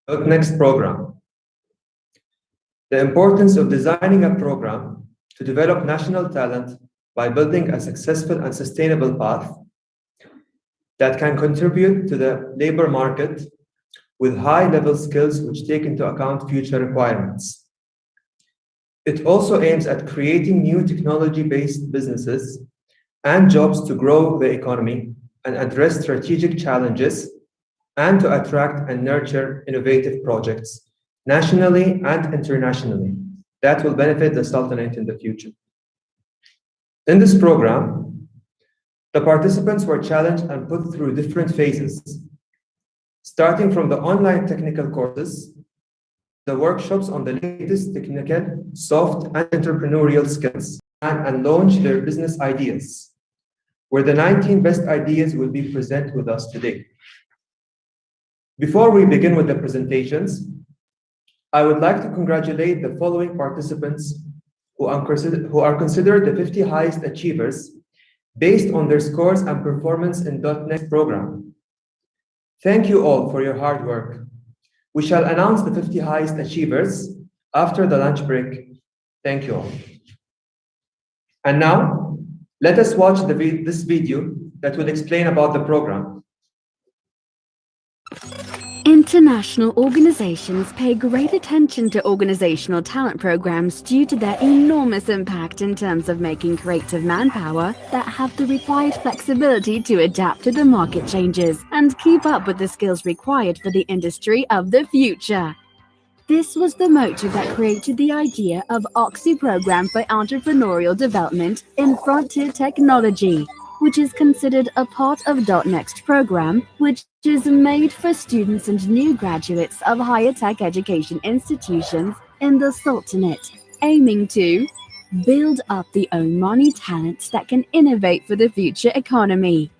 Next program. The importance of designing a program to develop national talent by building a successful and sustainable path that can contribute to the labor market with high-level skills which take into account future requirements. It also aims at creating new technology-based businesses and jobs to grow the economy and address strategic challenges and to attract and nurture innovative projects nationally and internationally that will benefit the Sultanate in the future. In this program, the participants were challenged and put through different phases, starting from the online technical courses, the workshops on the latest technical, soft, and entrepreneurial skills, and launch their business ideas, where the 19 best ideas will be presented with us today. Before we begin with the presentations, I would like to congratulate the following participants who are considered the 50 highest achievers based on their scores and performance in .NET program. Thank you all for your hard work. We shall announce the 50 highest achievers after the lunch break. Thank you all. And now, let us watch this video that will explain about the program. International organizations pay great attention to organizational talent programs due to their enormous impact in terms of making creative manpower that have the required flexibility to adapt to the market changes and keep up with the skills required for the industry of the future. This was the motive that created the idea of OXI Program for Entrepreneurial Development in Frontier Technology, which is considered a part of .Next program, which is made for students and new graduates of higher tech education institutions in the Sultanate, aiming to build up the Omani talents that can innovate for the future economy.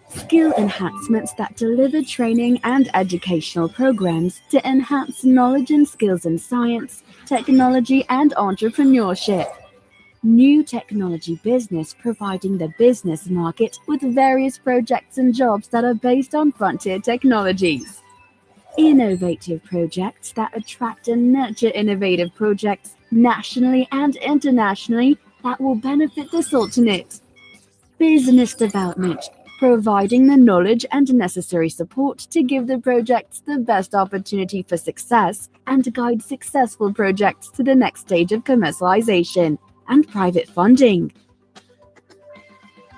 Skill enhancements that deliver training and educational programs to enhance knowledge and skills in science, technology, and entrepreneurship. New technology business providing the business market with various projects and jobs that are based on frontier technologies. Innovative projects that attract and nurture innovative projects nationally and internationally that will benefit the Sultanate. Business development, providing the knowledge and necessary support to give the projects the best opportunity for success and guide successful projects to the next stage of commercialization. And private funding.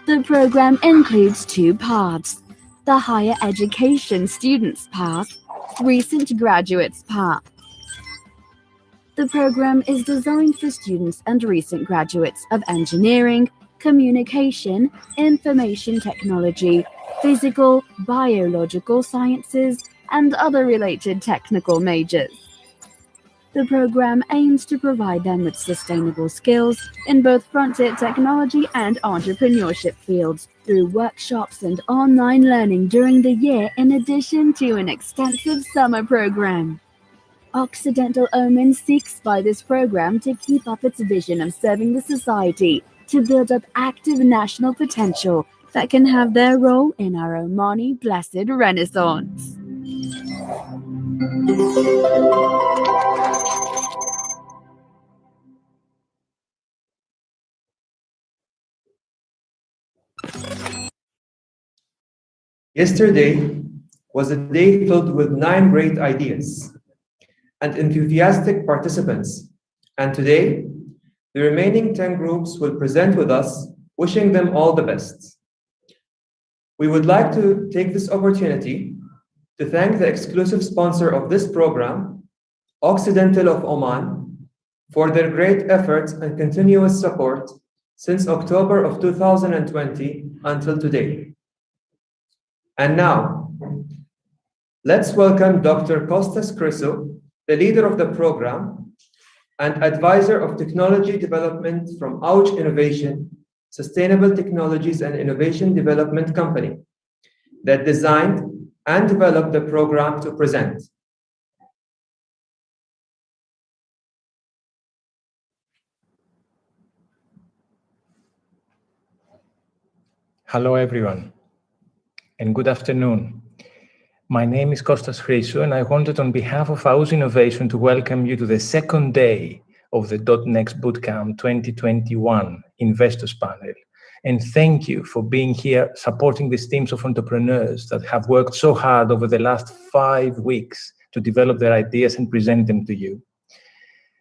The program includes two paths: the higher education students path, recent graduates path. The program is designed for students and recent graduates of engineering, communication, information technology, physical, biological sciences, and other related technical majors. The program aims to provide them with sustainable skills in both frontier technology and entrepreneurship fields through workshops and online learning during the year, in addition to an extensive summer program. Occidental Oman seeks by this program to keep up its vision of serving the society, to build up active national potential that can have their role in our Omani blessed renaissance. Yesterday was a day filled with 9 great ideas and enthusiastic participants, and today, the remaining 10 groups will present with us, wishing them all the best. We would like to take this opportunity to thank the exclusive sponsor of this program, Occidental of Oman, for their great efforts and continuous support since October of 2020 until today. And now, let's welcome Dr. Kostas Chrisou, the leader of the program and advisor of technology development from Ouch Innovation, Sustainable Technologies and Innovation Development Company, that designed and developed the program to present. Hello, everyone, and good afternoon. My name is Kostas Chrysou, and I wanted on behalf of House Innovation to welcome you to the second day of the .next Bootcamp 2021 Investors Panel. And thank you for being here supporting these teams of entrepreneurs that have worked so hard over the last 5 weeks to develop their ideas and present them to you.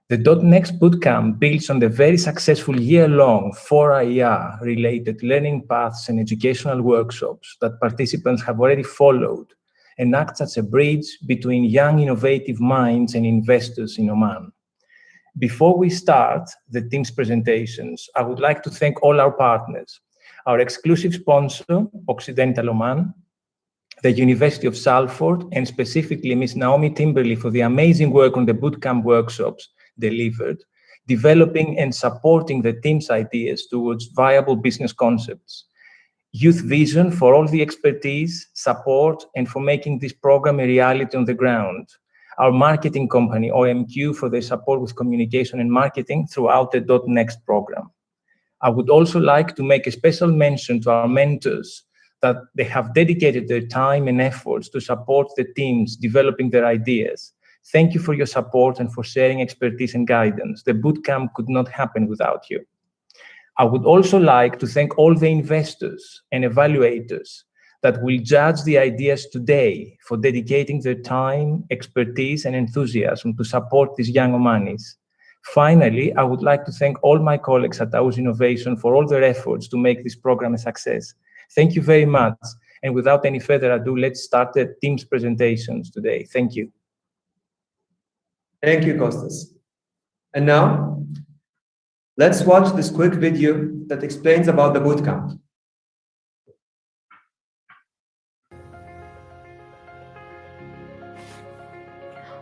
The .next Bootcamp builds on the very successful year-long 4IR-related learning paths and educational workshops that participants have already followed and acts as a bridge between young innovative minds and investors in Oman. Before we start the team's presentations, I would like to thank all our partners, our exclusive sponsor, Occidental Oman, the University of Salford, and specifically Ms. Naomi Timberley for the amazing work on the bootcamp workshops delivered, developing and supporting the team's ideas towards viable business concepts. Youth Vision for all the expertise, support, and for making this program a reality on the ground. Our marketing company, OMQ, for their support with communication and marketing throughout the .next program. I would also like to make a special mention to our mentors that they have dedicated their time and efforts to support the teams developing their ideas. Thank you for your support and for sharing expertise and guidance. The bootcamp could not happen without you. I would also like to thank all the investors and evaluators that will judge the ideas today for dedicating their time, expertise, and enthusiasm to support these young Omanis. Finally, I would like to thank all my colleagues at House Innovation for all their efforts to make this program a success. Thank you very much. And without any further ado, let's start the team's presentations today. Thank you. Thank you, Kostas. And now, let's watch this quick video that explains about the bootcamp.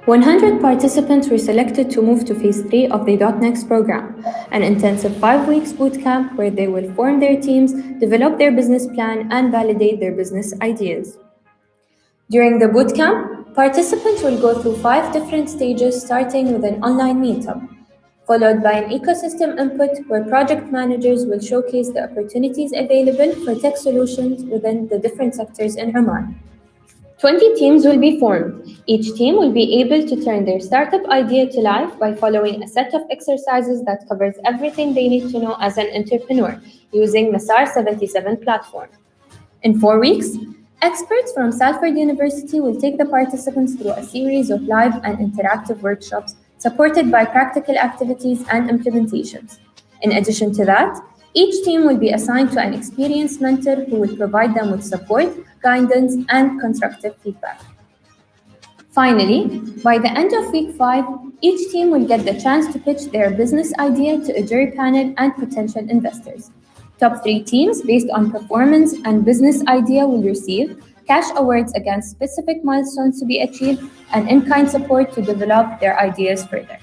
"100 participants were selected to move to Phase 3 of the .next program, an intensive 5 weeks bootcamp where they will form their teams, develop their business plan, and validate their business ideas. During the bootcamp, participants will go through 5 different stages, starting with an online meetup, followed by an ecosystem input where project managers will showcase the opportunities available for tech solutions within the different sectors in Oman. 20 teams will be formed. Each team will be able to turn their startup idea to life by following a set of exercises that covers everything they need to know as an entrepreneur using the SAR 77 platform. In 4 weeks, experts from Salford University will take the participants through a series of live and interactive workshops supported by practical activities and implementations. In addition to that, each team will be assigned to an experienced mentor who will provide them with support, guidance, and constructive feedback. Finally, by the end of week 5, each team will get the chance to pitch their business idea to a jury panel and potential investors. Top 3 teams, based on performance and business idea, will receive cash awards against specific milestones to be achieved and in-kind support to develop their ideas further.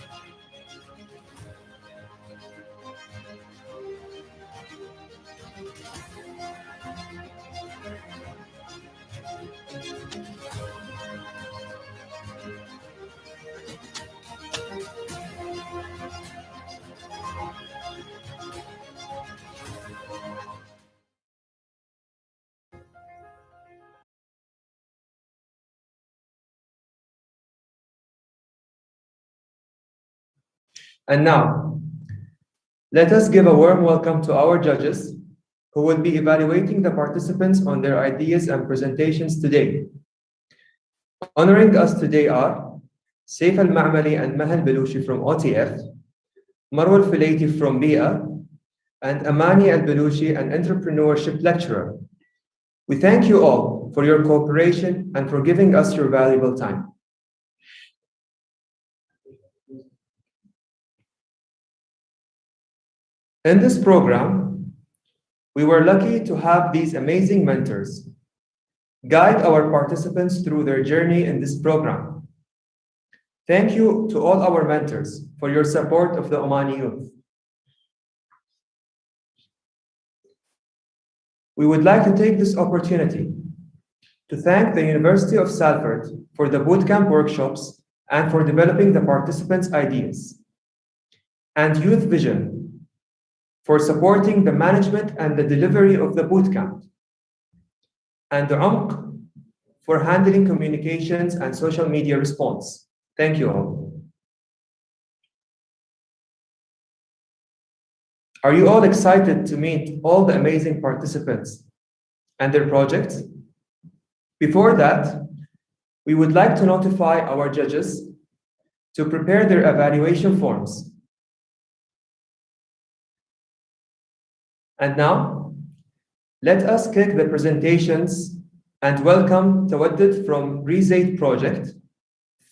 And now, let us give a warm welcome to our judges who will be evaluating the participants on their ideas and presentations today. Honoring us today are Saif Al-Ma'mali and Mahal Belushi from OTF, Marwa Al-Filaiti from BIA, and Amani Al-Belushi, an entrepreneurship lecturer. We thank you all for your cooperation and for giving us your valuable time. In this program, we were lucky to have these amazing mentors guide our participants through their journey in this program. Thank you to all our mentors for your support of the Omani youth. We would like to take this opportunity to thank the University of Salford for the bootcamp workshops and for developing the participants' ideas, and Youth Vision for supporting the management and the delivery of the bootcamp, and the UMQ for handling communications and social media response. Thank you all. Are you all excited to meet all the amazing participants and their projects? Before that, we would like to notify our judges to prepare their evaluation forms. And now, let us kick the presentations and welcome Tawaddud from Rezaid Project,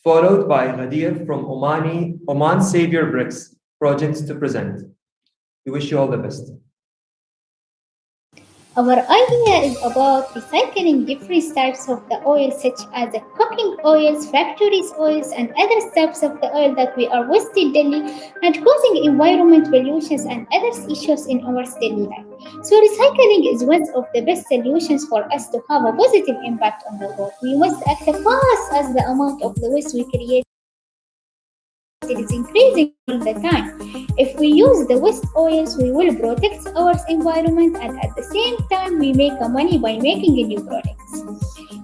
followed by Ghadir from Oman Savior Bricks Project to present. We wish you all the best. Our idea is about recycling different types of the oil, such as the cooking oils, factories oils, and other types of the oil that we are wasting daily and causing environment pollutions and other issues in our daily life. So recycling is one of the best solutions for us to have a positive impact on the world. We must act fast as the amount of the waste we create is increasing all the time. If we use the waste oils, we will protect our environment and at the same time we make money by making new products.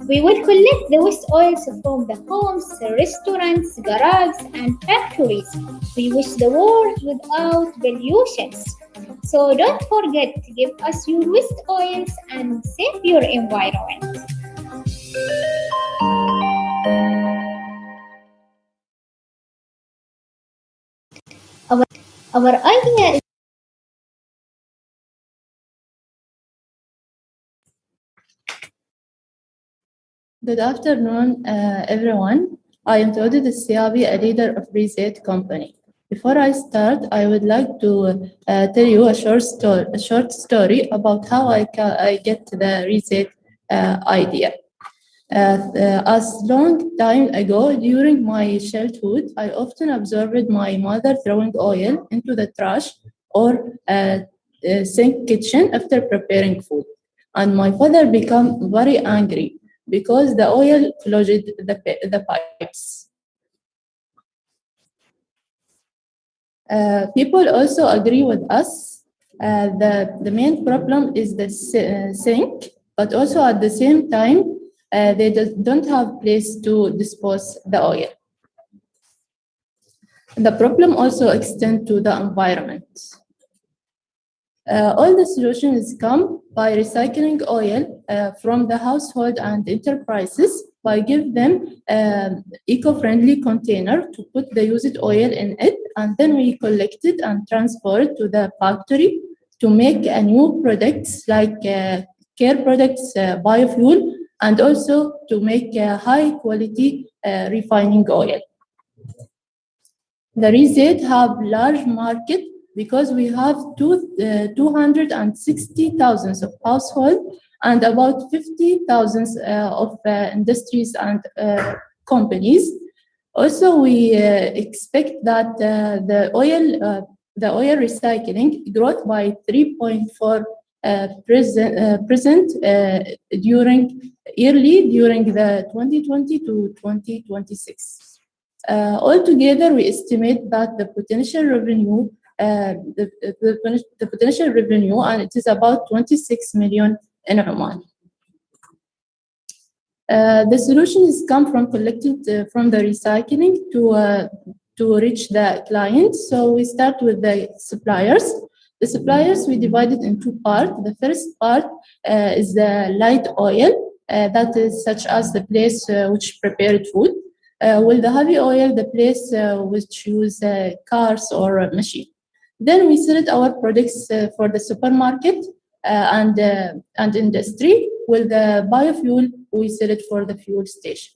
We will collect the waste oils from the homes, restaurants, garages and factories. We wish the world without pollutions. So don't forget to give us your waste oils and save your environment. Our idea is Good afternoon, everyone. I am Tawaddud Siabi, a leader of Rezaid Company. Before I start, I would like to tell you a short story about how I get to the Rezaid idea. As long time ago, during my childhood, I often observed my mother throwing oil into the trash or sink kitchen after preparing food. And my father became very angry because the oil clogged the pipes. People also agree with us. The main problem is the sink, but also at the same time, they don't have place to dispose the oil. The problem also extends to the environment. All the solutions come by recycling oil from the household and enterprises by give them eco-friendly container to put the used oil in it, and then we collect it and transport it to the factory to make a new products like care products, biofuel, and also to make high quality refining oil. The Rezaid have large market because we have 260,000 of households and about 50,000 of industries and companies. Also, we expect that the oil recycling growth by 3.4% during the 2020 to 2026. Altogether, we estimate that the potential revenue, and it is about 26 million in Oman. The solutions come from collected from the recycling to reach the clients. So we start with the suppliers. The suppliers we divided in two parts. The first part is the light oil, that is such as the place which prepared food. With the heavy oil, the place which use cars or machine. Then we sell our products for the supermarket and industry. With the biofuel, we sell it for the fuel station.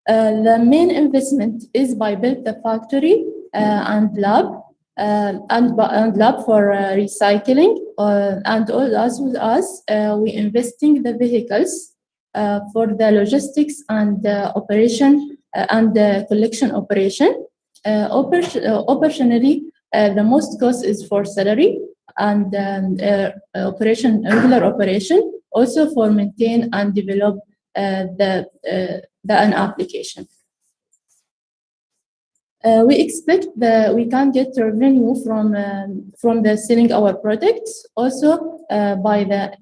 The main investment is by build the factory and lab for recycling, and all as well as we investing the vehicles for the logistics and operation and collection operation. Operationally, the most cost is for salary and regular operation, also for maintain and develop an application. We expect that we can get revenue from the selling our products, also by the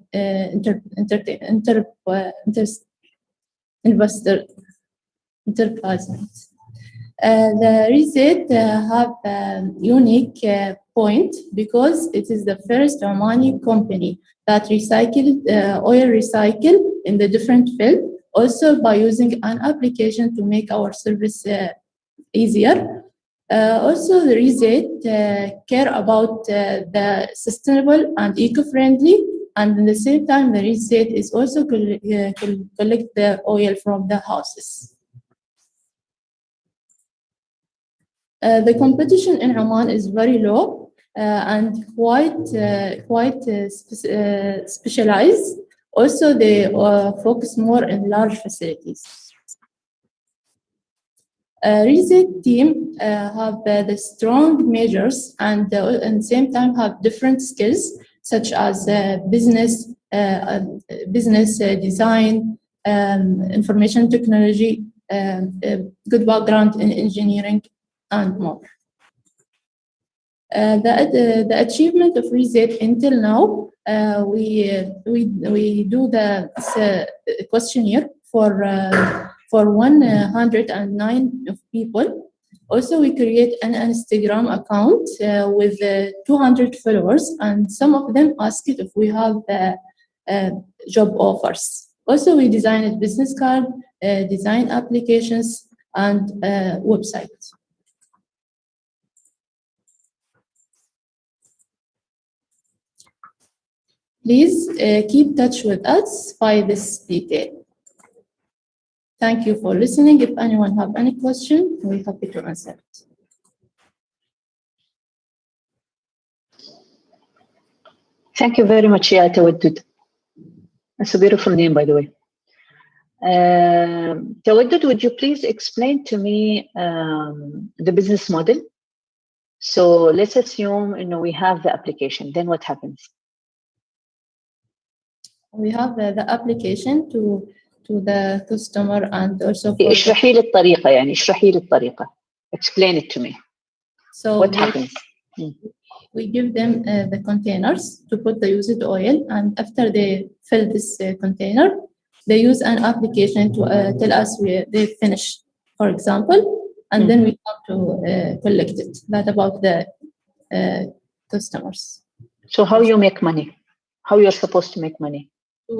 investor enterprises. The reset have a unique point because it is the first Omani company that recycled oil recycle in the different field, also by using an application to make our service easier. Also, the reset care about the sustainable and eco-friendly, and at the same time, the reset is also collect the oil from the houses. The competition in Oman is very low and quite specialized. Also, they focus more in large facilities. Reset team have the strong measures and at the same time have different skills such as business design, information technology, good background in engineering, and more. The achievement of Reset until now, we do the questionnaire for 109 of people. Also, we create an Instagram account with 200 followers, and some of them asked if we have job offers. Also, we designed business card, design applications, and websites. Please keep touch with us by this detail. Thank you for listening. If anyone have any question, we're happy to answer it. Thank you very much, Ya Tawaddud. That's a beautiful name, by the way. Tawaddud, would you please explain to me the business model? So let's assume we have the application. Then what happens? We have the application to the customer and also for اشرحي لي الطريقة يعني اشرحي لي الطريقة. Explain it to me. So what happens? We give them the containers to put the used oil, and after they fill this container, they use an application to tell us they finished, for example, and then we come to collect it. That about the customers. So how you make money? How you're supposed to make money?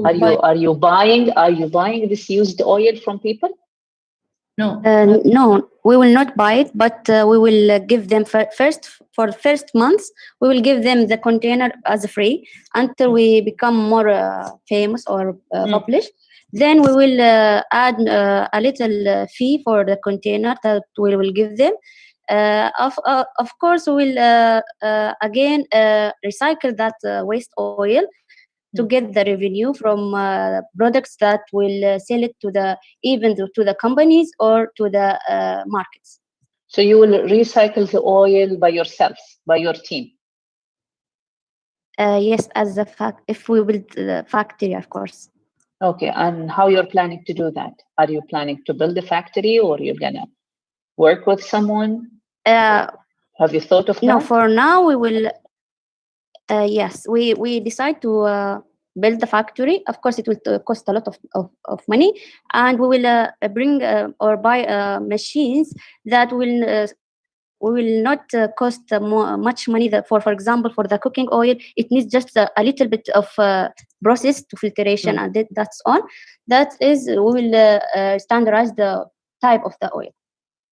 Are you buying this used oil from people? No. No, we will not buy it, but we will give them for the first months, we will give them the container as free until we become more famous or published. Then we will add a little fee for the container that we will give them. Of course, we will again recycle that waste oil to get the revenue from products that will sell it to the companies or to the markets. So you will recycle the oil by yourselves, by your team? Yes, if we build the factory, of course. Okay, and how you're planning to do that? Are you planning to build a factory, or you're gonna work with someone? Have you thought of that? No, for now we will. Yes, we decide to build the factory. Of course, it will cost a lot of money, and we will bring or buy machines that will not cost much money. For example, for the cooking oil, it needs just a little bit of process to filtration, and that's all. That is, we will standardize the type of the oil.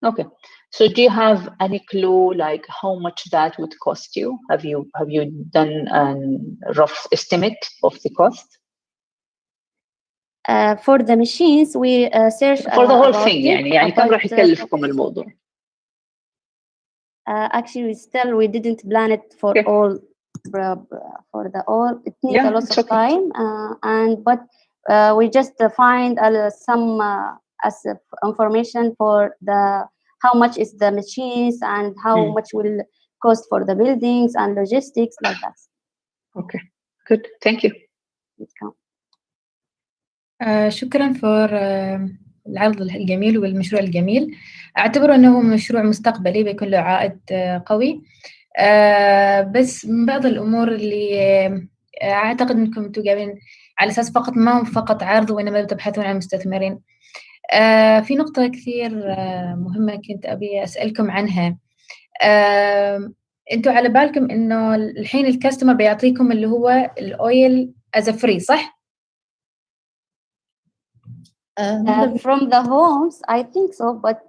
Okay. So do you have any clue like how much that would cost you? Have you done a rough estimate of the cost? For the machines, we search for the whole thing يعني كم راح يكلفكم الموضوع? Actually, we didn't plan it for all. For the all, it needs a lot of time, but we just find some information for how much is the machines and how much will cost for the buildings and logistics, like that. Okay, good. Thank you. شكرا for العرض الجميل والمشروع الجميل. أعتبره أنه مشروع مستقبلي بيكون له عائد قوي. بس من بعض الأمور اللي أعتقد أنكم تقابلين على أساس فقط ما هو فقط عرض وإنما تبحثون عن مستثمرين. في نقطة كثير مهمة كنت أبي أسألكم عنها. أنتوا على بالكم إنه الحين الكاستمر بيعطيكم اللي هو الأويل as a free صح؟ From the homes, I think so, but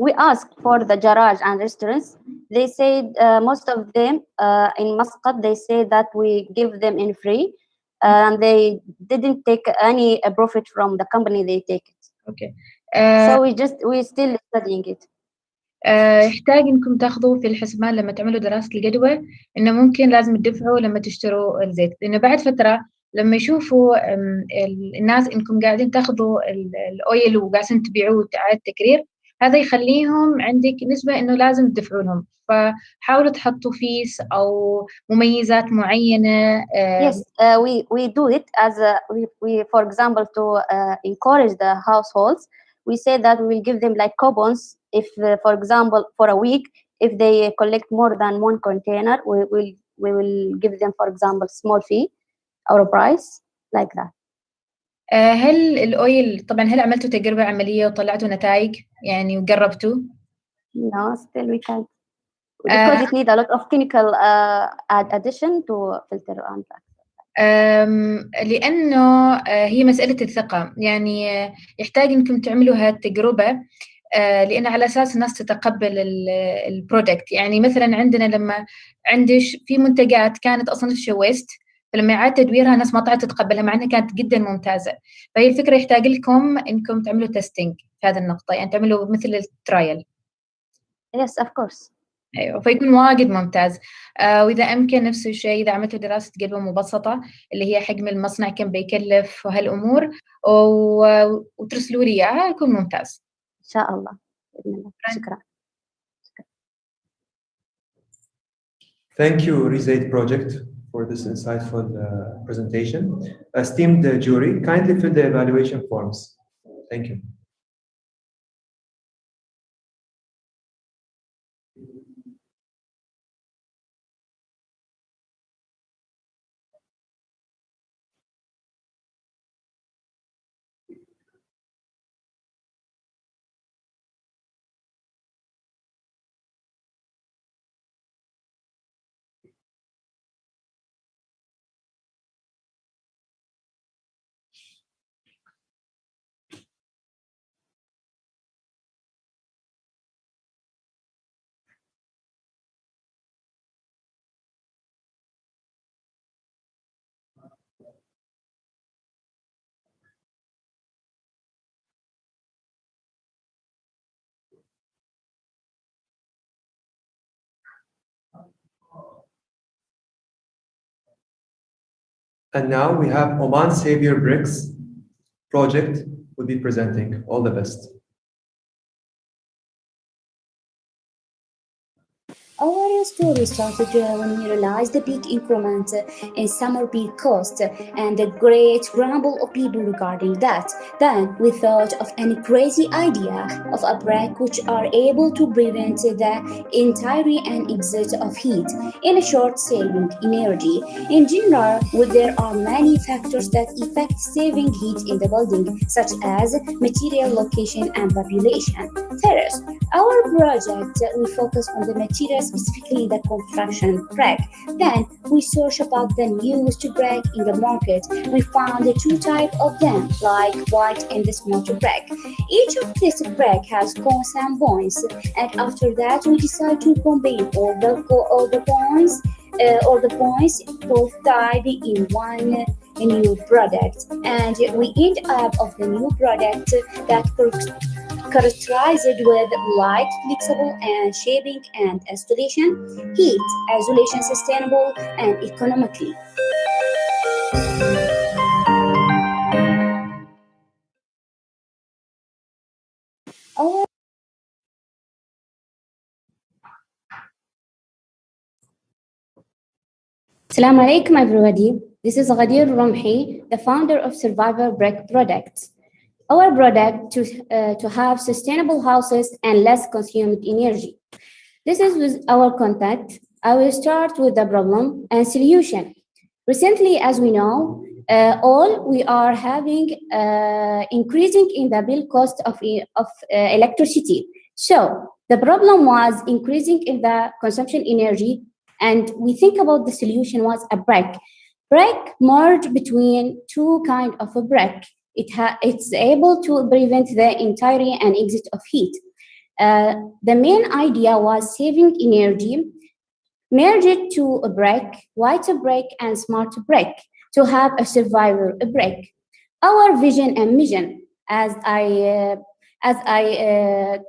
we asked for the garage and restaurants. They said most of them in Muscat, they say that we give them in free, and they didn't take any profit from the company they take it. Okay. So we still studying it. يحتاج انكم تاخذوا في الحسبان لما تعملوا دراسة الجدوى انه ممكن لازم تدفعوا لما تشتروا الزيت، لانه بعد فترة لما يشوفوا الناس انكم قاعدين تاخذوا الاويل وقاعدين تبيعوه إعادة تكرير، هذا يخليهم عندك نسبة انه لازم تدفعوا لهم، فحاولوا تحطوا فيس او مميزات معينة. Yes, we do it as we for example to encourage the households. We say that we will give them like coupons if, for example, for a week, if they collect more than one container, we will give them, for example, small fee or a price like that. هل الأويل طبعا هل عملتوا تجربة عملية وطلعتوا نتائج يعني وجربتوا؟ No, still we can't because it needs a lot of chemical addition to filter and that. لأنه هي مسألة الثقة، يعني يحتاج إنكم تعملوا هالتجربة لأن على أساس الناس تتقبل البرودكت. يعني مثلا عندنا لما عندش في منتجات كانت أصلا شويست، فلما إعادة تدويرها الناس ما طلعت تتقبلها مع أنها كانت جدا ممتازة. فهي الفكرة يحتاج لكم إنكم تعملوا تيستينج في هذه النقطة، يعني تعملوا مثل الترايل. Yes, of course. أيوة، فيكون واجد ممتاز. وإذا أمكن نفس الشيء إذا عملتوا دراسة جدوى مبسطة اللي هي حجم المصنع كم بيكلف وهالأمور وترسلوا لي إياها يكون ممتاز. إن شاء الله. شكرا. Thank you, Rezaid Project, for this insightful presentation. Esteemed jury, kindly fill the evaluation forms. Thank you. And now we have Oman Savior Bricks project will be presenting. All the best. Our story started when we realized the big increment in summer peak cost and the great grumble of people regarding that. Then we thought of any crazy idea of a brick which are able to prevent the entry and exit of heat in a short saving energy. In general, there are many factors that affect saving heat in the building, such as material location and population. First, our project will focus on the material, specifically the construction brick. Then we search about the newest brick in the market. We found two types of them, like white and the smart brick. Each of these brick has cons and points, and after that we decide to combine all the points both tied in one new product, and we end up of the new product that characterized with light, flexible, and shaping and installation, heat, isolation, sustainable, and economically. Assalamu alaikum everybody. This is Ghadir Ramhi, the founder of Survivor Brick Products. our product to have sustainable houses and less consumed energy. This is with our content. I will start with the problem and solution. Recently, as we know, all we are having increasing in the bill cost of electricity. So the problem was increasing in the consumption energy, and we think about the solution was a brick. Brick merge between two kind of a brick. It's able to prevent the entry and exit of heat. The main idea was saving energy, merge it to a brick, white brick, and smart brick to have a survivor brick. Our vision and mission, as I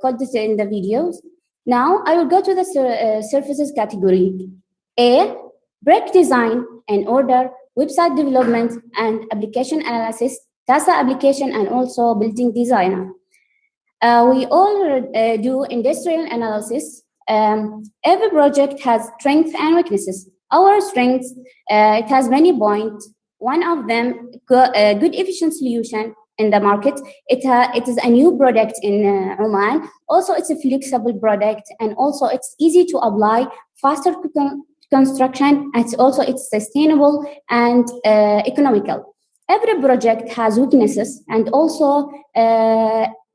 called it in the videos. Now I will go to the services category. A, brick design and order, website development and application analysis, TASA application, and also building designer. We all do industrial analysis. Every project has strengths and weaknesses. Our strengths, it has many points. One of them, good efficient solution in the market. It is a new product in Oman. Also, it's a flexible product, and also it's easy to apply, faster construction, and it's sustainable and economical. Every project has weaknesses, and also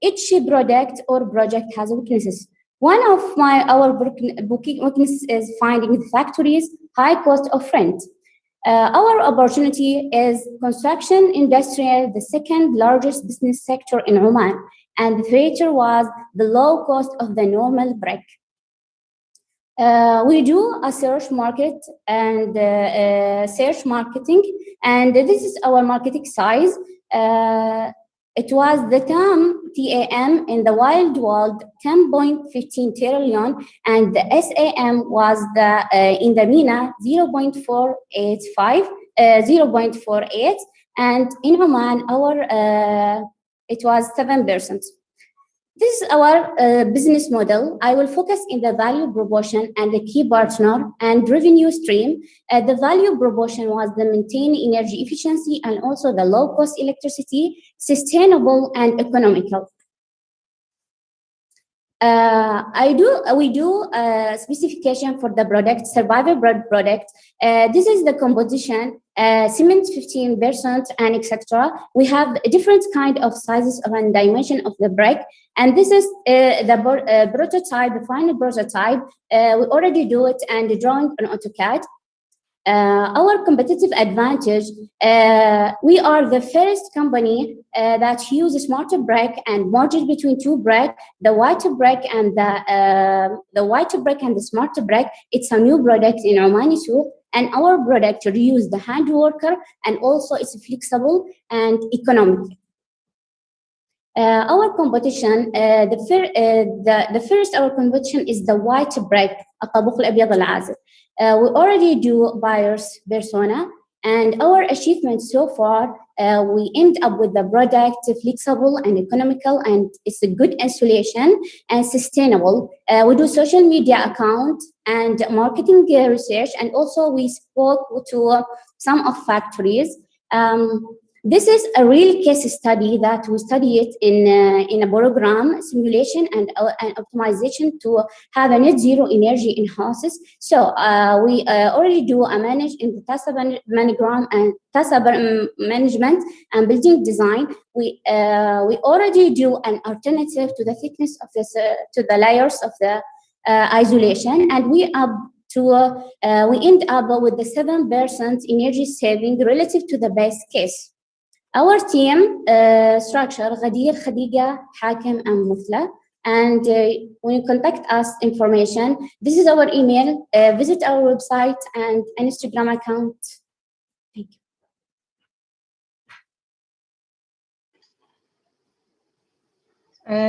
each product or project has weaknesses. One of our weaknesses is finding the factories, high cost of rent. Our opportunity is construction industrial, the second largest business sector in Oman, and the feature was the low cost of the normal brick. We do a search market and search marketing, and this is our marketing size. It was the TAM in the wild world 10.15 trillion, and the SAM was in the MENA 0.48, and in Oman it was 7%. This is our business model. I will focus in the value proportion and the key partner and revenue stream. The value proportion was the maintain energy efficiency and also the low cost electricity, sustainable and economical. We do a specification for the product, survival product. This is the composition, cement 15% and etc. We have different kind of sizes and dimension of the brick, and this is the prototype, the final prototype. We already do it and drawing on AutoCAD. Our competitive advantage, we are the first company that uses smarter brick and merges between two brick, the white brick and the smarter brick. It's a new product in Omanis, and our product reuse the hand worker, and also it's flexible and economic. Our competition, the first our competition is the white brick, الطابوق الأبيض العازل. We already do buyers persona, and our achievement so far, we end up with the product flexible and economical, and it's a good installation and sustainable. We do social media account and marketing research, and also we spoke to some of factories. This is a real case study that we study it in a program, simulation and optimization to have a net zero energy in houses. So we already do a manage in the TASA manogram and TASA management and building design. We already do an alternative to the thickness of this to the layers of the isolation, and we end up with the 7% energy saving relative to the base case. Our team structure, Ghadir, Khadija, Hakim, and Mufla. And when you contact us information, this is our email, visit our website and Instagram account. Thank you.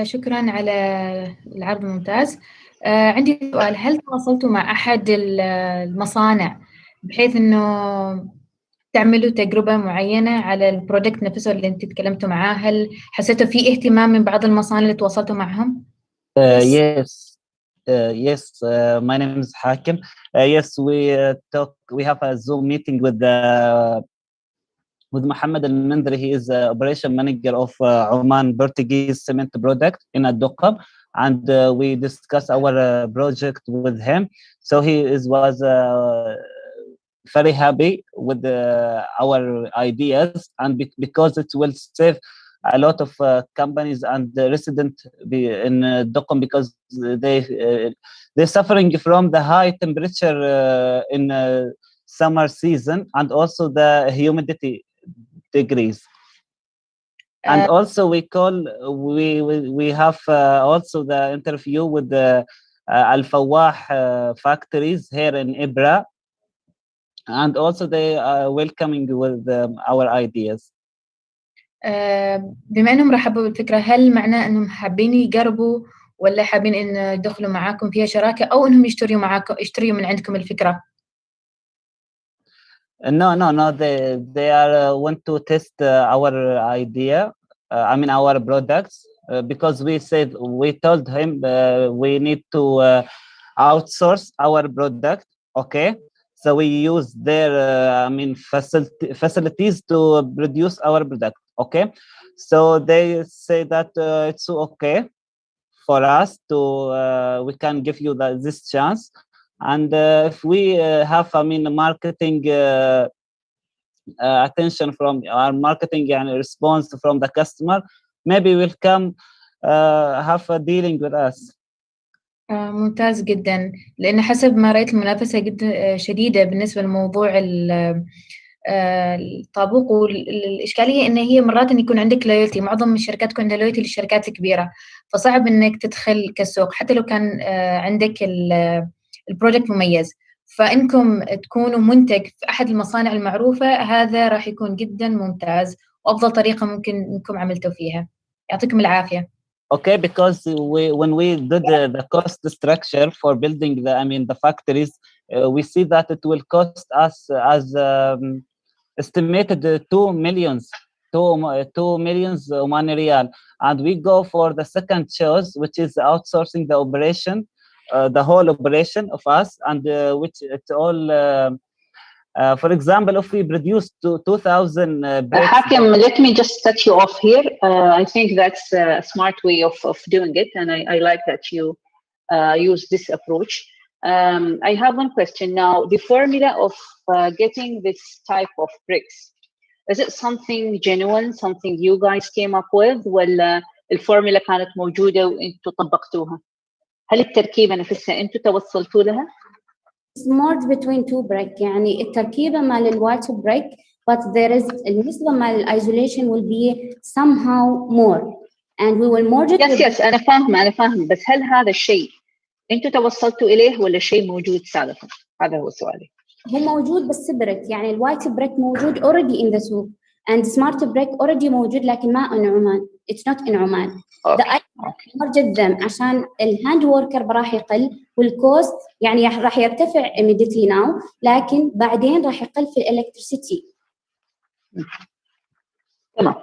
شكرا على العرض الممتاز. عندي سؤال، هل تواصلتوا مع أحد المصانع بحيث إنه تعملوا تجربة معينة على البرودكت نفسه اللي أنت تكلمتوا معاه؟ هل حسيتوا في اهتمام من بعض المصانع اللي تواصلتوا معهم؟ Yes. My name is Hakim. Yes, we have a Zoom meeting with the with Mohammed Al-Mandri. He is the operation manager of Oman Portuguese cement product in Ad-Duqab, and we discussed our project with him. So he was very happy with our ideas, and because it will save a lot of companies and the residents in Duqm, because they're suffering from the high temperature in summer season, and also the humidity degrees. And also we have also the interview with the Al Fawah factories here in Ibra, and also they are welcoming with our ideas. بما انهم رحبوا بالفكره، هل معناه انهم حابين يقربوا ولا حابين ان يدخلوا معاكم فيها شراكه، او انهم يشتروا من عندكم الفكره؟ No. They are want to test our idea. I mean our products, because we told him we need to outsource our product. Okay, so we use their facilities to produce our product. Okay, so they say that it's okay for us to we can give you this chance. And if we have, marketing attention from our marketing and response from the customer, maybe we'll come have a dealing with us. ممتاز جدا، لأن حسب ما رأيت المنافسة جدا شديدة بالنسبة لموضوع الطابوق، والإشكالية إن هي مرات إن يكون عندك لويالتي، معظم الشركات تكون عندها لويالتي للشركات الكبيرة، فصعب إنك تدخل كسوق حتى لو كان عندك البروجكت مميز. فإنكم تكونوا منتج في أحد المصانع المعروفة، هذا راح يكون جدا ممتاز وأفضل طريقة ممكن إنكم عملتوا فيها. يعطيكم العافية. Okay, because when we did the cost structure for building the factories, we see that it will cost us as estimated 2 million Omani Riyal, and we go for the second choice, which is outsourcing the operation, the whole operation of us, and which it's all. For example, if we produce 2,000 Hakim, let me just cut you off here. I think that's a smart way of doing it, and I like that you use this approach. I have one question now. The formula of getting this type of bricks, is it something genuine, something you guys came up with, ولا الفورمولا كانت موجودة وانتوا طبقتوها؟ هل التركيبة نفسها انتوا توصلتوا لها؟ It's merged between two brick. يعني التركيبة مال الوايت brick, but there is النسبة مال isolation will be somehow more, and we will merge it. Yes, أنا فاهمة، بس هل هذا الشيء أنتوا توصلتوا إليه ولا شيء موجود سابقا؟ هذا هو سؤالي. هو موجود بس separate، يعني الوايت brick موجود already in the soup, and smart brick already موجود لكن ما in عمان. It's not in Oman. The merge them عشان الهاند وركر راح يقل، والكوست يعني راح يرتفع immediately now، لكن بعدين راح يقل في الالكتريسيتي. تمام.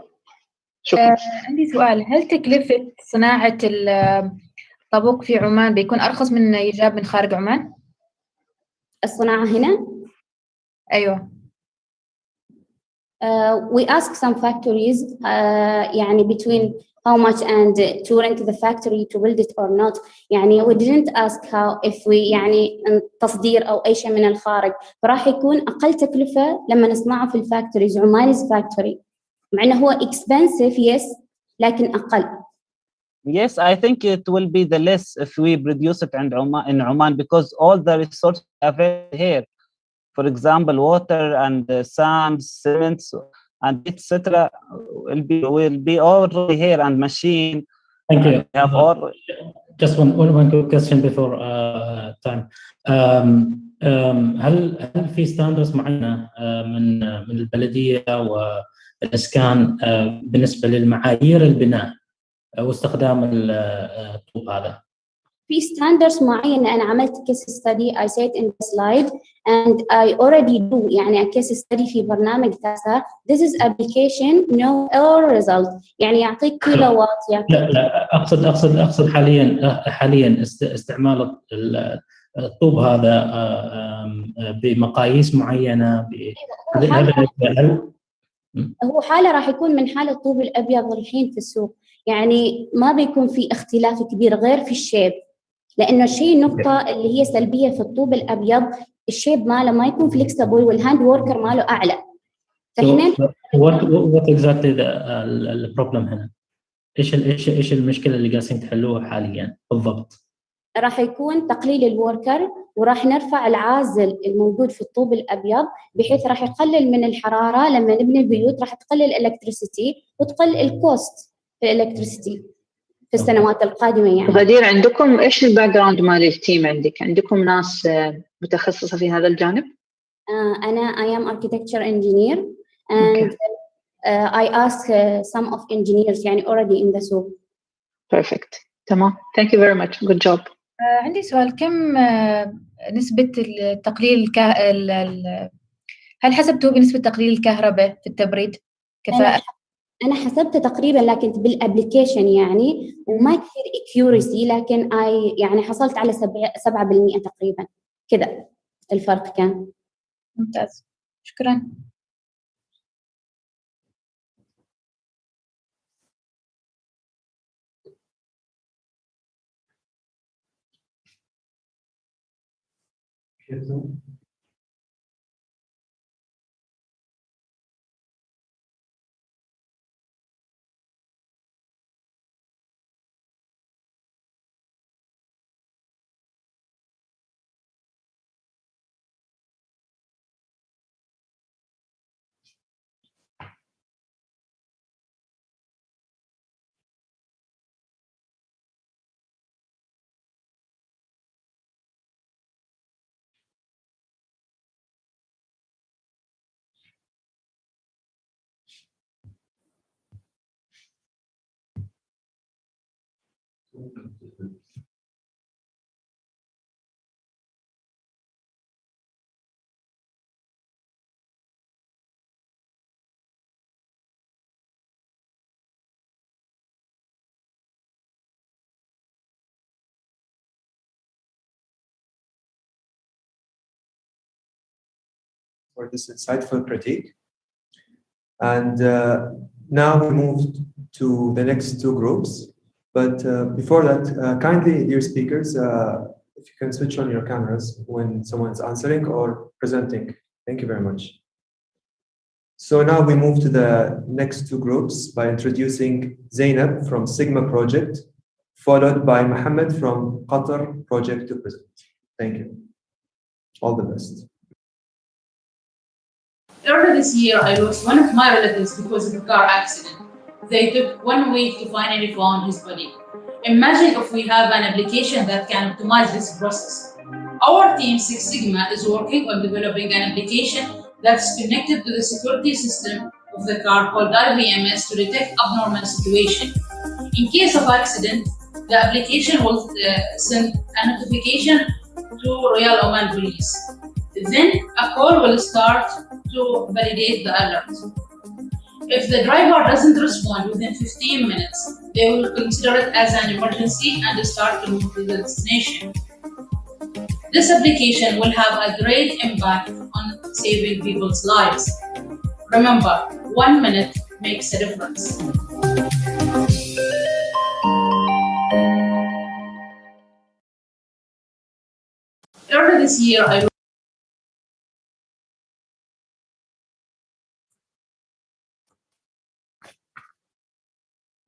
شكرا. عندي سؤال، هل تكلفة صناعة الطابوق في عمان بيكون أرخص من يجاب من خارج عمان؟ الصناعة هنا؟ أيوة. We ask some factories يعني between how much and to rent the factory to build it or not. يعني we didn't ask how if we يعني تصدير أو أي شيء من الخارج، فراح يكون أقل تكلفة لما نصنعه في الفاكتوريز. Omanis factory مع إنه هو expensive yes لكن أقل. Yes, I think it will be the less if we produce it in Oman, because all the resources are here. For example, water and sand, cement, and etc. will be all here, and machine. Thank you. Have all. Just one quick question before time. هل في ستاندرز معينة من البلدية والإسكان بالنسبة للمعايير البناء واستخدام الطوب هذا؟ في standards معينة. أنا عملت case study I said in the slide and I already do يعني case study في برنامج تاسا. This is application no error result، يعني يعطيك كيلو وات. لا أقصد حاليا استعمال الطوب هذا بمقاييس معينة. هو حالة راح يكون من حالة الطوب الأبيض الحين في السوق، يعني ما بيكون في اختلاف كبير غير في الشيب، لأنه الشيء النقطة اللي هي سلبية في الطوب الأبيض الشيب ماله ما يكون فليكسبل والهاند وركر ماله أعلى. فإحنا what exactly the problem هنا؟ ايش المشكلة اللي قاعدين تحلوها حاليا بالضبط؟ راح يكون تقليل الوركر، وراح نرفع العازل الموجود في الطوب الابيض بحيث راح يقلل من الحراره. لما نبني البيوت راح تقلل الالكتريسيتي وتقلل الكوست في الالكتريسيتي في السنوات القادمه. يعني غدير، عندكم ايش الباك جراوند مال التيم؟ عندكم ناس متخصصه في هذا الجانب؟ انا I am architecture engineer and I ask some of engineers يعني already in the سوق. Perfect. تمام. Thank you very much. Good job. عندي سؤال، كم نسبة تقليل هل حسبتوا بنسبة تقليل الكهرباء في التبريد كفاءة؟ أنا حسبت تقريبا لكن بالابلكيشن يعني وما كثير اكيورسي، لكن يعني حصلت على 7% تقريبا كذا الفرق كان. ممتاز، شكرا. For this insightful critique. And now we move to the next two groups. But before that, kindly, dear speakers, if you can switch on your cameras when someone's answering or presenting. Thank you very much. So now we move to the next two groups by introducing Zainab from Sigma Project, followed by Mohammed from Qatar Project to present. Thank you. All the best. Earlier this year, I lost one of my relatives because of a car accident. They took 1 week to finally find his body. Imagine if we have an application that can optimize this process. Our team, Six Sigma, is working on developing an application that's connected to the security system of the car called IVMS to detect abnormal situation. In case of accident, the application will send a notification to Royal Oman Police. Then a call will start to validate the alert. If the driver doesn't respond within 15 minutes, they will consider it as an emergency and start to move to the destination. This application will have a great impact on saving people's lives. Remember, 1 minute makes a difference. Earlier this year,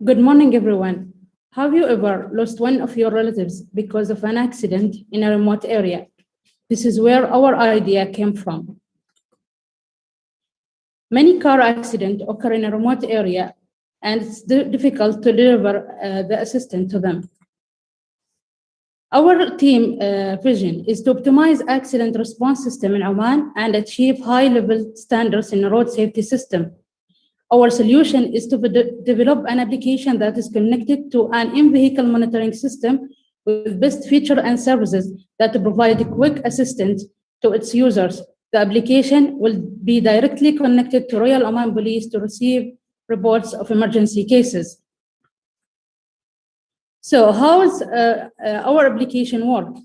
Good morning, everyone. Have you ever lost one of your relatives because of an accident in a remote area? This is where our idea came from. Many car accidents occur in a remote area, and it's difficult to deliver the assistance to them. Our team vision is to optimize accident response system in Oman and achieve high-level standards in a road safety system. Our solution is to develop an application that is connected to an in-vehicle monitoring system with best features and services that provide quick assistance to its users. The application will be directly connected to Royal Oman Police to receive reports of emergency cases. So how does our application work?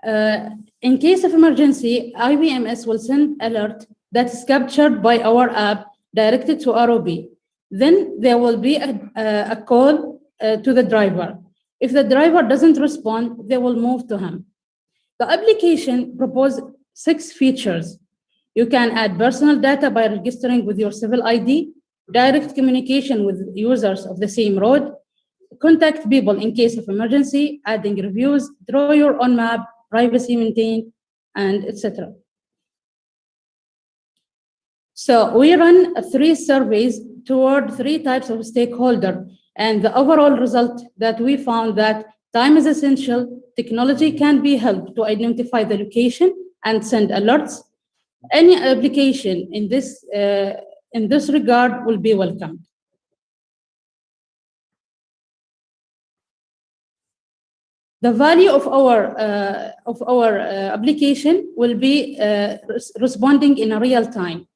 In case of emergency, IBMS will send alert that is captured by our app directed to ROB. Then there will be a call to the driver. If the driver doesn't respond, they will move to him. The application proposes 6 features. You can add personal data by registering with your civil ID, direct communication with users of the same road, contact people in case of emergency, adding reviews, draw your own map, privacy maintained, and etc. So we run 3 surveys toward 3 types of stakeholder, and the overall result that we found that time is essential, technology can be helped to identify the location and send alerts. Any application in this regard will be welcomed. The value of our application will be responding in a real time,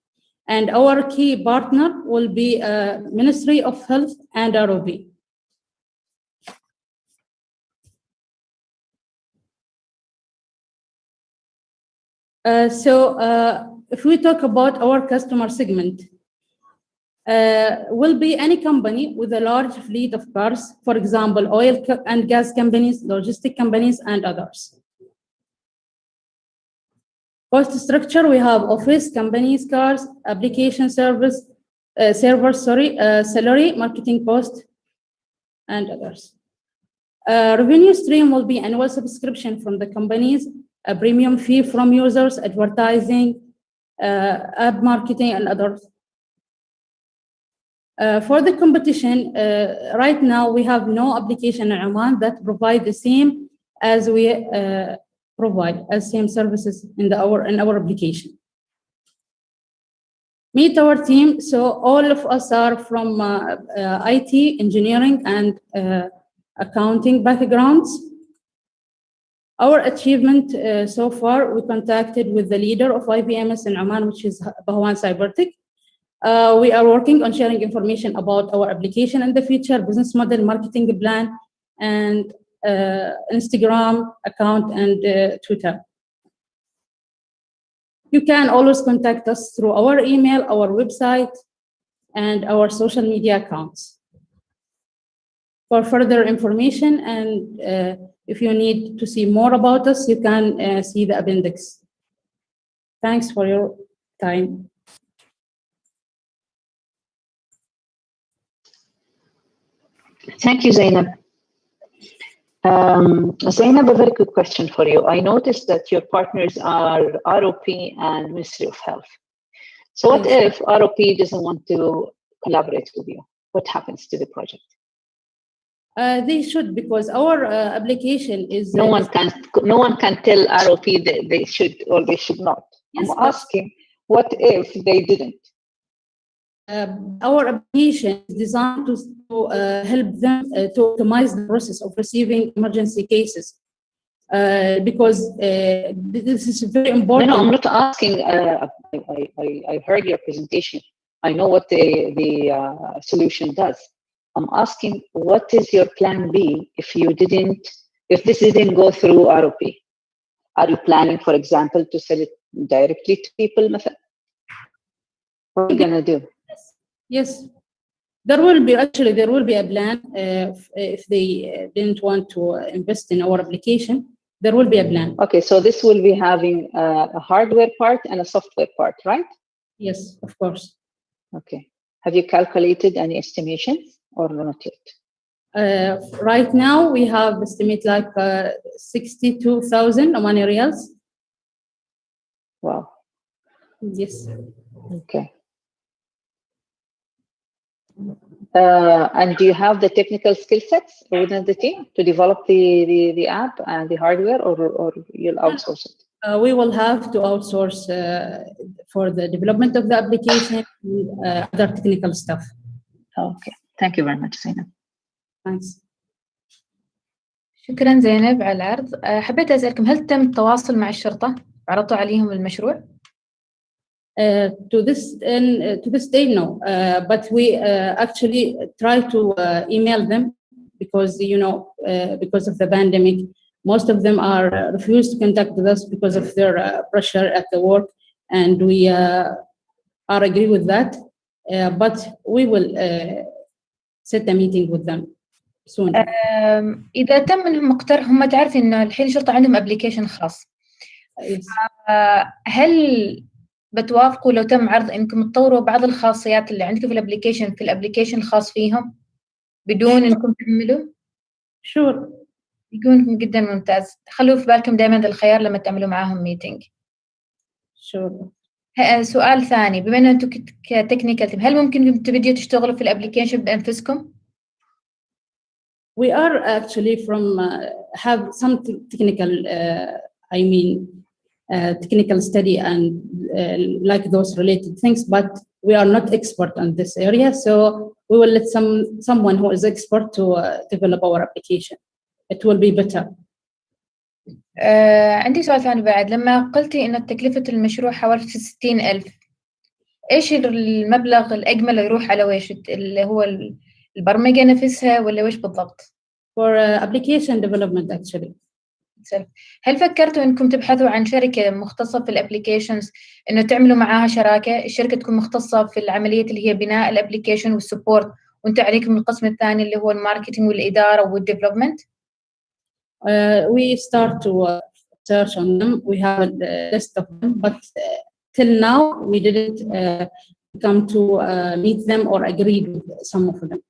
and our key partner will be Ministry of Health and ROB. If we talk about our customer segment, will be any company with a large fleet of cars, for example, oil and gas companies, logistic companies, and others. Cost structure, we have office, companies, cars, application servers, salary, marketing cost, and others. Revenue stream will be annual subscription from the companies, a premium fee from users, advertising, ad marketing, and others. For the competition, right now we have no application in Oman that provide the same as we provide, as same services in our application. Meet our team. So all of us are from IT, engineering, and accounting backgrounds. Our achievement so far, we contacted with the leader of IBMS in Oman, which is Bahwan Cybertech. We are working on sharing information about our application and the future, business model, marketing plan, and Instagram account and Twitter. You can always contact us through our email, our website, and our social media accounts. For further information, and if you need to see more about us, you can see the appendix. Thanks for your time. Thank you, Zainab. Zainab, a very good question for you. I noticed that your partners are ROP and Ministry of Health. So what if ROP doesn't want to collaborate with you? What happens to the project? They should, because our application is... No one can tell ROP that they should or they should not. Yes, I'm asking, what if they didn't? Our application is designed to help them to optimize the process of receiving emergency cases, because this is very important. No, I'm not asking. I heard your presentation. I know what the solution does. I'm asking, what is your plan B if this didn't go through ROP? Are you planning, for example, to sell it directly to people? What are you gonna do? Yes, there will be a plan. If they didn't want to invest in our application, there will be a plan. Okay, so this will be having a hardware part and a software part, right? Yes, of course. Okay. Have you calculated any estimations or not yet? Right now, we have estimate like 62,000 Omani riyals. Wow. Yes. Okay. And do you have the technical skill sets within the team to develop the app and the hardware, or you'll outsource it? We will have to outsource for the development of the application and other technical stuff. Okay. Thank you very much, Zainab. Thanks. شكرا زينب على العرض. حبيت أسألكم، هل تم التواصل مع الشرطة؟ عرضتوا عليهم المشروع؟ To this day, no. But we actually try to email them because because of the pandemic, Most of them are refused to contact with us because of their pressure at the work, and we are agree with that. But we will set a meeting with them soon. إذا تم إنهم هم تعرفي إنه الحين الشرطة عندهم أبليكيشن خاص. هل بتوافقوا لو تم عرض إنكم تطوروا بعض الخاصيات اللي عندكم في الأبليكيشن الخاص فيهم بدون إنكم تعملوا؟ Sure. يكون جدا ممتاز. خلوا في بالكم دائما هذا الخيار لما تعملوا معاهم ميتينج. Sure. سؤال ثاني، بما إن أنتم كتكنيكال تيم، هل ممكن تبديوا تشتغلوا في الأبليكيشن بأنفسكم؟ We are actually from have some technical, technical study and like those related things, but we are not expert on this area. So we will let someone who is expert to develop our application. It will be better. عندي سؤال ثاني بعد. لما قلتي إن تكلفة المشروع حوالي 60,000، إيش المبلغ الأجمل اللي يروح على ويش؟ اللي هو البرمجة نفسها ولا ويش بالضبط؟ For application development actually. هل فكرتوا إنكم تبحثوا عن شركة مختصة في الابليكيشنز إنه تعملوا معاها شراكة؟ الشركة تكون مختصة في العملية اللي هي بناء الابليكيشن والسبورت، وأنت عليكم القسم الثاني اللي هو الماركتينج والإدارة والديفلوبمنت. We start to search on them. We have a list of them, but till now we didn't come to meet them or agree with some of them.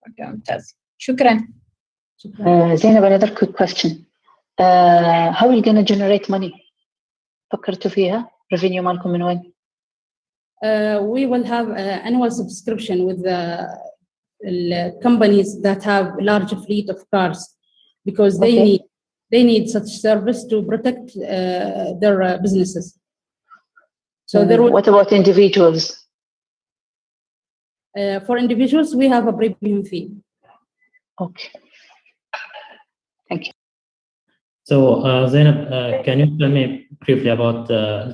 Okay, ممتاز. شكرا. Zainab, another quick question. How are you going to generate money? فكرتوا فيها؟ revenue مالكم من وين؟ We will have annual subscription with the companies that have large fleet of cars, because they need such service to protect their businesses. So what about individuals? For individuals, we have a premium fee. Okay. Thank you. So, Zainab, can you tell me briefly about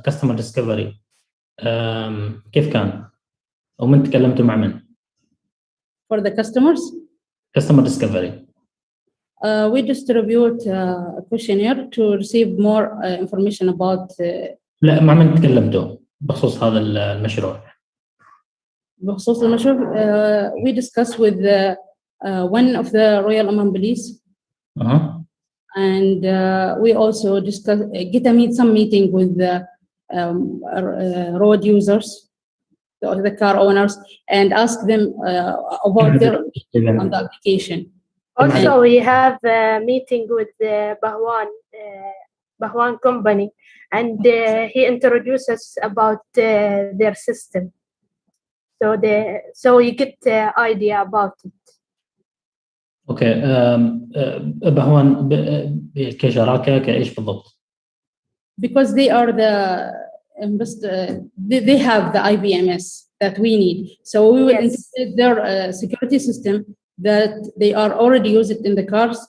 customer discovery? كيف كان؟ أو من تكلمتوا مع من؟ For the customers? Customer discovery. We distribute a questionnaire to receive more information about. لا، مع من تكلمتوا بخصوص هذا المشروع؟ بخصوص المشروع, we discuss with one of the Royal Oman Police. And we also get some meeting with the road users, the car owners, and ask them about their on the application. Also, we have a meeting with the Bahwan company, and he introduced us about their system. So you get the idea about it. اوكي. بهوان كشراكه كايش بالضبط؟ Because they are they have the IBMS that we need, so we will integrate their security system that they are already using in the cars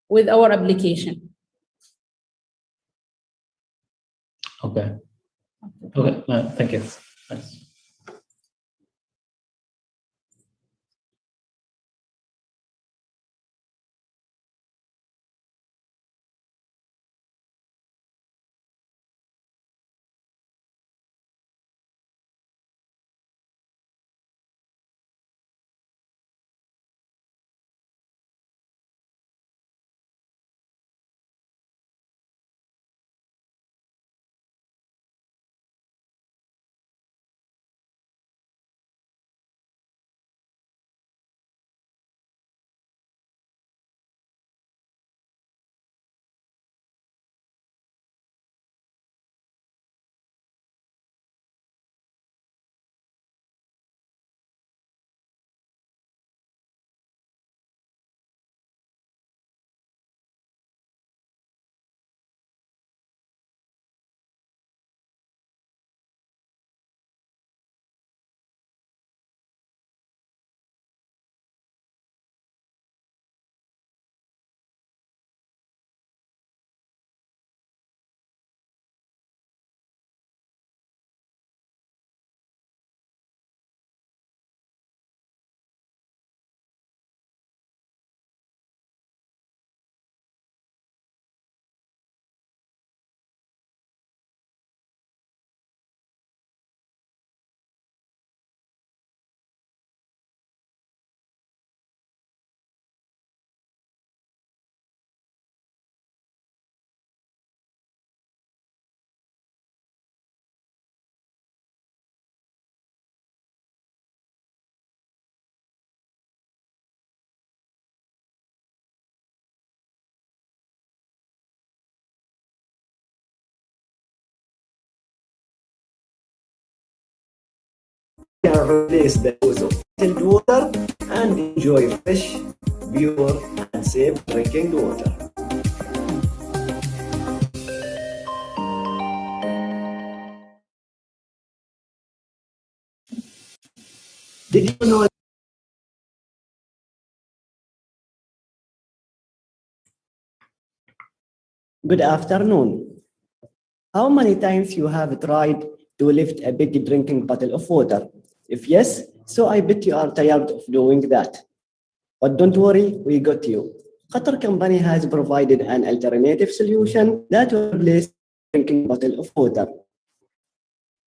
with our application. Okay. Thank you. Nice. replace the use of bottled water and enjoy fresh, pure, and safe drinking water. Did you know? Good afternoon. How many times you have tried to lift a big drinking bottle of water? If yes, so I bet you are tired of doing that. But don't worry, we got you. Qatar company has provided an alternative solution that will replace the drinking bottle of water.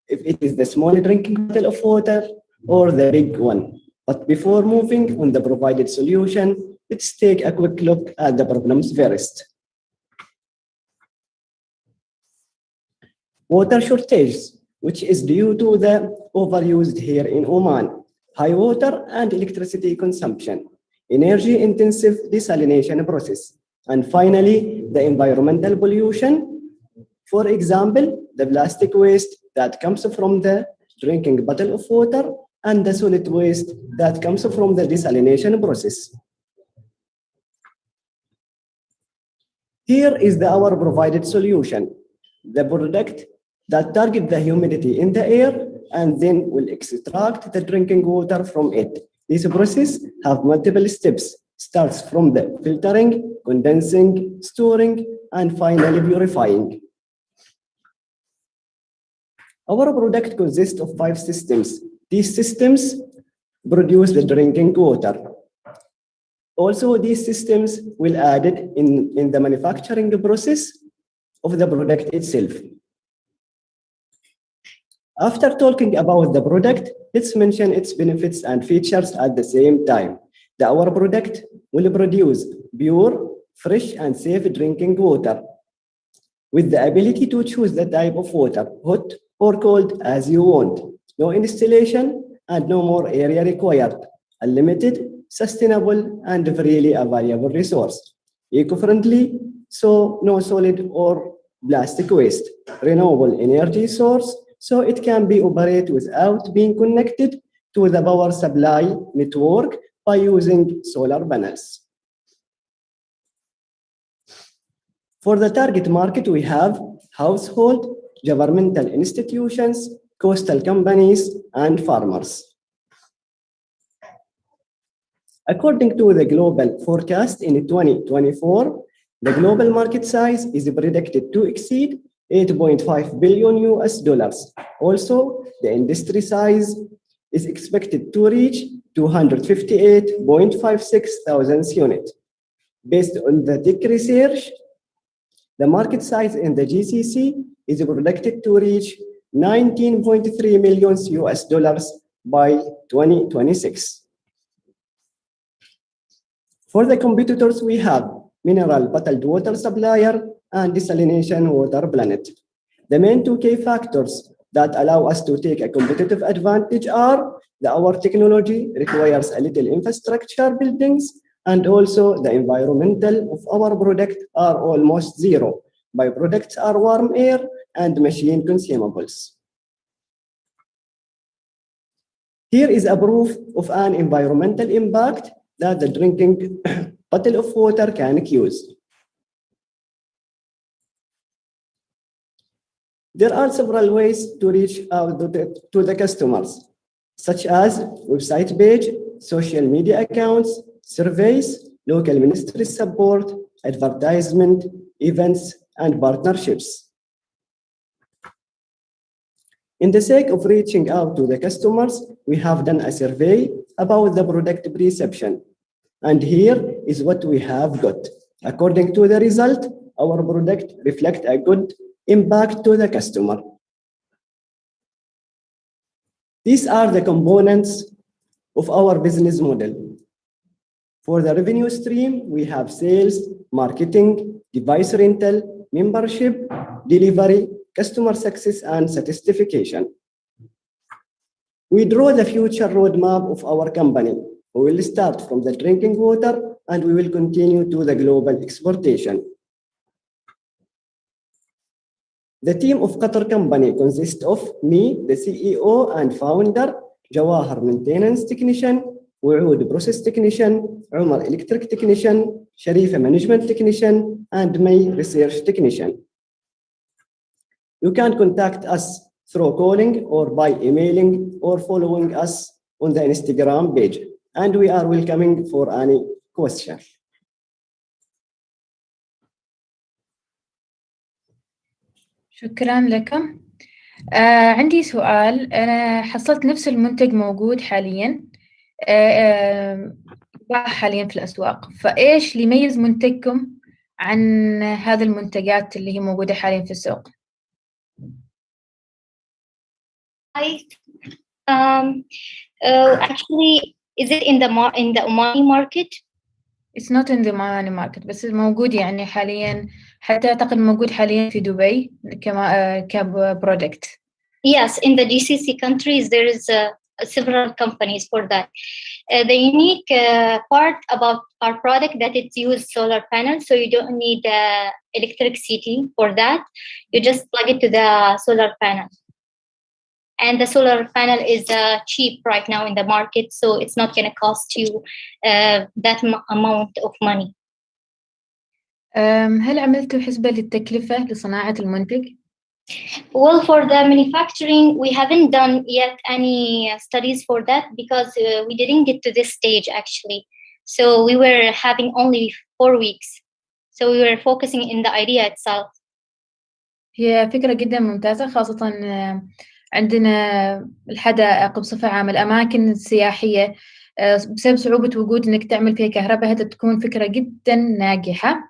If it is the small drinking bottle of water or the big one. But before moving on the provided solution, let's take a quick look at the problems first. Water shortage, which is due to the overused here in Oman, high water and electricity consumption, energy-intensive desalination process, and finally, the environmental pollution. For example, the plastic waste that comes from the drinking bottle of water and the solid waste that comes from the desalination process. Here is our provided solution. The product that target the humidity in the air and then will extract the drinking water from it. This process have multiple steps, starts from the filtering, condensing, storing, and finally purifying. Our product consists of 5 systems. These systems produce the drinking water. Also, these systems will added in the manufacturing process of the product itself. After talking about the product, let's mention its benefits and features at the same time. Our product will produce pure, fresh, and safe drinking water with the ability to choose the type of water, hot or cold as you want. No installation and no more area required. Unlimited, sustainable, and freely available resource. Eco-friendly, so no solid or plastic waste. Renewable energy source, so it can be operated without being connected to the power supply network by using solar panels. For the target market, we have household, governmental institutions, coastal companies, and farmers. According to the global forecast in 2024, the global market size is predicted to exceed $8.5 billion. Also, the industry size is expected to reach 258.56 thousand units. Based on the tech research, the market size in the GCC is predicted to reach $19.3 million by 2026. For the competitors, we have mineral bottled water supplier and desalination water planet. The main 2 key factors that allow us to take a competitive advantage are our technology requires a little infrastructure buildings, and also the environmental of our product are almost zero. Byproducts are warm air and machine consumables. Here is a proof of an environmental impact that the drinking bottle of water can use. There are several ways to reach out to the customers, such as website page, social media accounts, surveys, local ministry support, advertisement, events, and partnerships. In the sake of reaching out to the customers, we have done a survey about the product perception. And here is what we have got. According to the result, our product reflects a good impact to the customer. These are the components of our business model. For the revenue stream, we have sales, marketing, device rental, membership, delivery, customer success, and certification. We draw the future roadmap of our company. We will start from the drinking water and we will continue to the global exportation. The team of Qatar company consists of me, the CEO and founder, جواهر maintenance technician, وعود process technician, عمر electric technician, شريفة management technician, and May research technician. You can contact us through calling or by emailing or following us on the Instagram page, and we are welcoming for any question. شكرا لكم. عندي سؤال. أنا حصلت نفس المنتج موجود حاليا حاليا في الأسواق، فإيش اللي يميز منتجكم عن هذه المنتجات اللي هي موجودة حاليا في السوق؟ Actually, is it in the Omani market? It's not in the Omani market, بس موجود يعني حاليا، حتى أعتقد موجود حاليا في دبي كبرودكت. Yes, in the GCC countries there is several companies for that. The unique part about our product that it uses solar panels, so you don't need electricity for that. You just plug it to the solar panel. And the solar panel is cheap right now in the market, so it's not going to cost you that amount of money. هل عملتوا حسبة للتكلفة لصناعة المنتج؟ Well, for the manufacturing, we haven't done yet any studies for that because we didn't get to this stage actually. So we were having only 4 weeks. So we were focusing in the idea itself. هي فكرة جدا ممتازة، خاصة عندنا الحدائق بصفة عامة، الأماكن السياحية بسبب صعوبة وجود إنك تعمل فيها كهرباء، هذا تكون فكرة جدا ناجحة.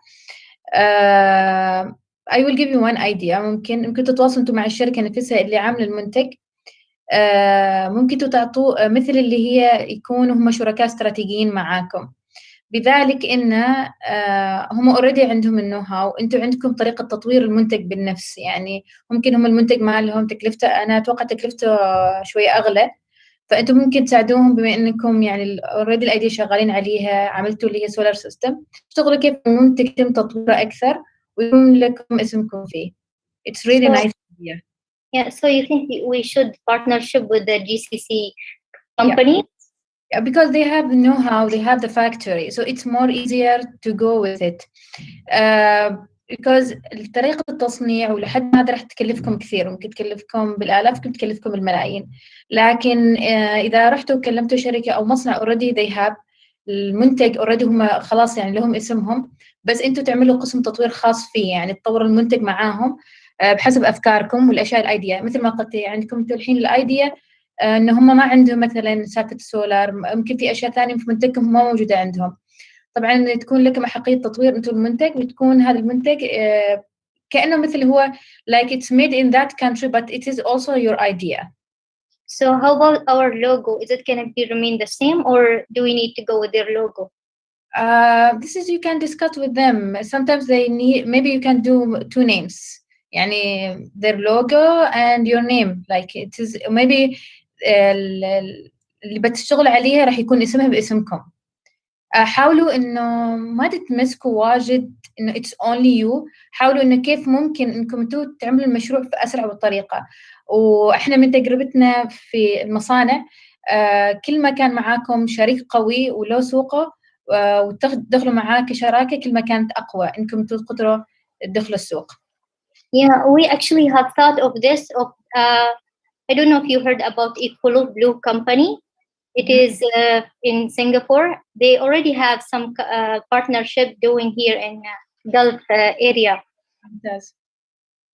I will give you one idea. ممكن تتواصلوا انتم مع الشركة نفسها اللي عاملة المنتج. ممكن تعطوا مثل اللي هي يكونوا هم شركاء استراتيجيين معاكم، بذلك إن هم already عندهم النو هاو، أنتم عندكم طريقة تطوير المنتج بالنفس. يعني ممكن هم المنتج ما لهم تكلفته، أنا أتوقع تكلفته شوية أغلى، فأنتم ممكن تساعدوهم بما إنكم يعني already الأيديا شغالين عليها، عملتوا اللي هي سولار سيستم، تشتغلوا كيف المنتج يتم تطويره أكثر ويكون لكم اسمكم فيه. It's really nice idea. Yeah, so you think we should partnership with the GCC company? Yeah, because they have the know-how, they have the factory, so it's more easier to go with it. Because طريقة التصنيع ولحد ما راح تكلفكم كثير، ممكن تكلفكم بالآلاف، ممكن تكلفكم بالملايين. لكن إذا رحتوا وكلمتوا شركة أو مصنع already they have المنتج already، هم خلاص يعني لهم اسمهم، بس أنتوا تعملوا قسم تطوير خاص فيه، يعني تطوروا المنتج معاهم بحسب أفكاركم والأشياء الأيديا. مثل ما قلت عندكم أنتوا الحين الأيديا إن هم ما عندهم مثلا سالفة السولار، ممكن في أشياء ثانية في منتجكم ما موجودة عندهم. طبعا تكون لكم أحقية تطوير أنتم المنتج، وتكون هذا المنتج كأنه مثل هو like it's made in that country but it is also your idea. So how about our logo? Is it going to remain the same or do we need to go with their logo? This is you can discuss with them. Sometimes they need, maybe you can do 2 names, يعني their logo and your name, like it is maybe اللي بتشتغل عليها راح يكون اسمها باسمكم. حاولوا إنه ما تتمسكوا واجد إنه it's only you. حاولوا إنه كيف ممكن إنكم انتوا تعملوا المشروع في أسرع بالطريقة. وإحنا من تجربتنا في المصانع كل ما كان معاكم شريك قوي وله سوقه وتدخلوا معاه كشراكة، كل ما كانت أقوى إنكم تقدروا تدخلوا السوق. Yeah, we actually have thought of this. I don't know if you heard about Equal Blue company. It is in Singapore. They already have some partnership doing here in Gulf area. Yes.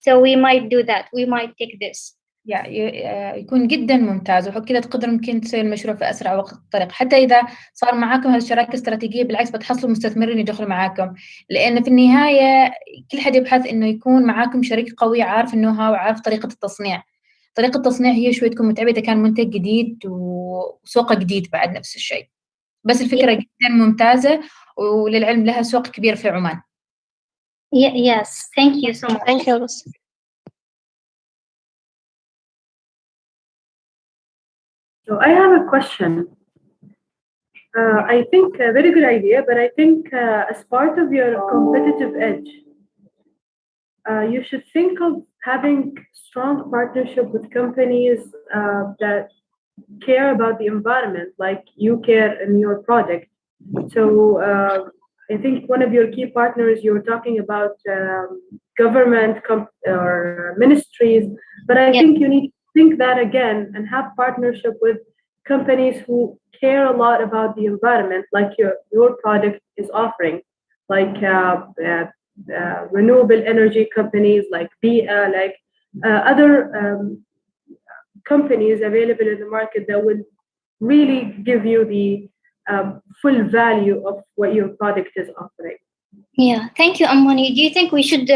So we might do that. We might take this. يكون جدا ممتاز، وكذا تقدروا ممكن تسوي المشروع في أسرع وقت طريق. حتى إذا صار معاكم هذه الشراكة استراتيجية بالعكس بتحصلوا مستثمرين يدخلوا معاكم، لأن في النهاية كل حد يبحث إنه يكون معاكم شريك قوي عارف النو هاو وعارف طريقة التصنيع. طريقة التصنيع هي شوي تكون متعبة إذا كان منتج جديد وسوقه جديد بعد نفس الشيء، بس الفكرة جدا ممتازة وللعلم لها سوق كبير في عمان. Yes, thank you so much. Thank you. So I have a question. I think a very good idea, but I think as part of your competitive edge, you should think of having strong partnership with companies that care about the environment like you care in your product. So I think one of your key partners, you were talking about government or ministries, but I think you need to think that again and have partnership with companies who care a lot about the environment, like your product is offering, like renewable energy companies, like other companies available in the market that will really give you the full value of what your product is offering. Yeah, thank you, Amani. Do you think we should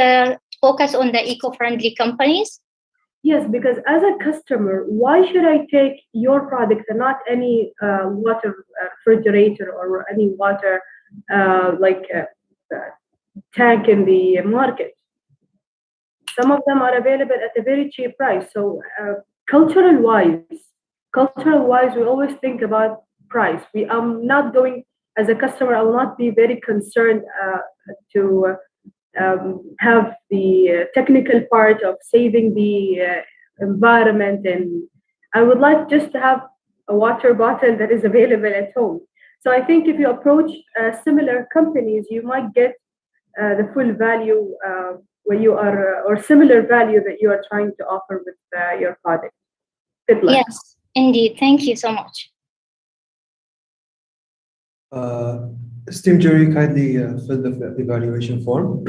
focus on the eco-friendly companies? Yes, because as a customer, why should I take your product and not any water refrigerator or any water tank in the market? Some of them are available at a very cheap price. So cultural wise, we always think about price. I'm not going as a customer. I will not be very concerned to have the technical part of saving the environment, and I would like just to have a water bottle that is available at home. So I think if you approach similar companies, you might get the full value where you are, or similar value that you are trying to offer with your product. Good luck. Yes, indeed. Thank you so much. Esteemed jury, kindly fill the evaluation form.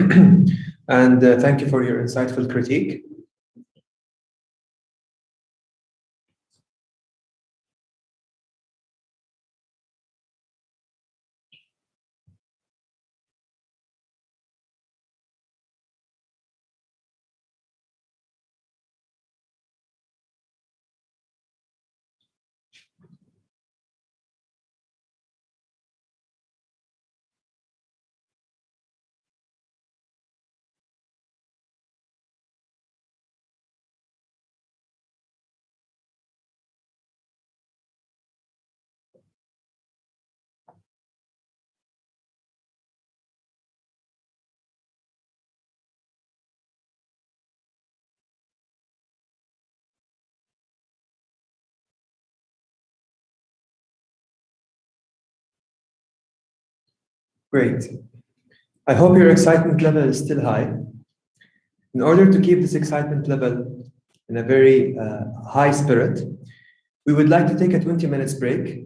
And thank you for your insightful critique. Great. I hope your excitement level is still high. In order to keep this excitement level in a very high spirit, we would like to take a 20 minutes break.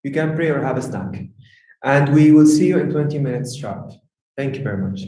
You can pray or have a snack. And we will see you in 20 minutes sharp. Thank you very much.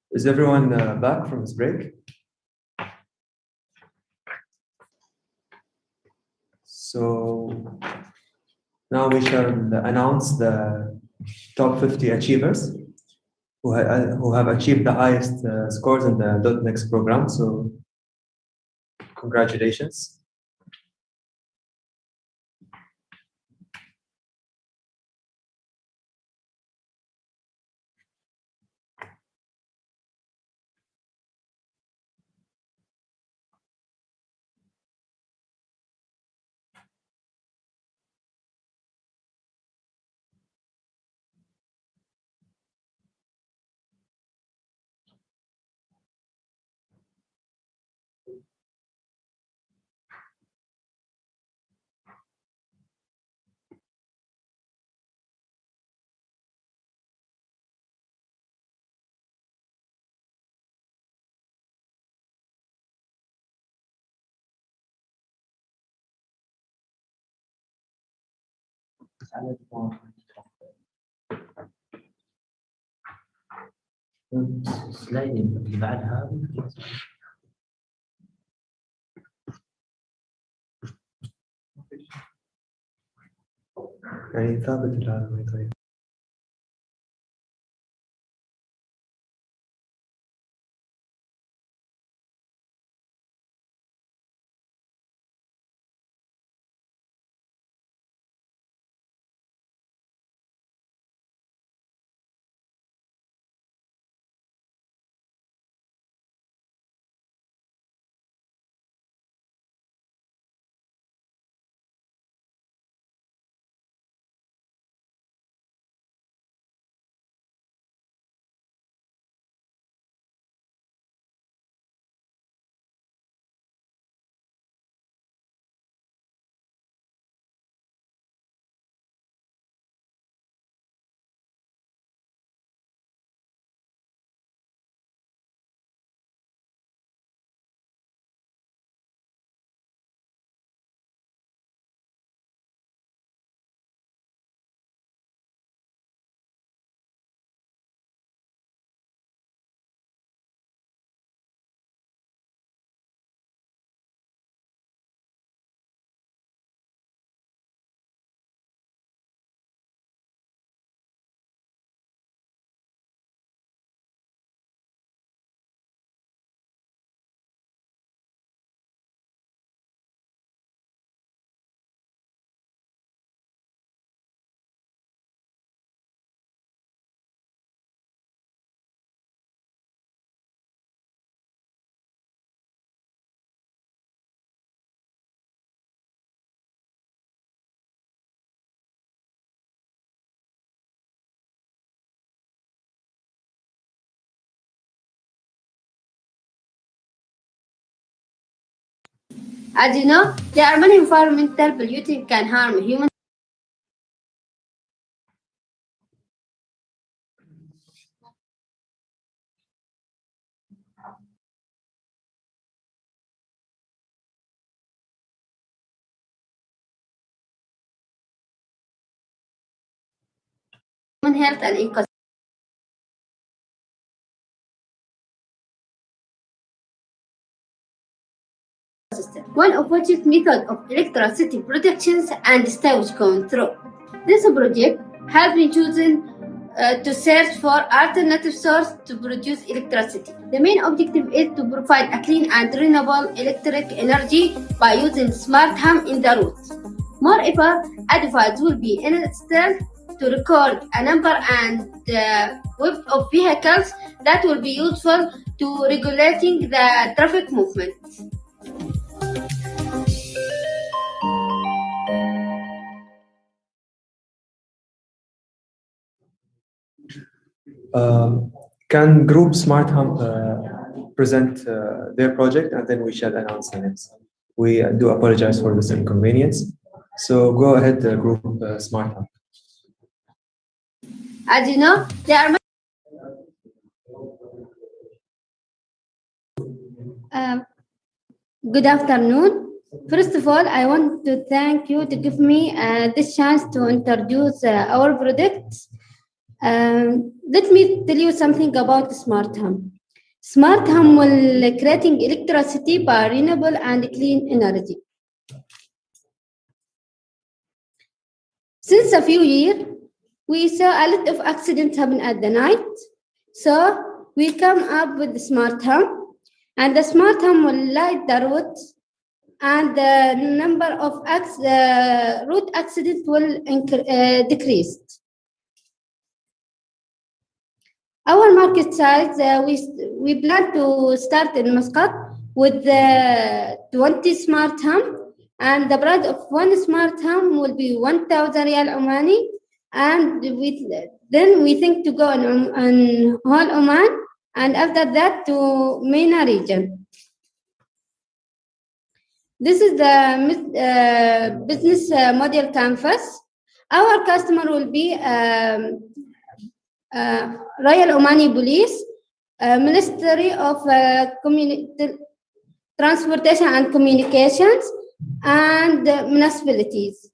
Is everyone back from his break? So now we shall announce the top 50 achievers who have achieved the highest scores in the .next program. So congratulations. السلايد اللي بعدها يعني ثابت العالمي. طيب As you know, there are many environmental polluting can harm human health and ecosystem. One of which is method of electricity protections and storage control. This project has been chosen to search for alternative source to produce electricity. The main objective is to provide a clean and renewable electric energy by using smart home in the route. Moreover, a device will be installed to record a number and web of vehicles that will be useful to regulating the traffic movement. Can Group Smart Hub present their project, and then we shall announce the names. We do apologize for this inconvenience. So go ahead, Group Smart Hub. As you know, there are good afternoon. First of all, I want to thank you to give me this chance to introduce our products. Let me tell you something about Smart Home. Smart Home will creating electricity by renewable and clean energy. Since a few years, we saw a lot of accidents happen at the night. So we come up with the Smart Home, and the Smart Home will light the roads, and the number of road accidents will decrease. Our market size, we plan to start in Muscat with 20 smart home, and the price of one smart home will be 1,000 Riyal Omani, and then we think to go on whole Oman, and after that to MENA region. This is the business model canvas. Our customer will be Royal Omani Police, Ministry of Transportation and Communications, and municipalities.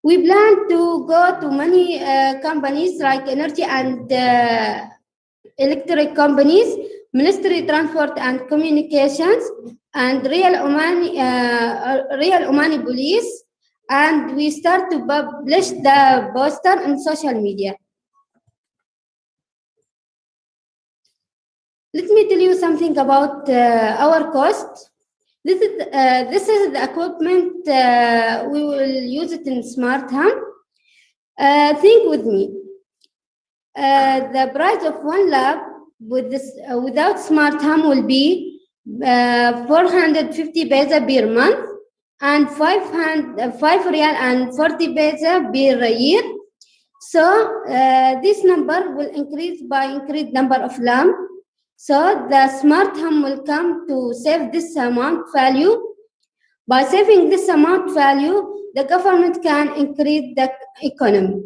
We plan to go to many companies like energy and electric companies, Ministry of Transport and Communications, and Real Omani Police, and we start to publish the poster on social media. Let me tell you something about our cost. This is the equipment we will use it in Smart Home. Think with me. The price of one lab with this without Smart Home will be 450 paisa per month and 5 Riyal and 40 paisa per year. So this number will increase by increased number of lamp. So the Smart Home will come to save this amount value. By saving this amount value, the government can increase the economy.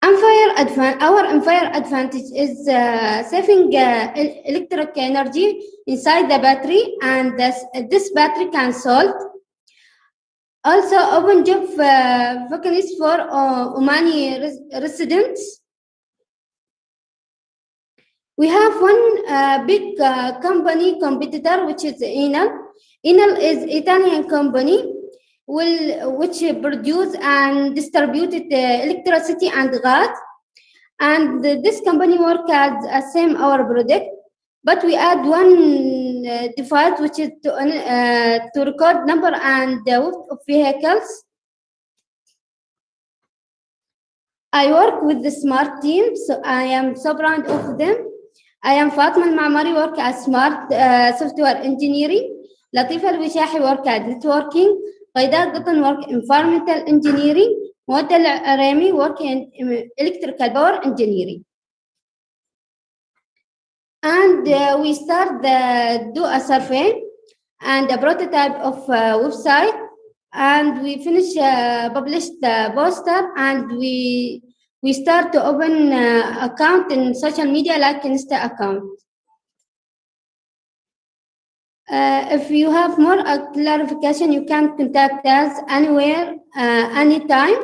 Our unfair advantage is saving electric energy inside the battery, and this battery can solve. Also, open job vacancies for Omani residents. We have one big company competitor, which is Enel. Enel is Italian company which produce and distributed electricity and gas. And this company work as same our product, but we add one device which is to record number and width of vehicles. I work with the smart team, so I am so proud of them. I am Fatma Al-Ma'mari, work as smart software engineering. Latifa Al-Wishahi work at networking. Qaida Qatan work environmental engineering. Muatal Arami work in electrical power engineering. And we start do a survey and a prototype of website, and we finish publish the poster, and we start to open account in social media like Insta account. If you have more clarification, you can contact us anywhere, anytime.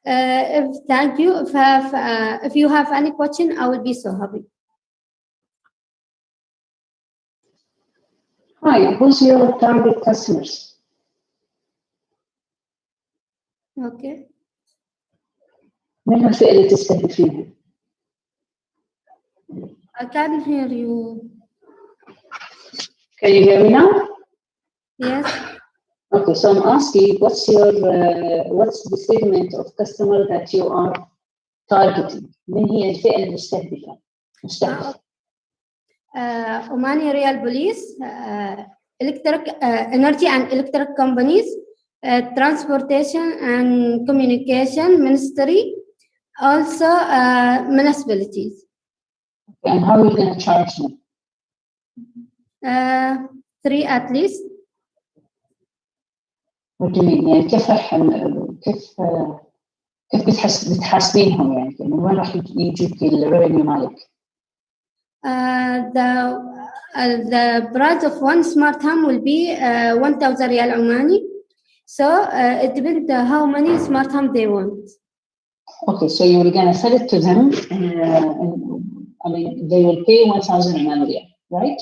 Thank you. If you have any question, I will be so happy. Hi, who's your target customers? Okay. من الفئة اللي تستهدف فيها؟ I can't hear you. Can you hear me now? Yes. Okay, so I'm asking, what's the segment of customer that you are targeting? من هي الفئة المستهدفة؟ Omani Real Police, electric energy and electric companies, Transportation and Communication Ministry, also municipalities. And how are you going to charge them? 3 at least. What do you mean؟ يعني كيف بتحاسبينهم يعني؟ من وين راح يجيك الريفينيو مالك؟ The price of one smart home will be 1,000 ريال عماني. So it depends how many smart home they want. Okay, so you're gonna sell it to them. I mean, they will pay 1,000 Oman, right?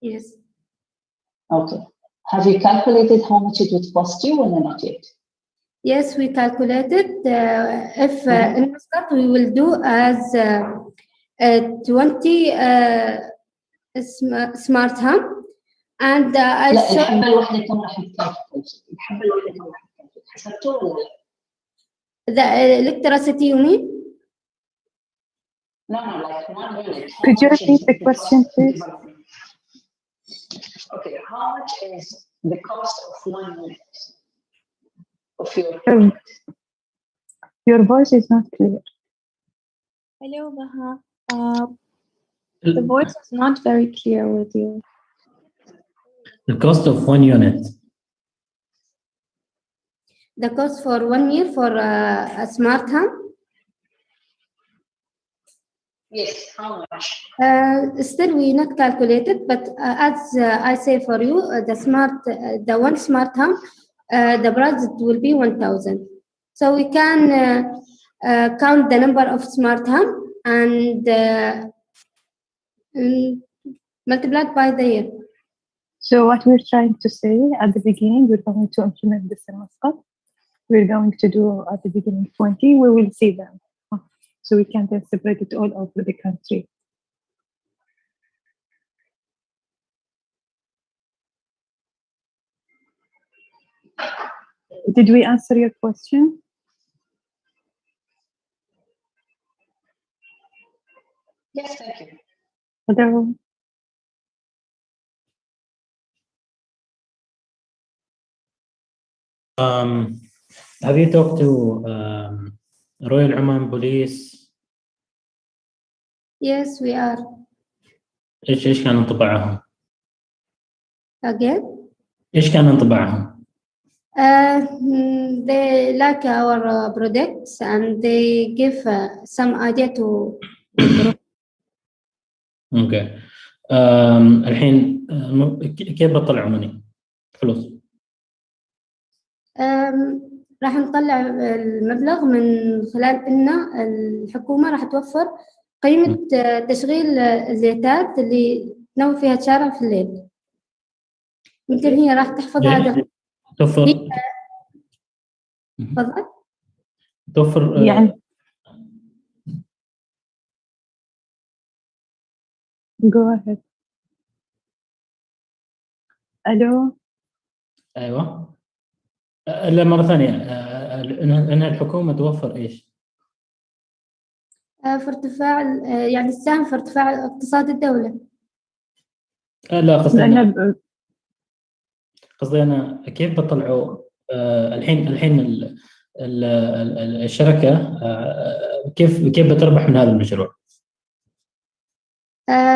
Yes. Okay. Have you calculated how much it would cost you or not yet? Yes, we calculated. If in Muscat we will do as 20 smart home, and I لا saw الحبة الواحدة كم راح تكلف؟ الحبة الواحدة كم راح تكلف؟ حسبتوه ولا لا؟ the electricity you mean? No, like 1 unit. Could you repeat the question, please? Okay, how much is the cost of 1 unit of your Your voice is not clear. Hello, Baha. The voice is not very clear with you. The cost of 1 unit. The cost for 1 year for a smart home? Yes, how much? Still we not calculated, but as I say for you, the one smart home, the price will be 1,000. So we can count the number of smart home and multiplied by the year. So what we're trying to say at the beginning, we're going to implement this in Muscat. We're going to do at the beginning 20, we will see them. So we can then separate it all over the country. Did we answer your question? Yes, thank you. Hello. Have you talked to Royal Oman Police? Yes, we are. ايش كان انطباعهم؟ Again? ايش كان انطباعهم؟ They like our products and they give some idea to اوكي. الحين كيف بطلع عماني فلوس؟ راح نطلع المبلغ من خلال إن الحكومة راح توفر قيمة تشغيل الزيتات اللي تنوي فيها الشارع في الليل. يمكن هي راح تحفظ هذا. توفر. تفضل. توفر يعني go ahead. ألو. ايوه. لا مرة ثانية انها الحكومة توفر ايش؟ في ارتفاع يعني السهم في ارتفاع اقتصاد الدولة. لا قصدي أنا كيف بطلعوا الحين الشركة كيف بتربح من هذا المشروع؟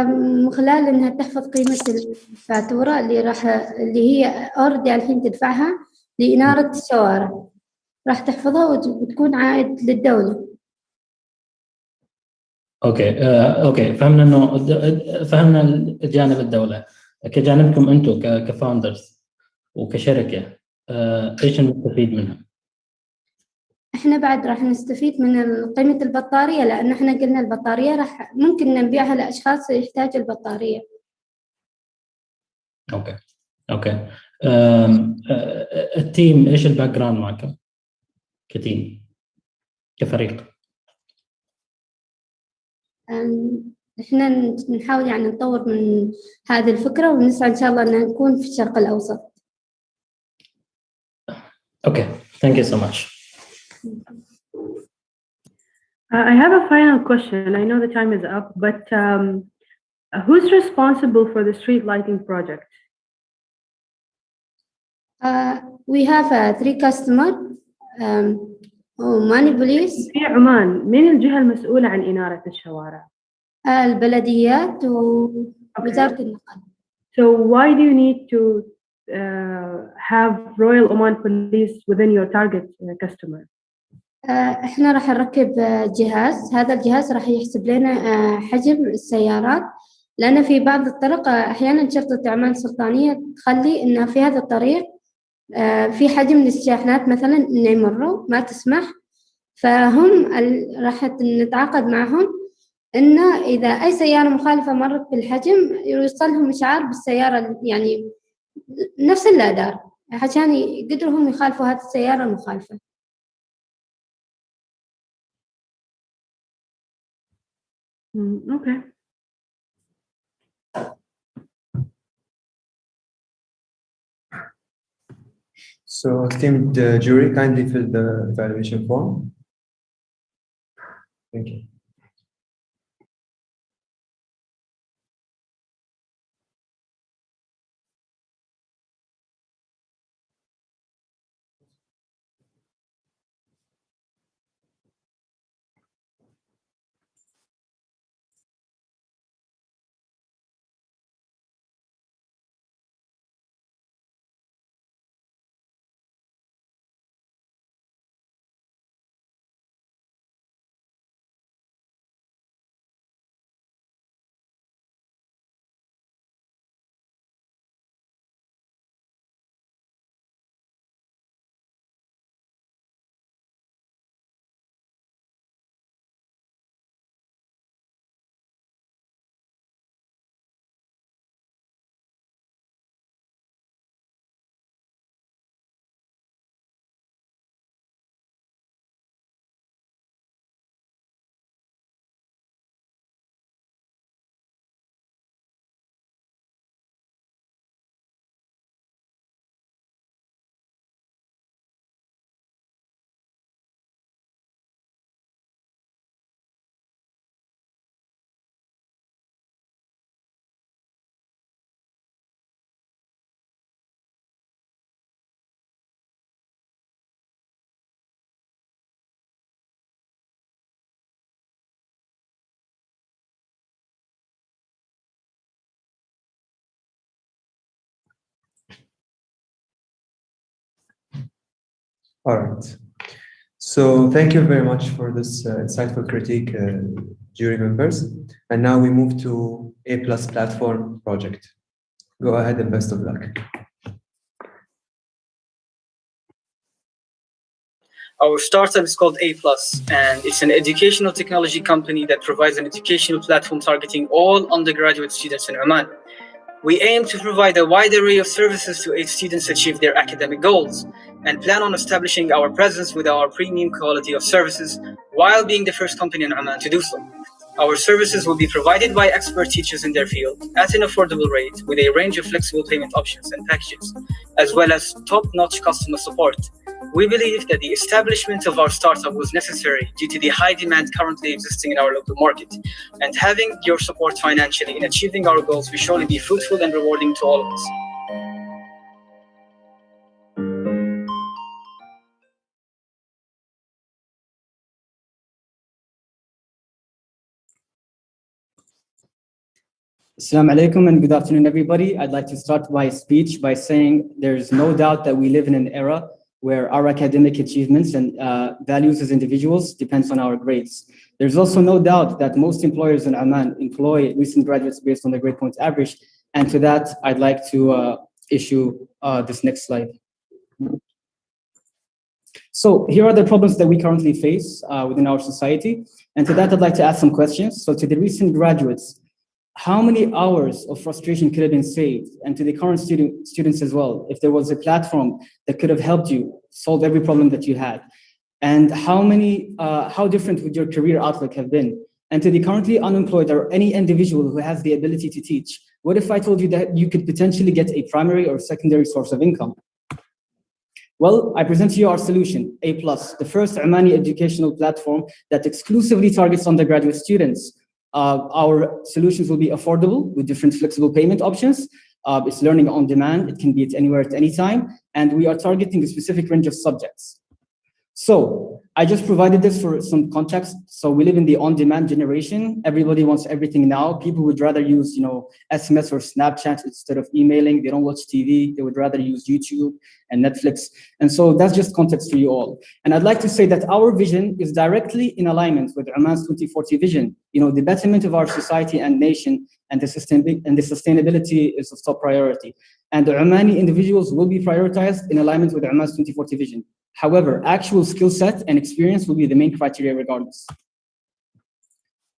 من خلال إنها تحفظ قيمة الفاتورة اللي هي أوردي الحين تدفعها لإنارة الشوارع، راح تحفظها وتكون عائد للدولة. اوكي فهمنا جانب الدولة. كجانبكم انتم كفاوندرز وكشركة ايش نستفيد منها؟ احنا بعد راح نستفيد من قيمة البطارية، لأن احنا قلنا البطارية راح ممكن نبيعها لأشخاص يحتاج البطارية. اوكي. التيم ايش الباك جراوند معكم كتيم كفريق؟ احنا نحاول يعني نطور من هذه الفكرة ونسعى إن شاء الله أن نكون في الشرق الأوسط. Okay, thank you so much. I have a final question. I know the time is up, but who's responsible for the street lighting project? We have 3 customers. Omani Police. في عمان مين الجهة المسؤولة عن إنارة الشوارع؟ البلديات ووزارة النقل. So why do you need to have Royal Oman Police within your target customer? احنا راح نركب جهاز، هذا الجهاز راح يحسب لنا حجم السيارات، لأن في بعض الطرق أحيانا شرطة عمان السلطانية تخلي إن في هذا الطريق في حجم من الشاحنات مثلا إنه يمروا ما تسمح، فهم راح نتعاقد معهم إنه إذا أي سيارة مخالفة مرت بالحجم يوصلهم إشعار بالسيارة، يعني نفس اللادار عشان يقدروا هم يخالفوا هذه السيارة المخالفة. Okay. So, esteemed jury, kindly fill the evaluation form. Thank you. All right. So thank you very much for this insightful critique, jury members. And now we move to A+ platform project. Go ahead and best of luck. Our startup is called A+, and it's an educational technology company that provides an educational platform targeting all undergraduate students in Oman. We aim to provide a wide array of services to aid students achieve their academic goals, and plan on establishing our presence with our premium quality of services while being the first company in Oman to do so. Our services will be provided by expert teachers in their field at an affordable rate with a range of flexible payment options and packages, as well as top-notch customer support. We believe that the establishment of our startup was necessary due to the high demand currently existing in our local market, and having your support financially in achieving our goals will surely be fruitful and rewarding to all of us. Assalamu alaikum and good afternoon, everybody. I'd like to start my speech by saying there's no doubt that we live in an era where our academic achievements and values as individuals depends on our grades. There's also no doubt that most employers in Oman employ recent graduates based on their grade points average. And to that, I'd like to issue this next slide. So here are the problems that we currently face within our society. And to that, I'd like to ask some questions. So to the recent graduates, how many hours of frustration could have been saved? And to the current students as well, if there was a platform that could have helped you solve every problem that you had? And how different would your career outlook have been? And to the currently unemployed or any individual who has the ability to teach, what if I told you that you could potentially get a primary or secondary source of income? Well, I present to you our solution, A+, the first Omani educational platform that exclusively targets undergraduate students. Our solutions will be affordable with different flexible payment options. It's learning on demand. It can be at anywhere at any time. And we are targeting a specific range of subjects. So I just provided this for some context. So we live in the on-demand generation. Everybody wants everything now. People would rather use, SMS or Snapchat instead of emailing. They don't watch TV. They would rather use YouTube and Netflix. And so that's just context for you all. And I'd like to say that our vision is directly in alignment with Oman's 2040 vision. The betterment of our society and nation and the sustainability is of top priority. And the Omani individuals will be prioritized in alignment with Oman's 2040 vision. However, actual skill set and experience will be the main criteria regardless.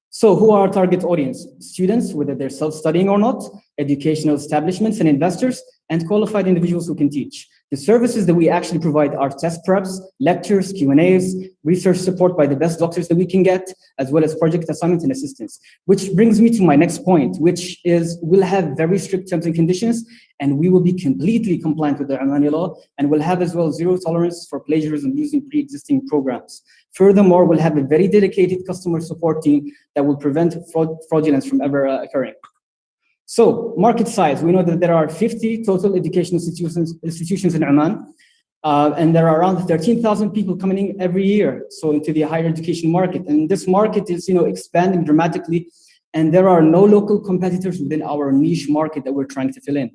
So who are our target audience? Students, whether they're self-studying or not, educational establishments and investors, and qualified individuals who can teach. The services that we actually provide are test preps, lectures, Q&As, research support by the best doctors that we can get, as well as project assignments and assistance. Which brings me to my next point, which is we'll have very strict terms and conditions, and we will be completely compliant with the Omani law, and we'll have as well zero tolerance for plagiarism using pre-existing programs. Furthermore, we'll have a very dedicated customer support team that will prevent fraudulence from ever occurring. So, market size, we know that there are 50 total educational institutions in Oman, and there are around 13,000 people coming in every year, so into the higher education market. And this market is, expanding dramatically, and there are no local competitors within our niche market that we're trying to fill in.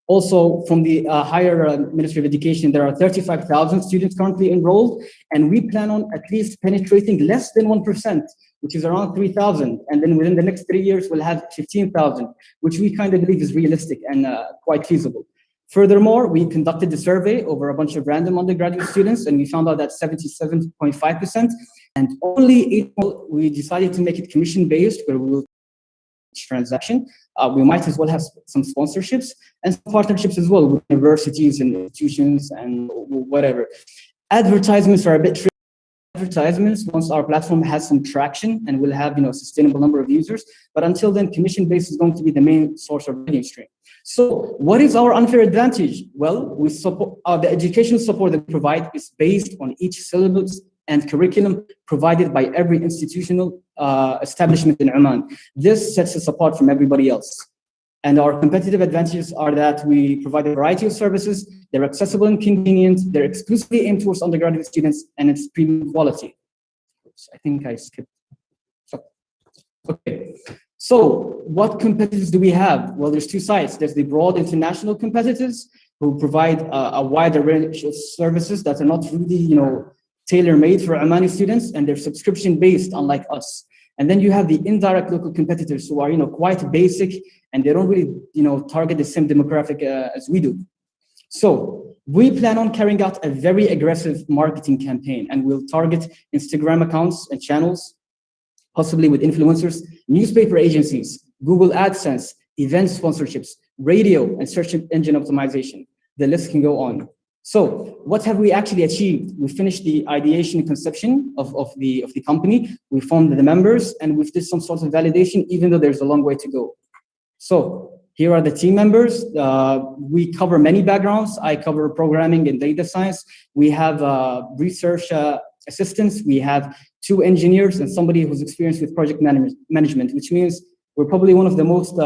Also, from the higher Ministry of Education, there are 35,000 students currently enrolled, and we plan on at least penetrating less than 1%, which is around 3,000. And then within the next 3 years, we'll have 15,000, which we kind of believe is realistic and quite feasible. Furthermore, we conducted a survey over a bunch of random undergraduate students, and we found out that 77.5%, and only 8%, we decided to make it commission-based, where we will transaction. We might as well have some sponsorships and some partnerships as well with universities and institutions and whatever. Advertisements are a bit tricky. Advertisements, once our platform has some traction and we'll have a sustainable number of users, but until then, commission-based is going to be the main source of revenue stream. So what is our unfair advantage? Well, we support the educational support that we provide is based on each syllabus and curriculum provided by every institutional establishment in Oman. This sets us apart from everybody else. And our competitive advantages are that we provide a variety of services, they're accessible and convenient, they're exclusively aimed towards undergraduate students, and it's premium quality. Oops, I think I skipped. Okay, so what competitors do we have? Well, there's two sides. There's the broad international competitors who provide a wider range of services that are not really, tailor-made for Omani students, and they're subscription-based, unlike us. And then you have the indirect local competitors who are, quite basic, and they don't really, target the same demographic as we do. So we plan on carrying out a very aggressive marketing campaign, and we'll target Instagram accounts and channels, possibly with influencers, newspaper agencies, Google AdSense, event sponsorships, radio, and search engine optimization. The list can go on. So what have we actually achieved? We finished the ideation and conception of the company. We formed the members, and we've did some sort of validation, even though there's a long way to go. So here are the team members. We cover many backgrounds. I cover programming and data science. We have research assistants. We have 2 engineers and somebody who's experienced with project management, which means we're probably one of the most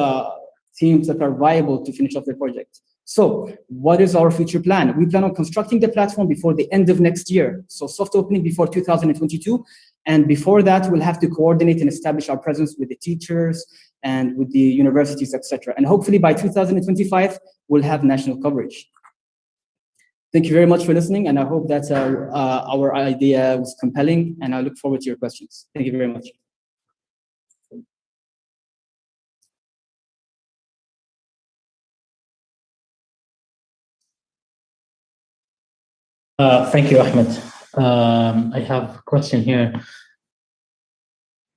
teams that are viable to finish off their project. So what is our future plan? We plan on constructing the platform before the end of next year. So soft opening before 2022. And before that, we'll have to coordinate and establish our presence with the teachers and with the universities, etc. And hopefully by 2025, we'll have national coverage. Thank you very much for listening. And I hope that our idea was compelling. And I look forward to your questions. Thank you very much. Thank you, Ahmed. I have a question here.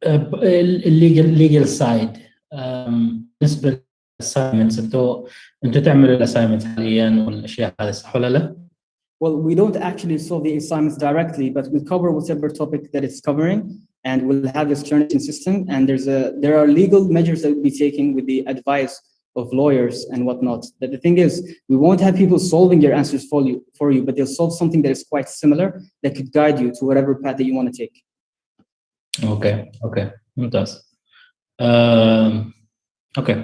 Legal side. بالنسبة للassignments انتوا تعملوا الassignments حاليا والاشياء هذه صح ولا لا؟ Well, we don't actually solve the assignments directly, but we cover whatever topic that it's covering, and we'll have this turn-in system. And there are legal measures that will be taken with the advice of lawyers and whatnot. But the thing is, we won't have people solving your answers for you, but they'll solve something that is quite similar that could guide you to whatever path that you want to take. Okay, ممتاز. Okay.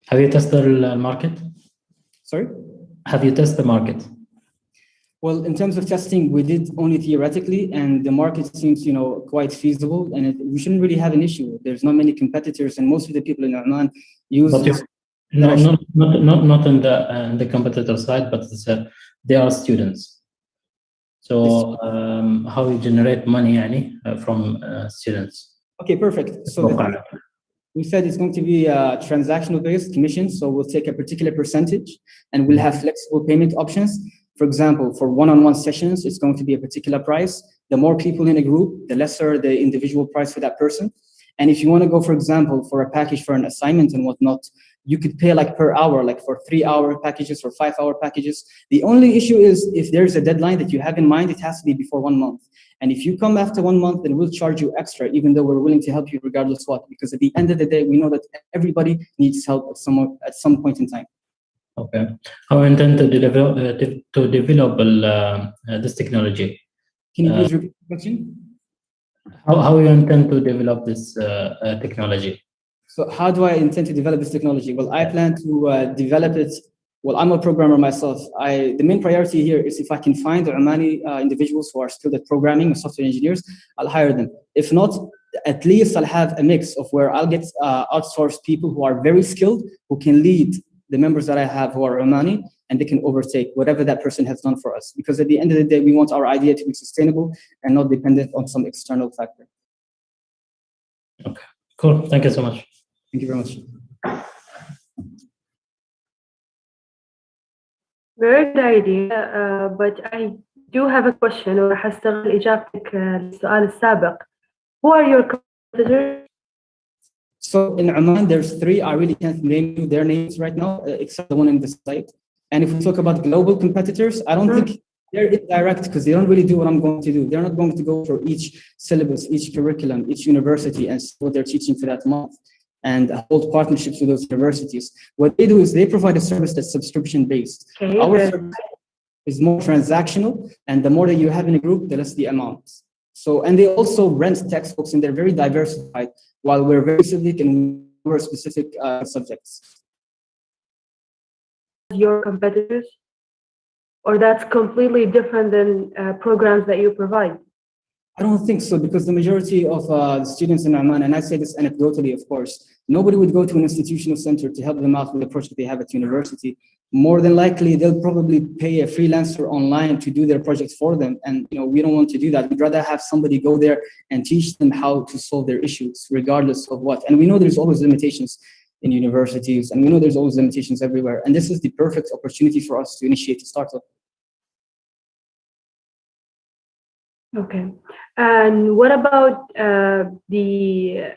Have you tested the market? Sorry? Have you tested the market? Well, in terms of testing, we did only theoretically, and the market seems, quite feasible, and we shouldn't really have an issue. There's not many competitors, and most of the people in Oman use But this. not on the competitor side, but they are students. So how you generate money from students? Okay, perfect. So we said it's going to be a transactional based commission. So we'll take a particular percentage and we'll have flexible payment options. For example, for one-on-one sessions, it's going to be a particular price. The more people in a group, the lesser the individual price for that person. And if you want to go, for example, for a package for an assignment and whatnot, you could pay like per hour, like for 3-hour packages or 5-hour packages. The only issue is if there's a deadline that you have in mind, it has to be before 1 month. And if you come after 1 month, then we'll charge you extra, even though we're willing to help you regardless what, because at the end of the day, we know that everybody needs help at some point in time. Okay. How I intend to develop this technology? Can you please repeat the question? How you intend to develop this technology? So how do I intend to develop this technology? Well, I plan to develop it. Well, I'm a programmer myself. The main priority here is if I can find Omani individuals who are skilled at programming, software engineers, I'll hire them. If not, at least I'll have a mix of where I'll get outsourced people who are very skilled, who can lead the members that I have who are Omani, and they can overtake whatever that person has done for us. Because at the end of the day, we want our idea to be sustainable and not dependent on some external factor. Okay, cool. Thank you so much. Thank you very much. Very good idea, but I do have a question وهستغل إجابتك للسؤال السابق. Who are your competitors? So in Oman, there's 3. I really can't name you their names right now, except the one in the site. And if we talk about global competitors, I don't think they're indirect because they don't really do what I'm going to do. They're not going to go for each syllabus, each curriculum, each university and see what they're teaching for that month and hold partnerships with those universities. What they do is they provide a service that's subscription-based. Okay, Our service is more transactional, and the more that you have in a group, the less the amount. So, and they also rent textbooks, and they're very diversified, while we're very specific and we're specific subjects. Your competitors? Or that's completely different than programs that you provide? I don't think so, because the majority of the students in Oman, and I say this anecdotally, of course, nobody would go to an institutional center to help them out with the project they have at university. More than likely, they'll probably pay a freelancer online to do their projects for them. And we don't want to do that. We'd rather have somebody go there and teach them how to solve their issues, regardless of what. And we know there's always limitations in universities, and we know there's always limitations everywhere. And this is the perfect opportunity for us to initiate a startup. Okay. And what about the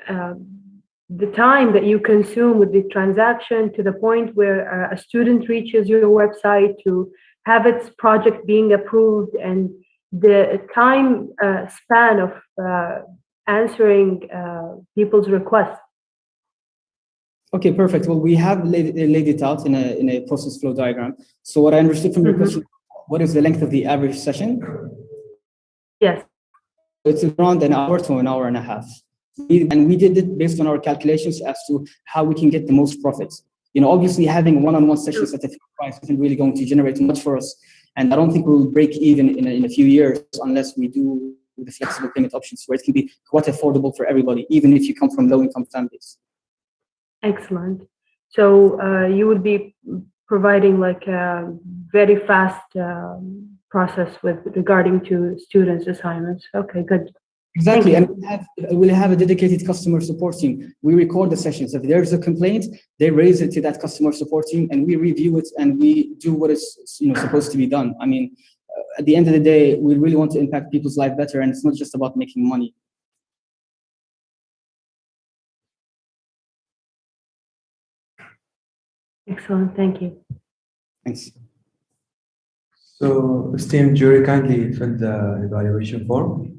time that you consume with the transaction to the point where a student reaches your website to have its project being approved, and the time span of answering people's requests? Okay, perfect. Well, we have laid it out in a process flow diagram. So what I understood from your question, what is the length of the average session? Yes. It's around an hour to an hour and a half. And we did it based on our calculations as to how we can get the most profits. Obviously having one-on-one sessions at a fixed price isn't really going to generate much for us. And I don't think we'll break even in a few years unless we do the flexible payment options where it can be quite affordable for everybody, even if you come from low-income families. Excellent. So you would be providing like a very fast process regarding to students' assignments. Okay, good. Exactly, and we'll have a dedicated customer support team. We record the sessions. If there's a complaint, they raise it to that customer support team, and we review it, and we do what is supposed to be done. I mean, at the end of the day, we really want to impact people's life better, and it's not just about making money. Excellent, thank you. Thanks. So, esteemed jury, kindly fill the evaluation form.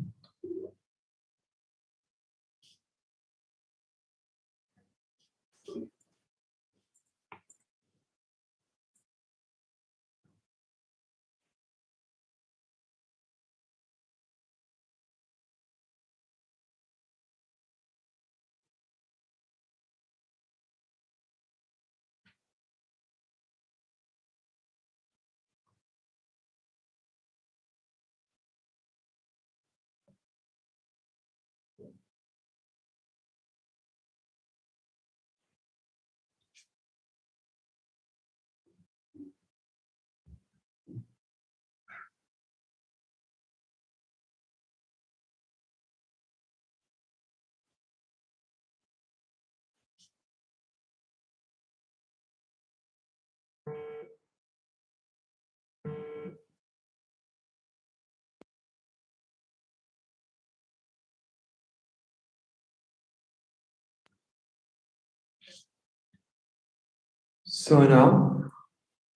So now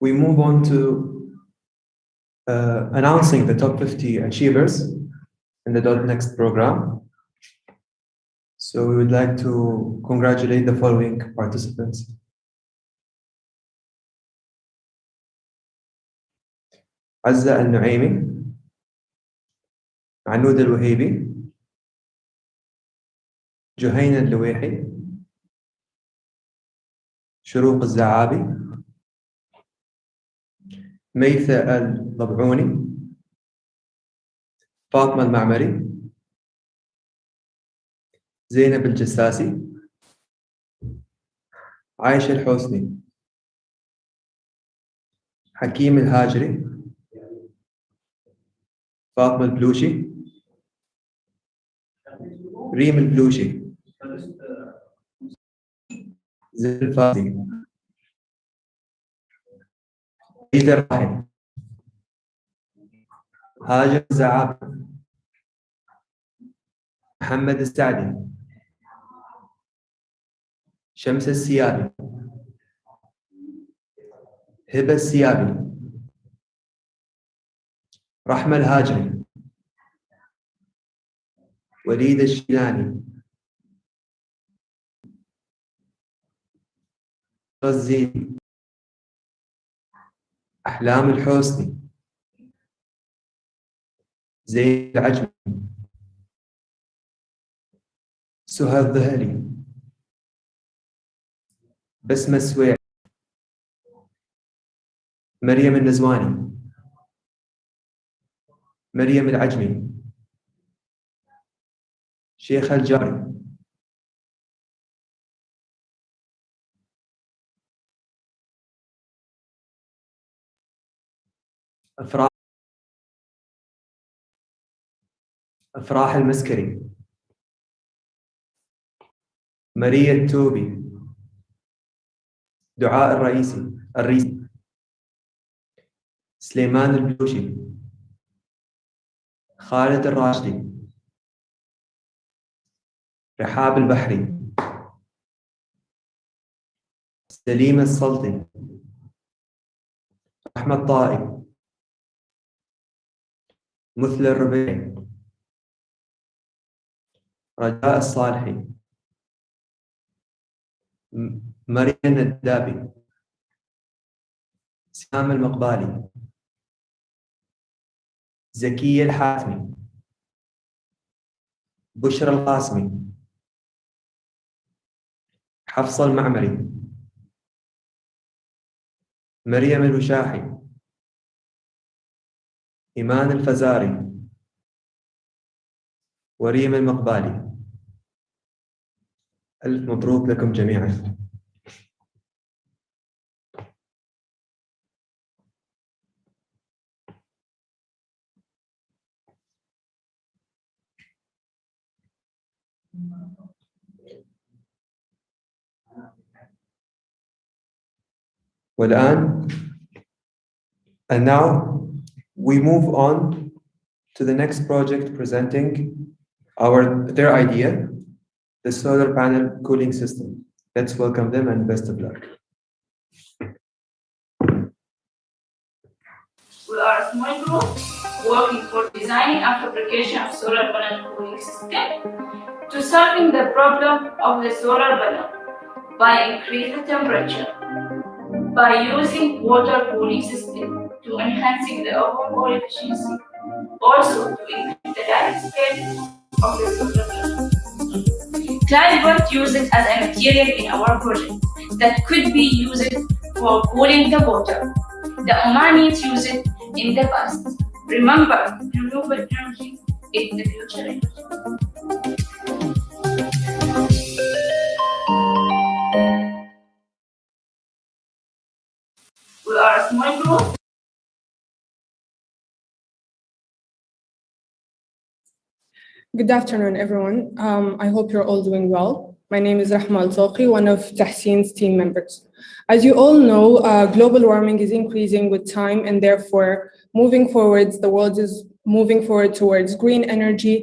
we move on to announcing the top 50 achievers in the .next program. So we would like to congratulate the following participants. عزة النعيمي، عنود الوهيبي، جهينة اللويحي، شروق الزعابي، ميثة الضبعوني، فاطمة المعمري، زينب الجساسي، عايشة الحوسني، حكيم الهاجري، فاطمة البلوشي، ريم البلوشي، زين الفاسي، عيد الراحل، هاجر الزعابي، محمد السعدي، شمس السيابي، هبة السيابي، رحمة الهاجري، وليد الشيلاني، الزيدي، أحلام الحوسني، زين العجمي، سهى الذهلي، بسمة السويع، مريم النزواني، مريم العجمي، شيخ الجاري، أفراح المسكري، ماريا التوبي، دعاء الرئيسي، سليمان البلوشي، خالد الراشدي، رحاب البحري، سليم السلطي، أحمد طائب، مثل الربيع، رجاء الصالحي، مريم الدابي، سام المقبالي، زكية الحاتمي، بشرى القاسمي، حفصة المعمري، مريم الوشاحي، إيمان الفزاري، وريم المقبالي. ألف مبروك لكم جميعا. والآن and now we move on to the next project presenting their idea, the solar panel cooling system. Let's welcome them and best of luck. We are a small group working for designing and fabrication of solar panel cooling system to solving the problem of the solar panel by increasing the temperature, by using water cooling system to enhancing the overall efficiency, also to increase the lifespan of the solar panel. Client used it as a material in our project that could be used for cooling the water. The Omanis used it in the past. Remember, renewable energy is the future energy. We are a small group. Good afternoon, everyone. I hope you're all doing well. My name is Rahma Al-Tawqi, one of Tahsin's team members. As you all know, global warming is increasing with time, and therefore, moving forwards, the world is moving forward towards green energy,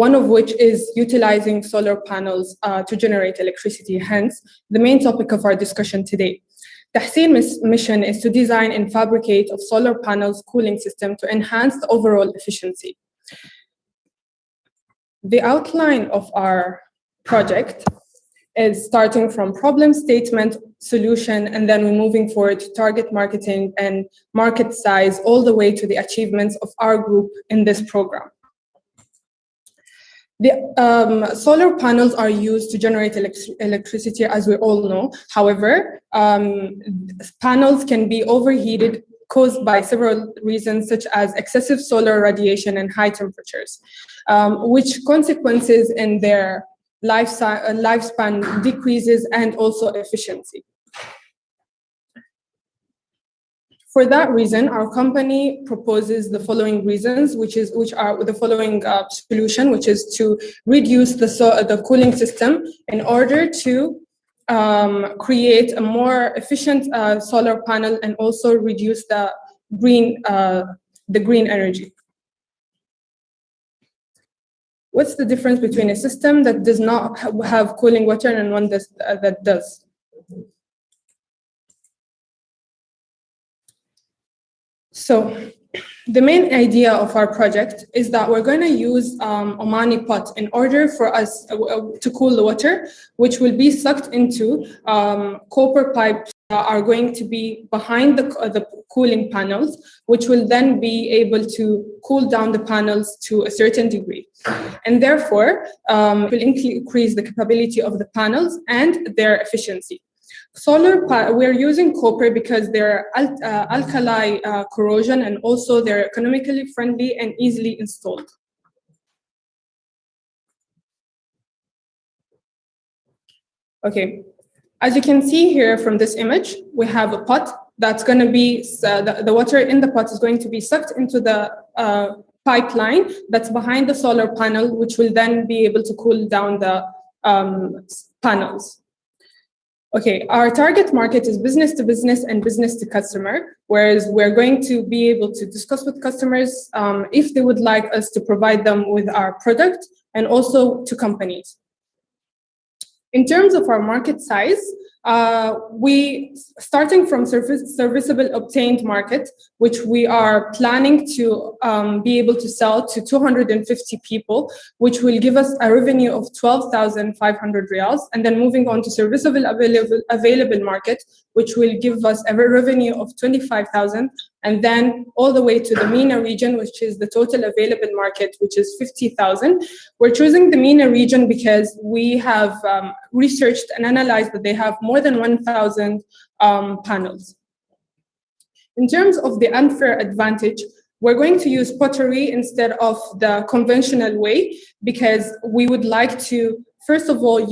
one of which is utilizing solar panels to generate electricity, hence the main topic of our discussion today. Tahsin's mission is to design and fabricate of solar panels cooling system to enhance the overall efficiency. The outline of our project is starting from problem statement, solution, and then we're moving forward to target marketing and market size, all the way to the achievements of our group in this program. The solar panels are used to generate electricity, as we all know. However, panels can be overheated, caused by several reasons, such as excessive solar radiation and high temperatures, which consequences in their lifespan decreases and also efficiency. For that reason, our company proposes the following reasons, which are the following solution, which is to reduce the cooling system in order to create a more efficient solar panel and also reduce the green energy. What's the difference between a system that does not have cooling water and one that does? So the main idea of our project is that we're going to use Omani pot in order for us to cool the water, which will be sucked into copper pipes that are going to be behind the cooling panels, which will then be able to cool down the panels to a certain degree. And therefore, it will increase the capability of the panels and their efficiency. We're using copper because they're alkali corrosion, and also they're economically friendly and easily installed. Okay, as you can see here from this image, we have a pot that's going to be, the water in the pot is going to be sucked into the pipeline that's behind the solar panel, which will then be able to cool down the panels. Okay, our target market is business to business and business to customer, whereas we're going to be able to discuss with customers if they would like us to provide them with our product, and also to companies. In terms of our market size, we starting from serviceable obtained market, which we are planning to be able to sell to 250 people, which will give us a revenue of 12,500 riyals, and then moving on to serviceable available market, which will give us a revenue of 25,000, and then all the way to the MENA region, which is the total available market, which is 50,000. We're choosing the MENA region because we have researched and analyzed that they have more than 1,000 panels. In terms of the unfair advantage, we're going to use pottery instead of the conventional way, because we would like to, first of all,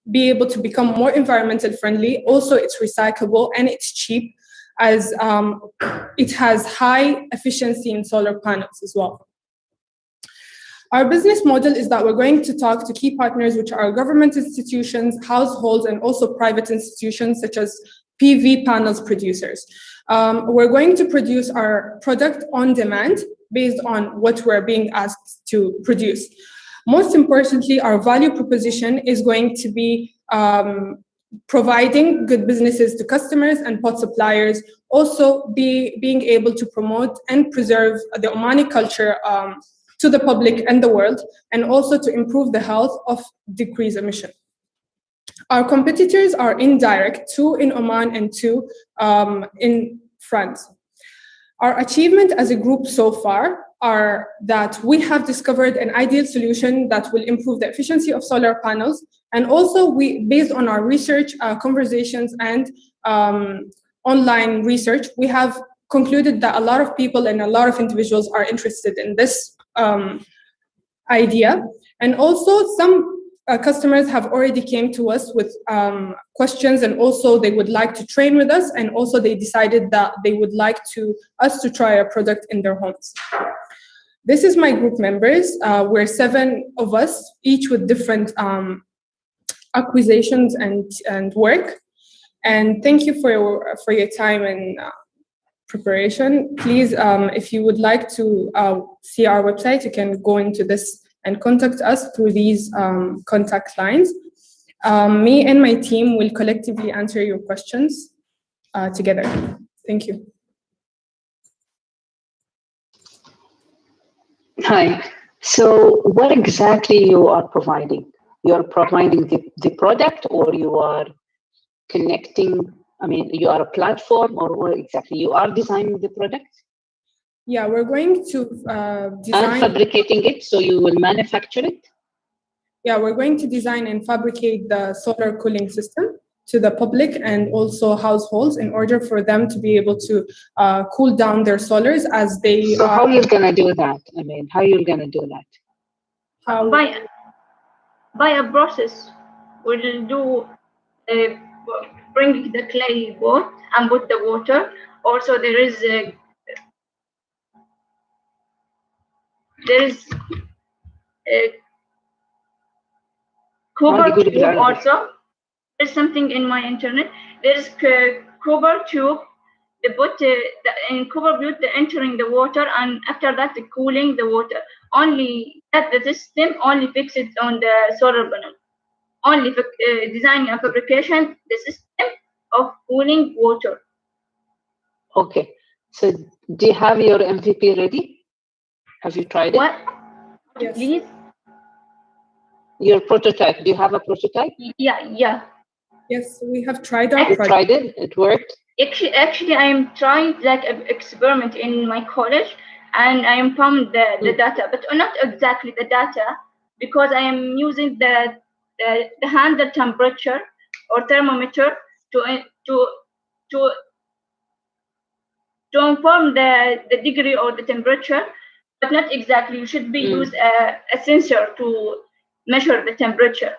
be able to become more environmental friendly. Also, it's recyclable and it's cheap, as it has high efficiency in solar panels as well. Our business model is that we're going to talk to key partners, which are government institutions, households, and also private institutions, such as PV panels producers. We're going to produce our product on demand based on what we're being asked to produce. Most importantly, our value proposition is going to be providing good businesses to customers and pot suppliers, also being able to promote and preserve the Omani culture to the public and the world, and also to improve the health of decrease emission. Our competitors are indirect, 2 in Oman and 2 in France. Our achievement as a group so far are that we have discovered an ideal solution that will improve the efficiency of solar panels, and also based on our research, conversations, and online research, we have concluded that a lot of people and a lot of individuals are interested in this idea. And also some customers have already came to us with questions, and also they would like to train with us, and also they decided that they would like us to try our product in their homes. This is my group members. We're 7 of us, each with different acquisitions and work. And thank you for your time and preparation. Please, if you would like to see our website, you can go into this and contact us through these contact lines. Me and my team will collectively answer your questions. together. Thank you. Hi. So what exactly you are providing? You are providing the product, or you are connecting, I mean, you are a platform, or what exactly? You are designing the product? Yeah, we're going to design... And fabricating it, so you will manufacture it? Yeah, we're going to design and fabricate the solar cooling system to the public and also households in order for them to be able to cool down their solars as they... So how are you going to do that? I mean, how are you going to do that? How... By a process. We'll do bring the clay pot and put the water. Also, there is a copper tube also. There's something in my internet. There's copper tube. They put in copper tube, they're entering the water, and after that, they're cooling the water. Only that the system only fixes on the solar panel. Only designing and fabrication the system of cooling water. Okay. So do you have your MVP ready? Have you tried it? What? Yes. Please? Your prototype. Do you have a prototype? Yeah. Yes, we have tried our project. You tried it? It worked? Actually, I am trying like an experiment in my college, and I am found the data, but not exactly the data, because I am using the handle temperature or thermometer to inform the degree or the temperature, but not exactly. You should be use a sensor to measure the temperature.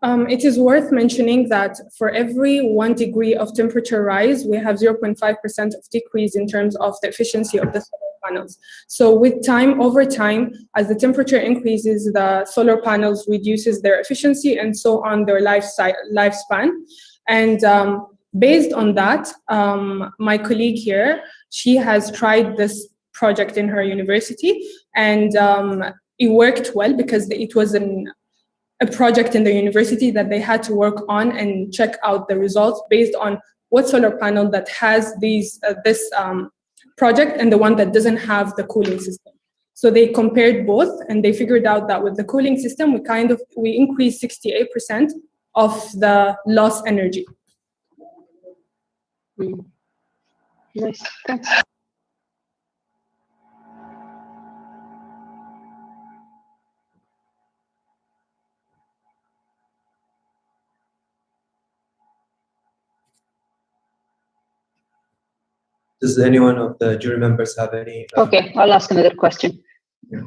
It is worth mentioning that for every 1 degree of temperature rise, we have 0.5% of decrease in terms of the efficiency of the solar panels. So with time, over time, as the temperature increases, the solar panels reduces their efficiency and so on their lifespan. And based on that, my colleague here, she has tried this project in her university, and it worked well because it was a project in the university that they had to work on and check out the results based on what solar panel that has this project and the one that doesn't have the cooling system. So they compared both, and they figured out that with the cooling system, we increased 68% of the lost energy. Nice. Thanks. Does anyone of the jury members have any? Okay, I'll ask another question. Yeah.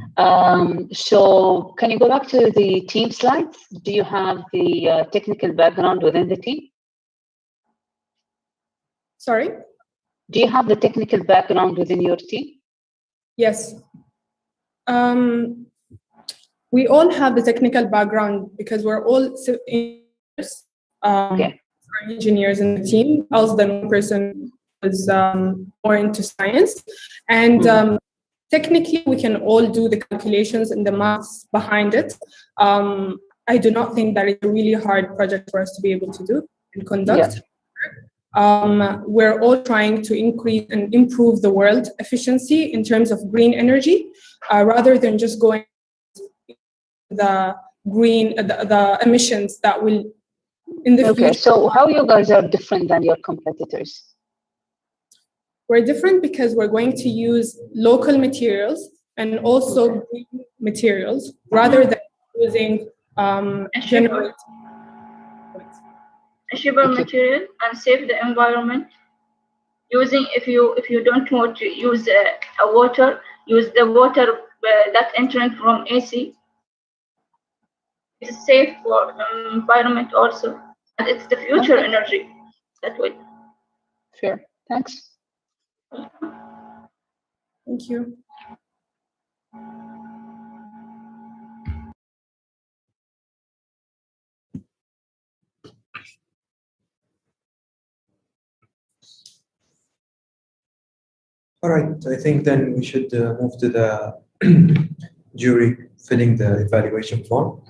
So can you go back to the team slides? Do you have the technical background within the team? Sorry? Do you have the technical background within your team? Yes. We all have the technical background because we're all engineers, engineers in the team, else than one person is more into science. And technically, we can all do the calculations and the maths behind it. I do not think that it's a really hard project for us to be able to do and conduct. Yeah. We're all trying to increase and improve the world efficiency in terms of green energy, rather than just going the emissions that will in the future. So how you guys are different than your competitors? We're different because we're going to use local materials and also green materials rather than using general cheaper material and save the environment. Using if you don't want to use a water, use the water that entering from AC. It's safe for environment also, and it's the future energy that way. Sure. Thanks. Thank you. All right, I think then we should move to the jury filling the evaluation form.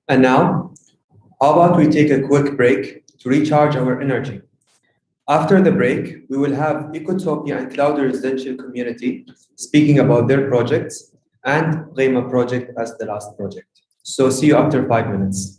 And now, how about we take a quick break to recharge our energy? After the break, we will have Ecotopia and Cloud Residential Community speaking about their projects and Rema project as the last project. So see you after 5 minutes.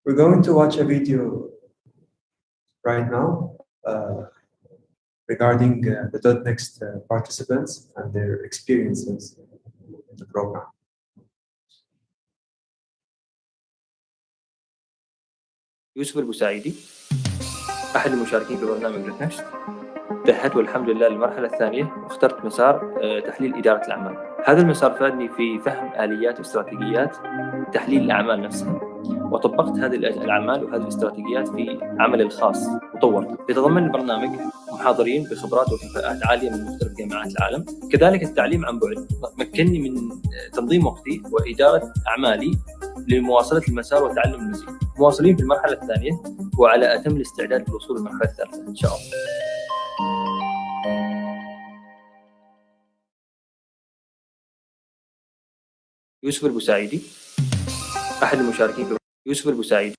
We're going to watch a video right now regarding the .next participants and their experiences in the program. يوسف البوسعيدي أحد المشاركين في برنامج .next. تأهلت والحمد لله للمرحلة الثانية واخترت مسار تحليل إدارة الأعمال. هذا المسار فادني في فهم آليات واستراتيجيات تحليل الأعمال نفسها، وطبقت هذه الأعمال وهذه الاستراتيجيات في عملي الخاص وطورته. يتضمن البرنامج محاضرين بخبرات وكفاءات عالية من مختلف جامعات العالم، كذلك التعليم عن بعد مكنني من تنظيم وقتي وإدارة أعمالي لمواصلة المسار وتعلم المزيد. مواصلين في المرحلة الثانية وعلى أتم الاستعداد للوصول للمرحلة الثالثة إن شاء الله. يوسف البوسعيدي أحد المشاركين في يوسف البوسعيدي.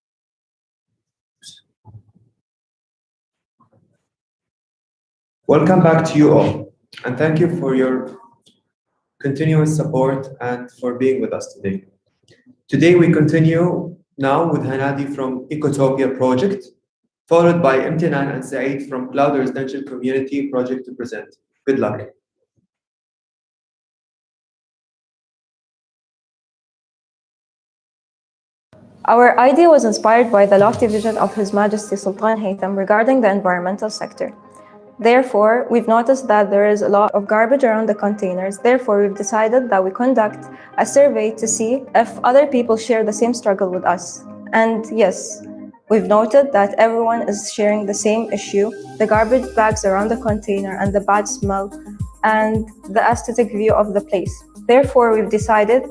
Welcome back to you all, and thank you for your continuous support and for being with us today. Today we continue now with Hanadi from Ecotopia project, followed by Imtinan and Saeed from Cloud Residential Community project to present. Good luck. Our idea was inspired by the lofty vision of His Majesty Sultan Haytham regarding the environmental sector. Therefore, we've noticed that there is a lot of garbage around the containers. Therefore, we've decided that we conduct a survey to see if other people share the same struggle with us. And yes, we've noted that everyone is sharing the same issue, the garbage bags around the container and the bad smell and the aesthetic view of the place. Therefore, we've decided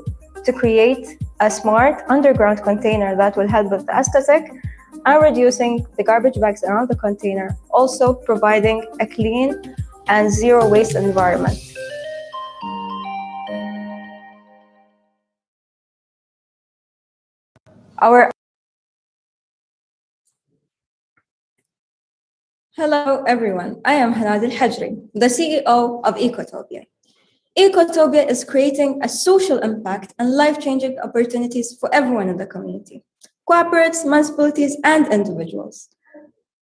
to create a smart underground container that will help with the aesthetic and reducing the garbage bags around the container, also providing a clean and zero waste environment. Hello everyone, I am Hanad Al-Hajri, the CEO of Ecotopia. Ecotopia is creating a social impact and life-changing opportunities for everyone in the community, corporates, municipalities, and individuals.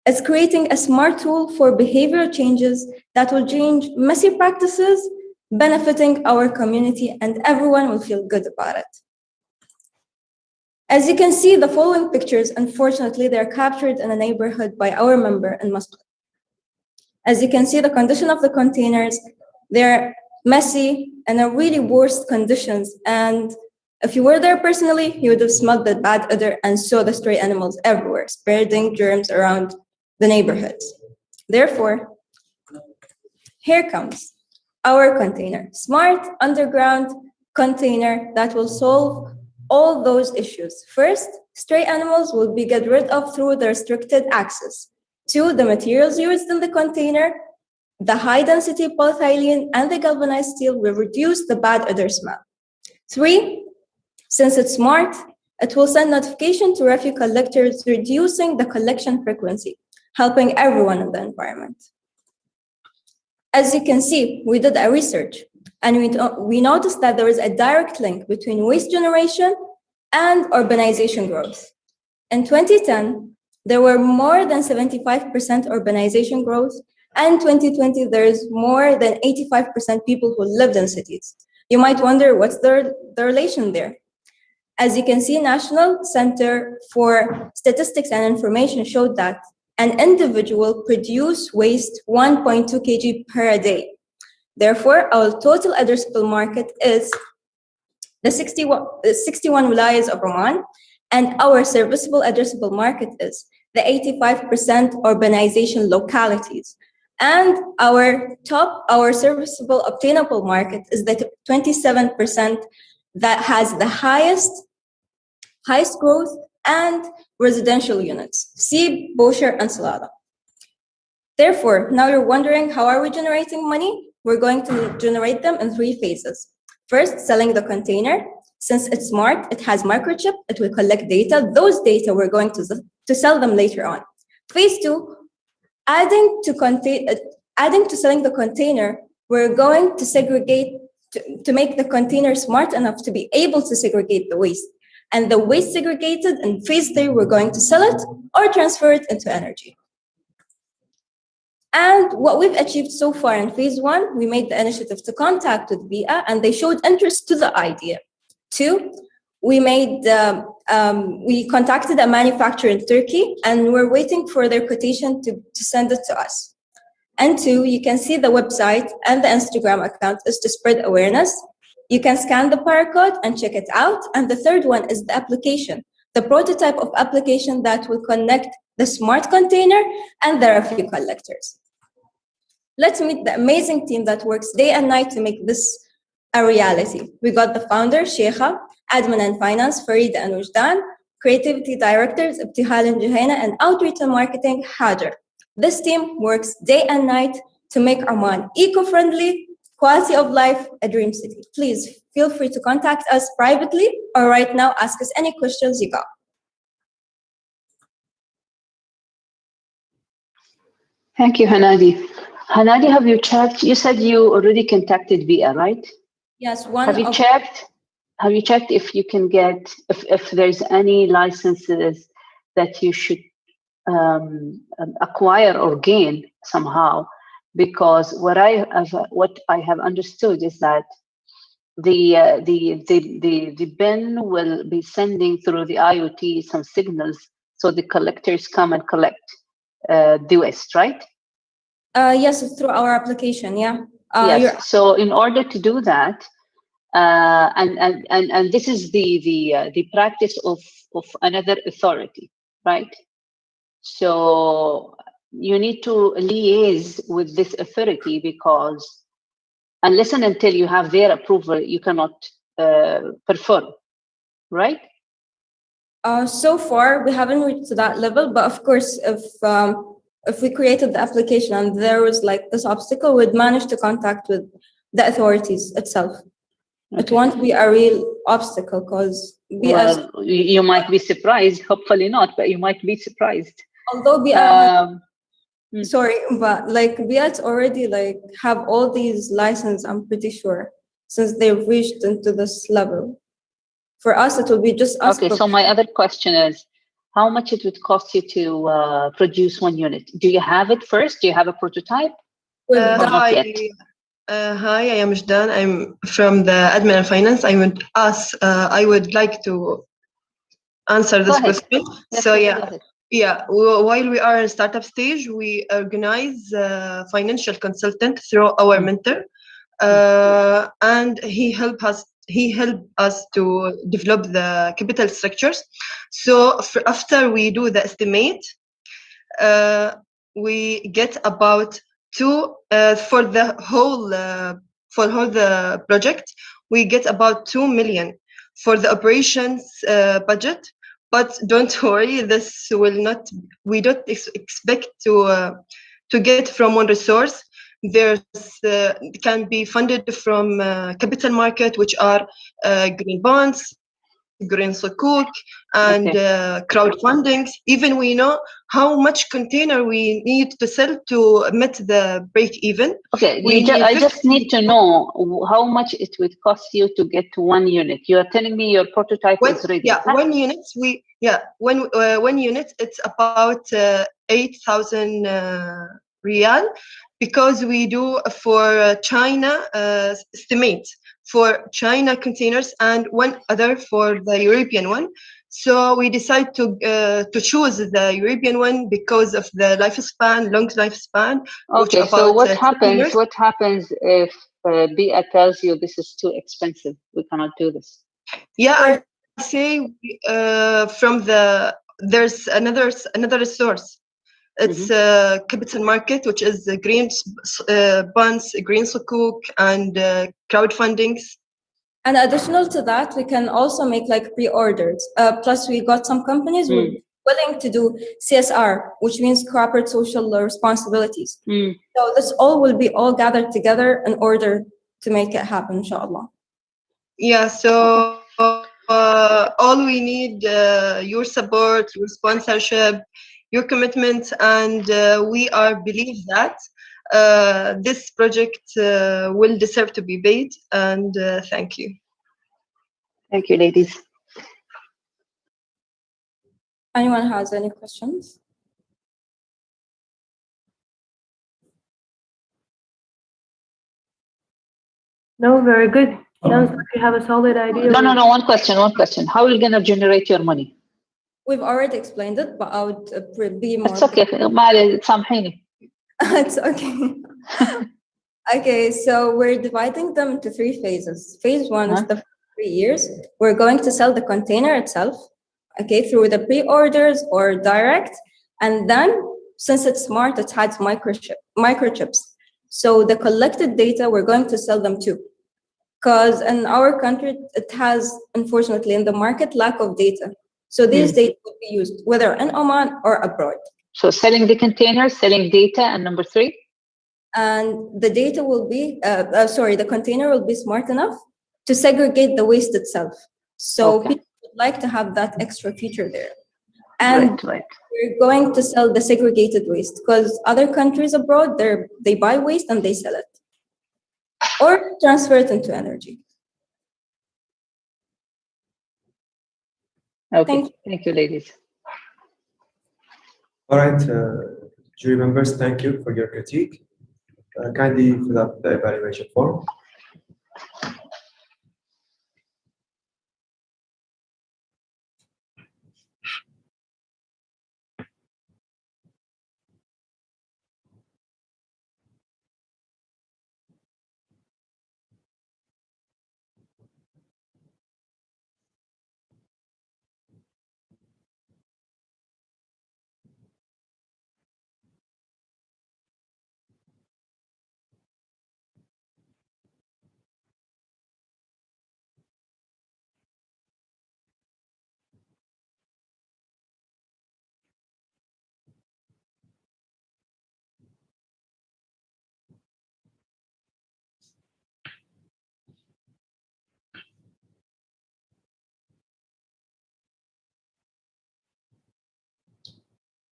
It's creating a smart tool for behavioral changes that will change messy practices, benefiting our community, and everyone will feel good about it. As you can see, the following pictures, unfortunately, they're captured in a neighborhood by our member in Muscat. As you can see, the condition of the containers, they're messy and in really worst conditions. And if you were there personally, you would have smelled the bad odor and saw the stray animals everywhere, spreading germs around the neighborhoods. Therefore, here comes our container, smart underground container that will solve all those issues. First, stray animals will be get rid of through the restricted access. Two, the materials used in the container, the high-density polyethylene and the galvanized steel will reduce the bad odor smell. Three, since it's smart, it will send notification to refuse collectors, reducing the collection frequency, helping everyone in the environment. As you can see, we did a research, and we noticed that there is a direct link between waste generation and urbanization growth. In 2010, there were more than 75% urbanization growth, and in 2020, there is more than 85% people who lived in cities. You might wonder what's the relation there. As you can see, National Center for Statistics and Information showed that an individual produces waste 1.2 kg per day. Therefore, our total addressable market is the 61 wilayas of Oman, and our serviceable addressable market is the 85% urbanization localities. And our serviceable obtainable market is the 27% that has the highest growth and residential units. See Bosher and Salada. Therefore, now you're wondering, how are we generating money? We're going to generate them in 3 phases. First, selling the container. Since it's smart, it has microchip, it will collect data. Those data, we're going to sell them later on. Phase 2, adding to selling the container, we're going to segregate, to make the container smart enough to be able to segregate the waste. And the waste segregated in phase 3, we're going to sell it or transfer it into energy. And what we've achieved so far in phase 1, we made the initiative to contact with BIA, and they showed interest to the idea. 2, we contacted a manufacturer in Turkey, and we're waiting for their quotation to send it to us. And 2, you can see the website and the Instagram account is to spread awareness. You can scan the barcode and check it out. And the third one is the application, the prototype of application that will connect the smart container and the refuse collectors. Let's meet the amazing team that works day and night to make this a reality. We got the founder, Sheikha, admin and finance, Farida and Wujdan, creativity directors, Ibtihal and Juhaina, and outreach and marketing, Hajar. This team works day and night to make Oman eco-friendly, quality of life, a dream city. Please feel free to contact us privately or right now ask us any questions you got. Thank you, Hanadi. Hanadi, have you checked? You said you already contacted VIA, right? Yes, Have you checked? Have you checked if you can get, if there's any licenses that you should acquire or gain somehow? Because what I have understood is that the bin will be sending through the IoT some signals, so the collectors come and collect the waste, right? Yes, it's through our application. Yeah. Yes. So in order to do that, and this is the practice of another authority, right? So you need to liaise with this authority, because unless and until you have their approval, you cannot perform, right? So far, we haven't reached to that level, but of course, if we created the application and there was like this obstacle, we'd manage to contact with the authorities itself. Okay. It won't be a real obstacle, because you might be surprised. Hopefully not, but you might be surprised. Although BIA, sorry, but like BIA already like have all these licenses, I'm pretty sure, since they've reached into this level. For us, it will be just us. Okay, so my other question is, how much it would cost you to produce one unit? Do you have it first? Do you have a prototype? Hi, I am Jdan. I'm from the admin and finance. I would like to answer this question. Yes, so while we are in startup stage, we organize financial consultant through our mentor, and he helped us to develop the capital structures. So after we do the estimate, we get about for the whole the project, we get about 2 million for the operations budget. But don't worry, this will not. We don't expect to get from one resource. There's can be funded from capital market, which are green bonds, green sukuk, and crowdfunding. Even we know how much container we need to sell to meet the break even. Okay, I just need to know how much it would cost you to get to 1 unit. You are telling me your prototype is ready. Yeah, 1 unit. One unit. It's about 8,000 riyal, because we do for China estimate for China containers and one other for the European one. So we decide to choose the European one because of the long lifespan. Okay, so what happens? What happens if BIA tells you this is too expensive? We cannot do this. Yeah, I say there's another resource. It's capital market, which is the green bonds, green sukuk, and crowdfundings. And additional to that, we can also make like pre-orders. Plus, we got some companies willing to do CSR, which means corporate social responsibilities. So this all will be all gathered together in order to make it happen, inshallah. Yeah, so all we need your support, your sponsorship, your commitment, and we believe that this project will deserve to be paid. And thank you. Thank you, ladies. Anyone has any questions? No, very good. Sounds like you have a solid idea. No. One question. How are you gonna generate your money? We've already explained it, but I would be more. It's okay. سامحيني. It's okay. Okay, so we're dividing them into 3 phases. Phase 1 is the 3 years. We're going to sell the container itself, okay, through the pre-orders or direct. And then, since it's smart, it has microchips. So the collected data, we're going to sell them too. Because in our country, it has, unfortunately, in the market, lack of data. So these data will be used, whether in Oman or abroad. So selling the containers, selling data, and number 3? And the data will be, the container will be smart enough to segregate the waste itself. So people would like to have that extra feature there. And we're going to sell the segregated waste because other countries abroad, they buy waste and they sell it or transfer it into energy. Okay, thank you, ladies. All right, jury members, thank you for your critique. Kindly fill up the evaluation form.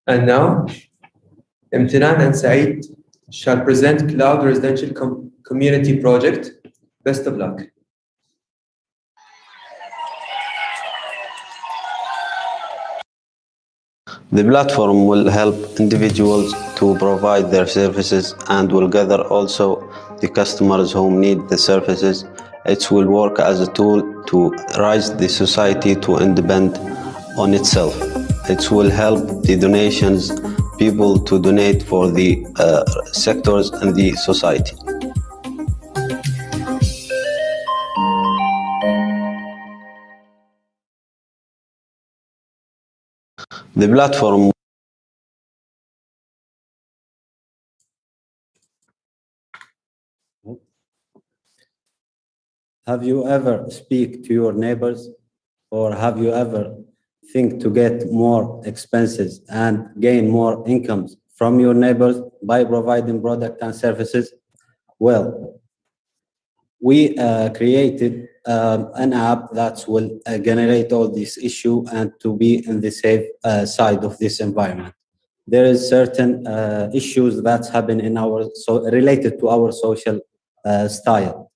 And now, Imtinan and Saeed shall present Cloud Residential Community Project. Best of luck. The platform will help individuals to provide their services and will gather also the customers who need the services. It will work as a tool to raise the society to independ on itself. It will help the donations, people to donate for the sectors and the society. The platform. Have you ever speak to your neighbors, or have you ever think to get more expenses and gain more incomes from your neighbors by providing product and services? Well, we created an app that will generate all these issues and to be in the safe side of this environment. There is certain issues that happen in related to our social style.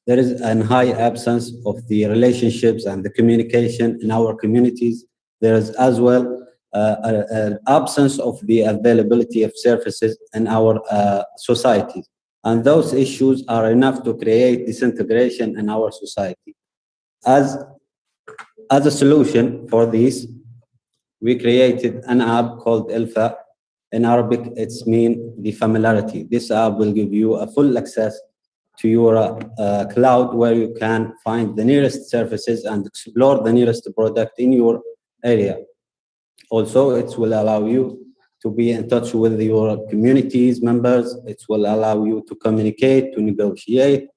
There is a high absence of the relationships and the communication in our communities. There is as well an absence of the availability of services in our societies. And those issues are enough to create disintegration in our society. As a solution for this, we created an app called Ilfa. In Arabic, it's mean the familiarity. This app will give you a full access to your cloud where you can find the nearest services and explore the nearest product in your area. Also, it will allow you to be in touch with your communities members. It will allow you to communicate, to negotiate,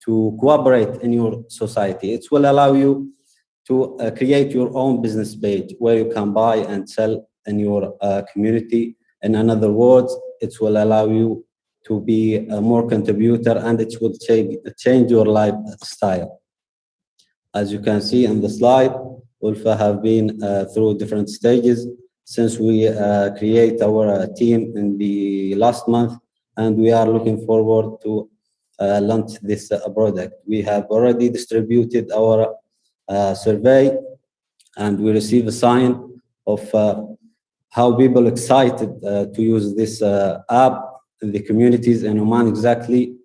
to cooperate in your society. It will allow you to create your own business page where you can buy and sell in your community. In other words, it will allow you to be a more contributor, and it will change your lifestyle. As you can see in the slide, Ulfa have been through different stages since we create our team in the last month, and we are looking forward to launch this product. We have already distributed our survey, and we receive a sign of how people excited to use this app in the communities in Oman exactly.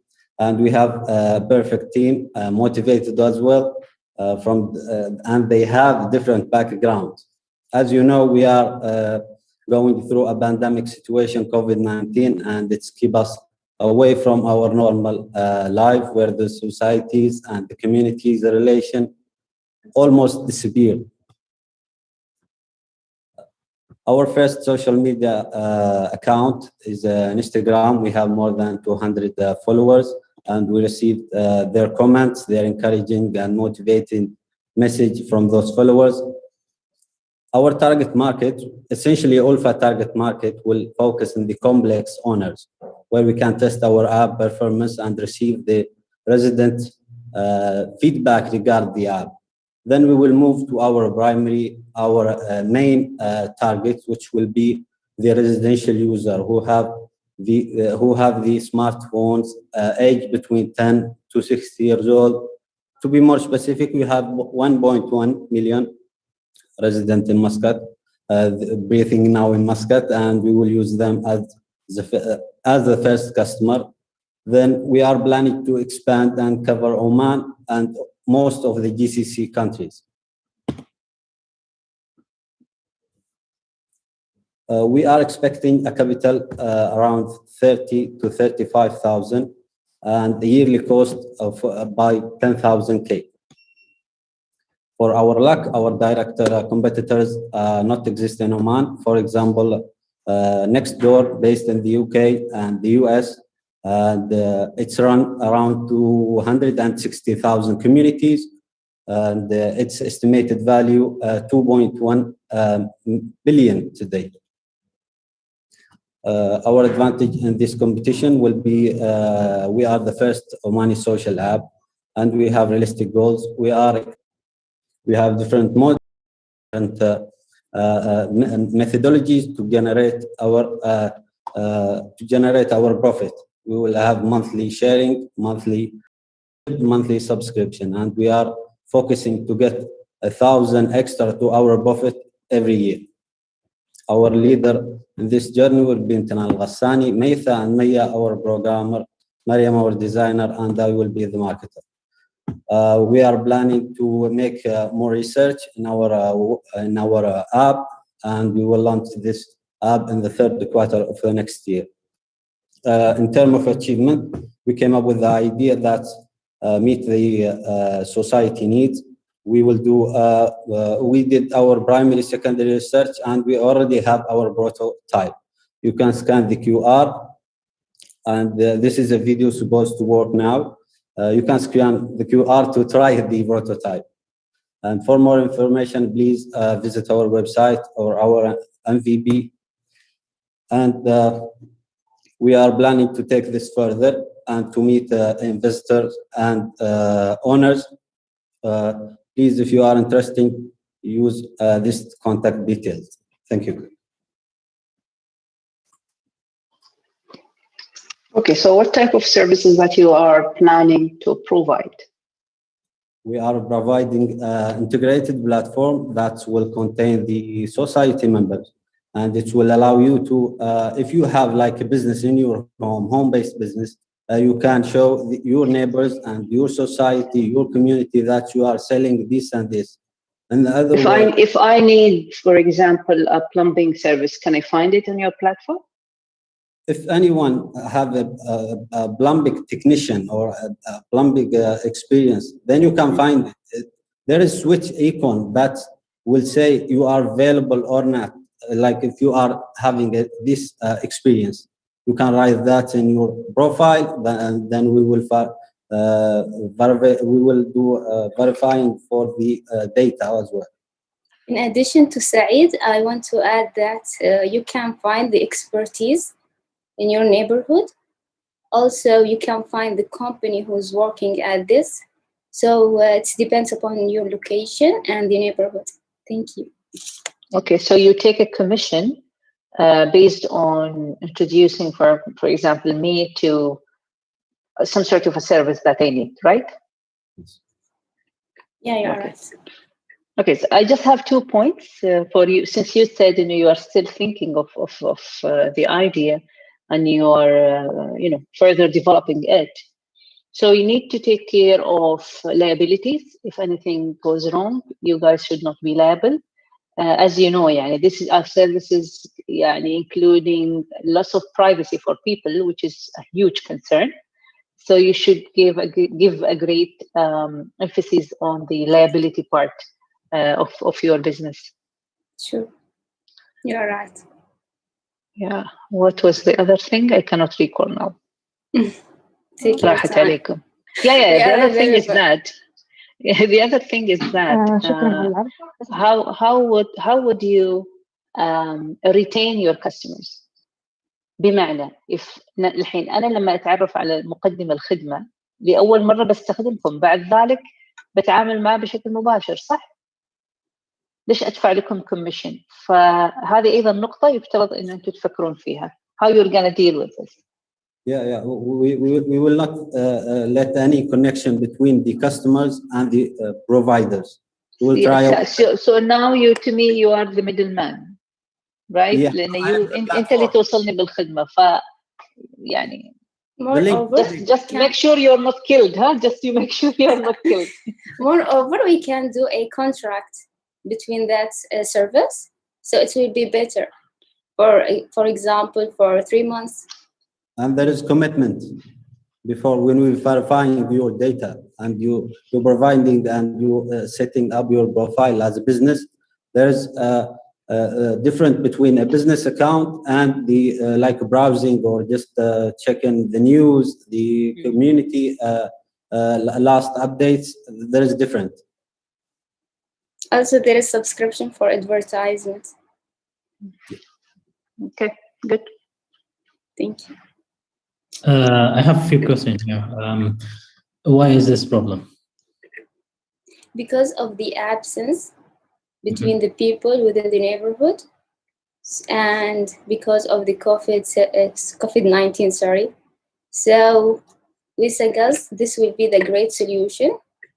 And we have a perfect team, motivated as well, and they have different backgrounds. As you know, we are going through a pandemic situation, COVID-19, and it's keep us away from our normal life, where the societies and the communities relation almost disappeared. Our first social media account is Instagram. We have more than 200 followers, and we received their comments, their encouraging and motivating message from those followers. Our target market, essentially Ulfa target market, will focus on the complex owners, where we can test our app performance and receive the resident feedback regarding the app. Then we will move to our main target, which will be the residential user who have the smartphones aged between 10 to 60 years old. To be more specific, we have 1.1 million residents in Muscat, breathing now in Muscat, and we will use them as the first customer. Then we are planning to expand and cover Oman and most of the GCC countries. We are expecting a capital around 30 to 35,000 and the yearly cost of by 10,000 K. For our luck, our direct competitors not exist in Oman. For example, Nextdoor, based in the UK and the US, and it's run around 260,000 communities, and its estimated value 2.1 billion today. Our advantage in this competition will be we are the first Omani social app, and we have realistic goals. We have different models and methodologies to generate our profit. We will have monthly sharing, monthly subscription, and we are focusing to get 1,000 extra to our profit every year. Our leader in this journey will be Intan Al-Ghassani, Maitha and Maya, our programmer, Mariam, our designer, and I will be the marketer. We are planning to make more research in our app, and we will launch this app in the third quarter of the next year. In terms of achievement, we came up with the idea that meet the society needs. We will do. We did our primary, secondary research, and we already have our prototype. You can scan the QR, and this is a video supposed to work now. You can scan the QR to try the prototype. And for more information, please visit our website or our MVP. And we are planning to take this further and to meet investors and owners. Please, if you are interested, use this contact details. Thank you. Okay, so what type of services that you are planning to provide? We are providing an integrated platform that will contain the society members, and it will allow you to, if you have like a business in your home-based business, you can show your neighbors and your society, your community that you are selling this and this. And the other if I need, for example, a plumbing service, can I find it on your platform? If anyone have a plumbing technician or a plumbing experience, then you can find it. There is switch icon that will say you are available or not. Like if you are having this experience, you can write that in your profile, and then we will do verifying for the data as well. In addition to Saeed, I want to add that you can find the expertise in your neighborhood. Also, you can find the company who's working at this. So it depends upon your location and the neighborhood. Thank you. Okay, so you take a commission based on introducing, for example, me to some sort of a service that I need, right? Yeah, you're right. Okay, so I just have 2 points for you, since you said you are still thinking of the idea and you are further developing it. So you need to take care of liabilities. If anything goes wrong, you guys should not be liable. As you know, this is our services, including loss of privacy for people, which is a huge concern. So you should give a great emphasis on the liability part of your business. Sure, you're right. Yeah. What was the other thing? I cannot recall now. Take your راحت time. عليكم. Yeah. The other thing is that. The other thing is that how would you retain your customers؟ بمعنى الحين أنا لما أتعرف على مقدم الخدمة لأول مرة بستخدمكم، بعد ذلك بتعامل معه بشكل مباشر، صح؟ ليش أدفع لكم كوميشن؟ فهذه أيضا نقطة يفترض إن أنتم تفكرون فيها. How you're gonna deal with this? Yeah. We will not let any connection between the customers and the providers. We will try. So now to me you are the middleman, right? Yeah. لأن أنت اللي توصلني بالخدمة، يعني. Just make sure you're not killed, huh? Just you make sure you're not killed. Moreover, we can do a contract between that service, so it will be better. For example, for 3 months. And there is commitment before when we verifying your data and you're providing and you setting up your profile as a business. There's different between a business account and the like browsing or just checking the news, the community last updates. There is different. Also, there is subscription for advertisement. Okay, good. Thank you. I have a few questions here. Why is this problem? Because of the absence between the people within the neighborhood, and because of the COVID-19, sorry. So we suggest this will be the great solution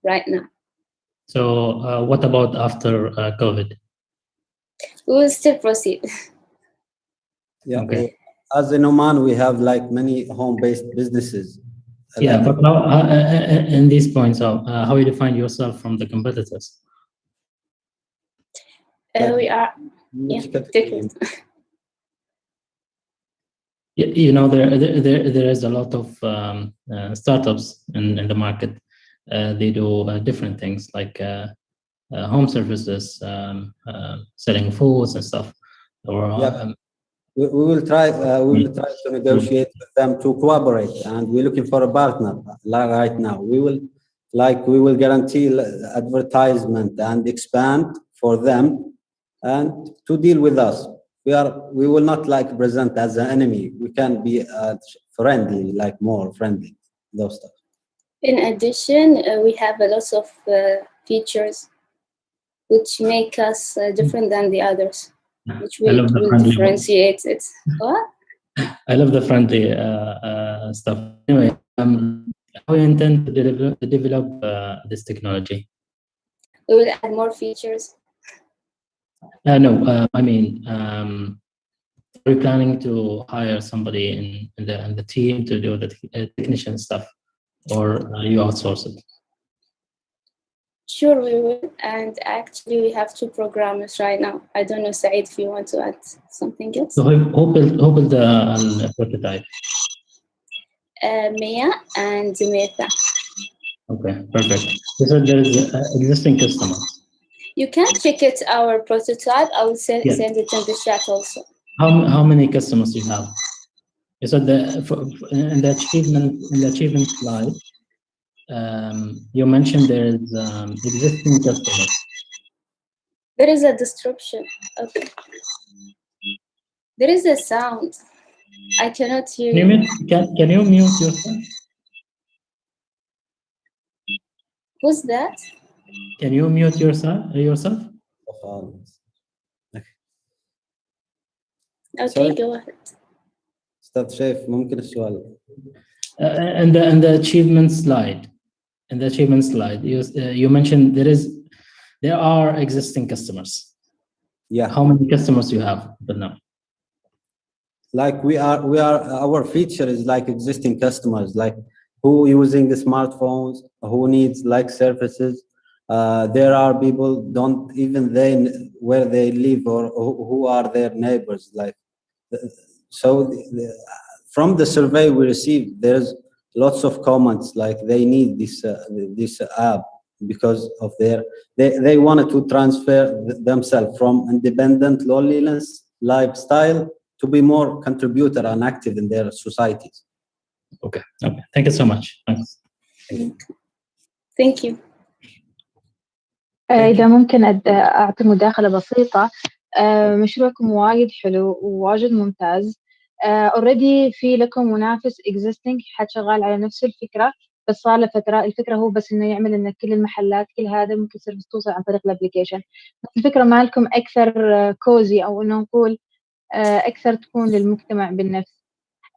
right now. So what about after COVID? We will still proceed. Yeah. Okay. As in Oman, we have like many home-based businesses. Yeah, but how, in these points, how you define yourself from the competitors? We are. Different. There is a lot of startups in the market. They do different things like home services, selling foods and stuff. Or we will try. We will try to negotiate with them to cooperate, and we're looking for a partner. Right now, we will guarantee advertisement and expand for them, and to deal with us. We will not like present as an enemy. We can be friendly, like more friendly, those stuff. In addition, we have a lot of features which make us different than the others, which will differentiate it. What? I love the friendly stuff. Anyway, how you intend to develop this technology? We will add more features. No, I mean, are we planning to hire somebody in the team to do the technician stuff, or you outsource it? Sure, we will. And actually, we have 2 programmers right now. I don't know, Saeed, if you want to add something else. So who built the prototype? Mia and Metha. Okay, perfect. So there is existing customer. You can check it, our prototype. I will send it in the chat also. How many customers you have? So in the achievement slide, you mentioned there is existing customers. There is a description. Okay. There is a sound. I cannot hear you. Can you mute yourself? Who's that? Can you mute yourself? Okay, go ahead. أستاذ شايف ممكن السؤال. In the achievement slide, you mentioned there is There are existing customers. Yeah. How many customers you have but now? Like our feature is like existing customers, like who using the smartphones, who needs like services. There are people don't even they where they live or who are their neighbors. Like, so from the survey we received, there's lots of comments like they need this app because of they wanted to transfer themselves from independent loneliness lifestyle to be more contributor and active in their societies. Okay. Thank you so much. Thanks. Thank you. إذا ممكن أعطي مداخلة بسيطة. مشروعكم وايد حلو وواجد ممتاز. already في لكم منافس existing حد شغال على نفس الفكرة، بس صار له فترة. الفكرة هو بس إنه يعمل إن كل المحلات كل هذا ممكن سيرفيس توصل عن طريق الابليكيشن. الفكرة مالكم أكثر كوزي أو إنه نقول أكثر تكون للمجتمع بالنفس.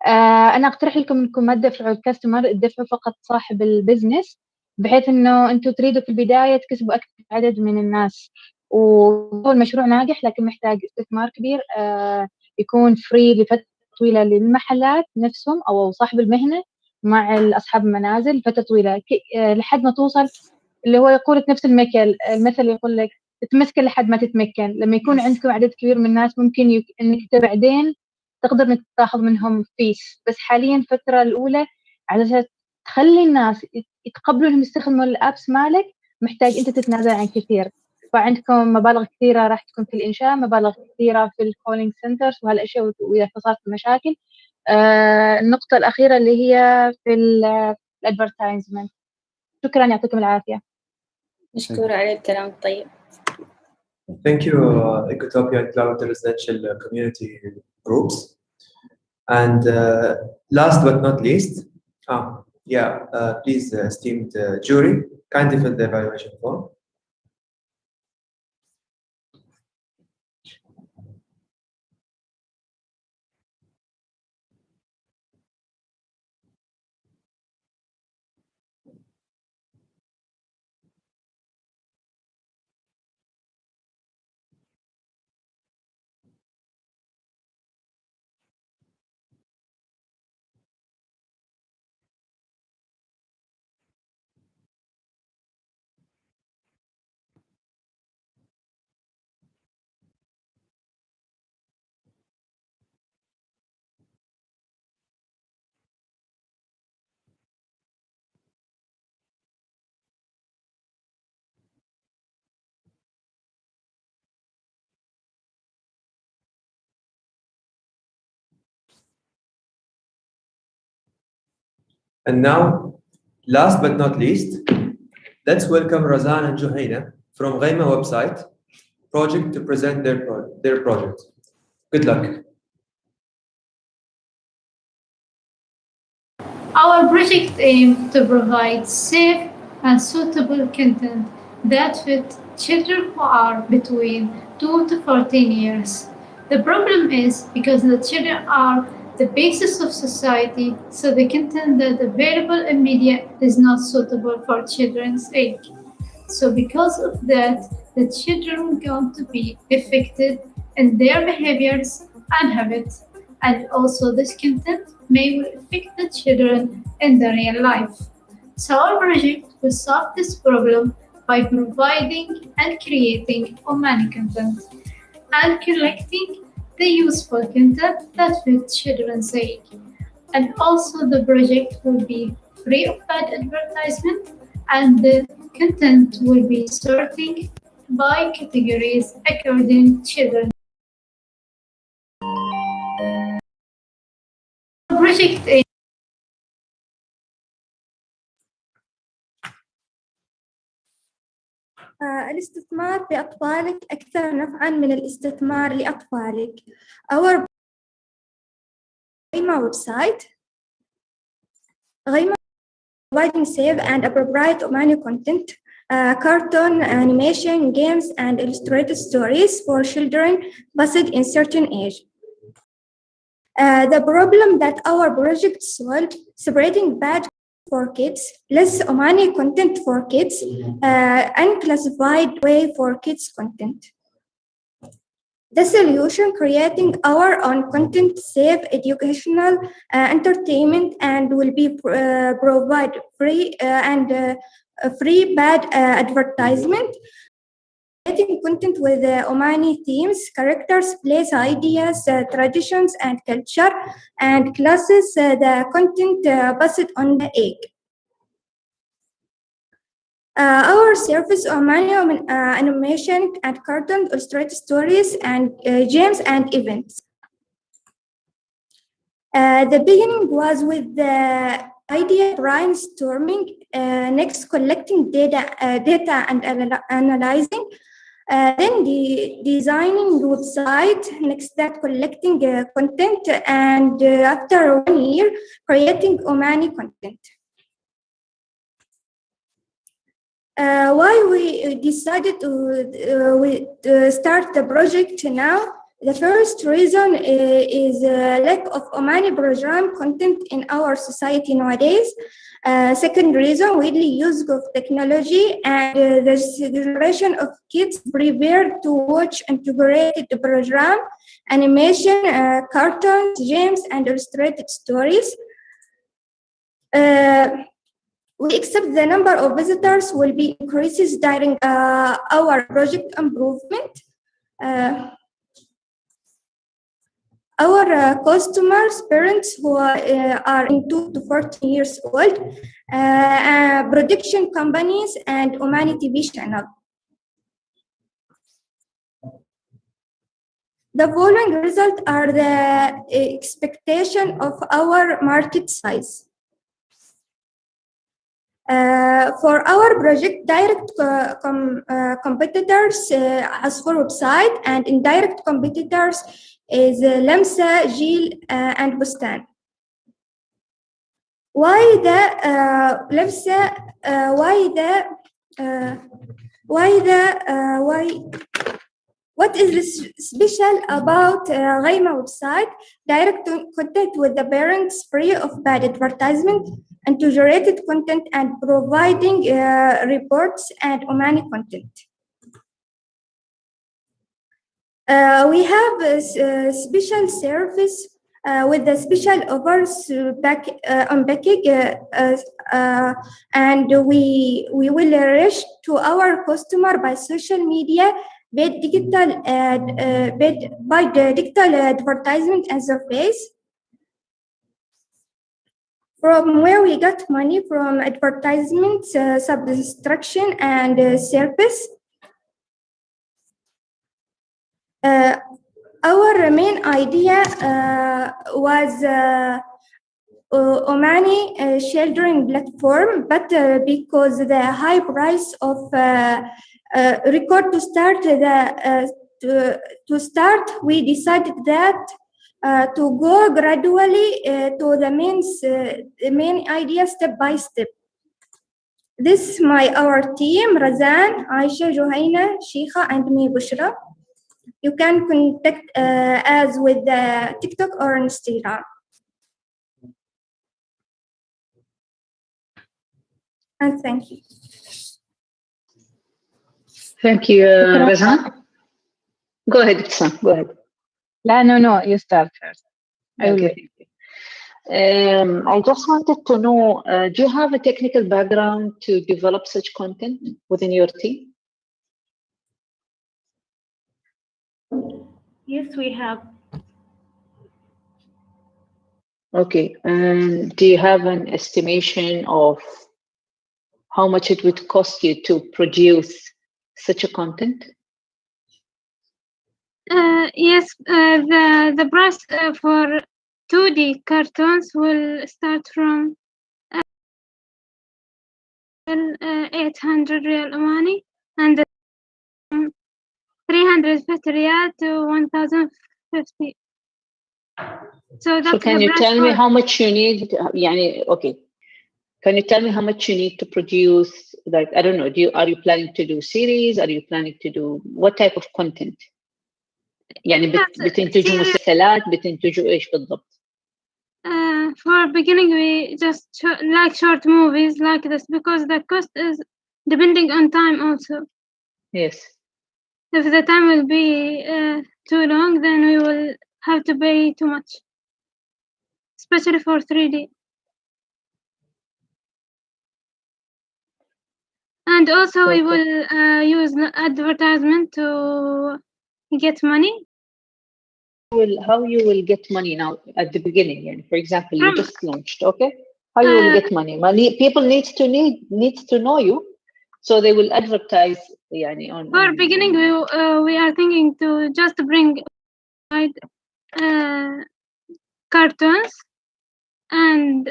أنا أقترح لكم إنكم ما تدفعوا الكاستمر، تدفعوا فقط صاحب البزنس، بحيث إنه أنتم تريدوا في البداية تكسبوا أكثر عدد من الناس. وهو المشروع ناجح لكن محتاج استثمار كبير يكون فري لفترة طويلة للمحلات نفسهم أو صاحب المهنة مع أصحاب المنازل فترة طويلة لحد ما توصل اللي هو يقول نفس المثل يقول لك تتمسكن لحد ما تتمكن. لما يكون عندكم عدد كبير من الناس ممكن إنك بعدين تقدر إنك تاخذ منهم فيس، بس حاليا الفترة الأولى علشان تخلي الناس يتقبلوا إنهم يستخدموا الأبس مالك محتاج أنت تتنازل عن كثير. فعندكم مبالغ كثيرة راح تكون في الإنشاء، مبالغ كثيرة في الكولينج سنترز وهالأشياء وإذا صارت مشاكل. النقطة الأخيرة اللي هي في الادفرتايزمنت. شكرا، يعطيكم العافية. مشكورة على الكلام الطيب. Thank you, Ecotopia and Cloud Residential Community Groups. And last but not least, please, esteemed jury, kindly fill the evaluation form. And now, last but not least, let's welcome Razan and Juhaina from Ghaima website project to present their project. Good luck. Our project aims to provide safe and suitable content that fit children who are between 2 to 14 years. The problem is because the children are the basis of society, so the content that is available in media is not suitable for children's age. So because of that, the children are going to be affected in their behaviors and habits, and also this content may affect the children in the real life. So our project will solve this problem by providing and creating Omani content and collecting the useful content that fits children's age. And also the project will be free of bad advertisement, and the content will be sorting by categories according to children. Project الاستثمار في أطفالك أكثر نفعاً من الاستثمار لأطفالك. Our Ghaima website, Ghaima providing safe and appropriate Omani content, cartoon, animation, games, and illustrated stories for children based in certain age. The problem that our project solved, separating bad for kids, less Omani content for kids, unclassified way for kids content. The solution: creating our own content, safe, educational, entertainment, and will be provide free free bad advertisement. Creating content with Omani themes, characters, place, ideas, traditions, and culture, and classes. The content based on the egg. Our service Omani animation and cartoon, illustrated stories, and games and events. The beginning was with the idea brainstorming, next collecting data and analyzing, then designing website, next that collecting content, and after 1 year creating Omani content. Why we decided to start the project now? The first reason is lack of Omani program content in our society nowadays. Second reason, widely use of technology and the generation of kids prepared to watch integrated program, animation, cartoons, games, and illustrated stories. We expect the number of visitors will be increases during our project improvement. Our customers, parents who are in 2 to 14 years old, production companies, and Omani TV channel. The following results are the expectation of our market size. For our project, direct competitors as for website, and indirect competitors is Lamsa, Jil, and Bustan. Why the Lamsa? What is this special about Ghaima website? Direct contact with the parents, free of bad advertisement, integrated content, and providing reports and Omani content. We have a special service with the special offers on packing, and we will reach to our customer by social media, by digital advertisement and surface. From where we got money from advertisement, subscription, and service. Our main idea was Omani sheltering platform, but because the high price of record to start, we decided that to go gradually to the main idea step by step. This is our team: Razan, Aisha, Johaina, Sheikha, and me, Bushra. You can contact us with TikTok or Instagram. And thank you. Thank you, Razan. Go ahead, Ibtisam. Go ahead. No, you start first. Okay. I just wanted to know, do you have a technical background to develop such content within your team? Yes, we have. Okay, and do you have an estimation of how much it would cost you to produce such a content? Yes, the price for 2D cartoons will start from 800 Real Omani, and 350 Riyal to 1050. So can you tell me how much you need? Okay. Can you tell me how much you need to produce? Like, I don't know. Are you planning to do series? Are you planning to do what type of content? يعني بتنتجوا مسلسلات، بتنتجوا ايش بالضبط؟ for beginning, we just like short movies like this because the cost is depending on time also. Yes. If the time will be too long, then we will have to pay too much, especially for 3D. And also we will use advertisement to get money. How you will get money now at the beginning? And for example, you just launched, okay? How you will get money? People needs to know you, so they will advertise. On. For beginning, we are thinking to just bring cartoons, and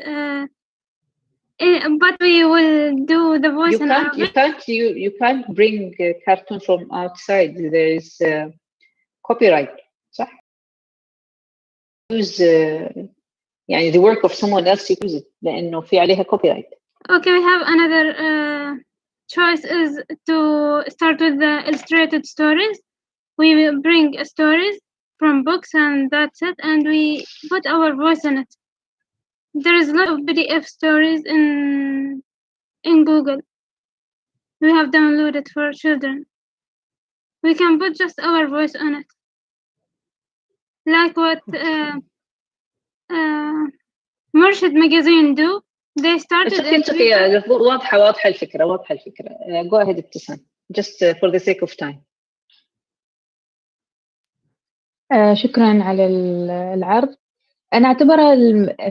but we will do the voice in Arabic. You can't bring cartoon from outside. There is copyright. صح? Use the work of someone else, use it لأنه في عليها copyright. Okay, we have another choice is to start with the illustrated stories. We will bring stories from books and that's it, and we put our voice in it. There is a lot of PDF stories in Google. We have downloaded for children. We can put just our voice on it. Like what Murshid magazine do. They started It's okay. واضحة الفكرة. Go ahead, Ibtisam. Just for the sake of time. شكرا على العرض. أنا أعتبرها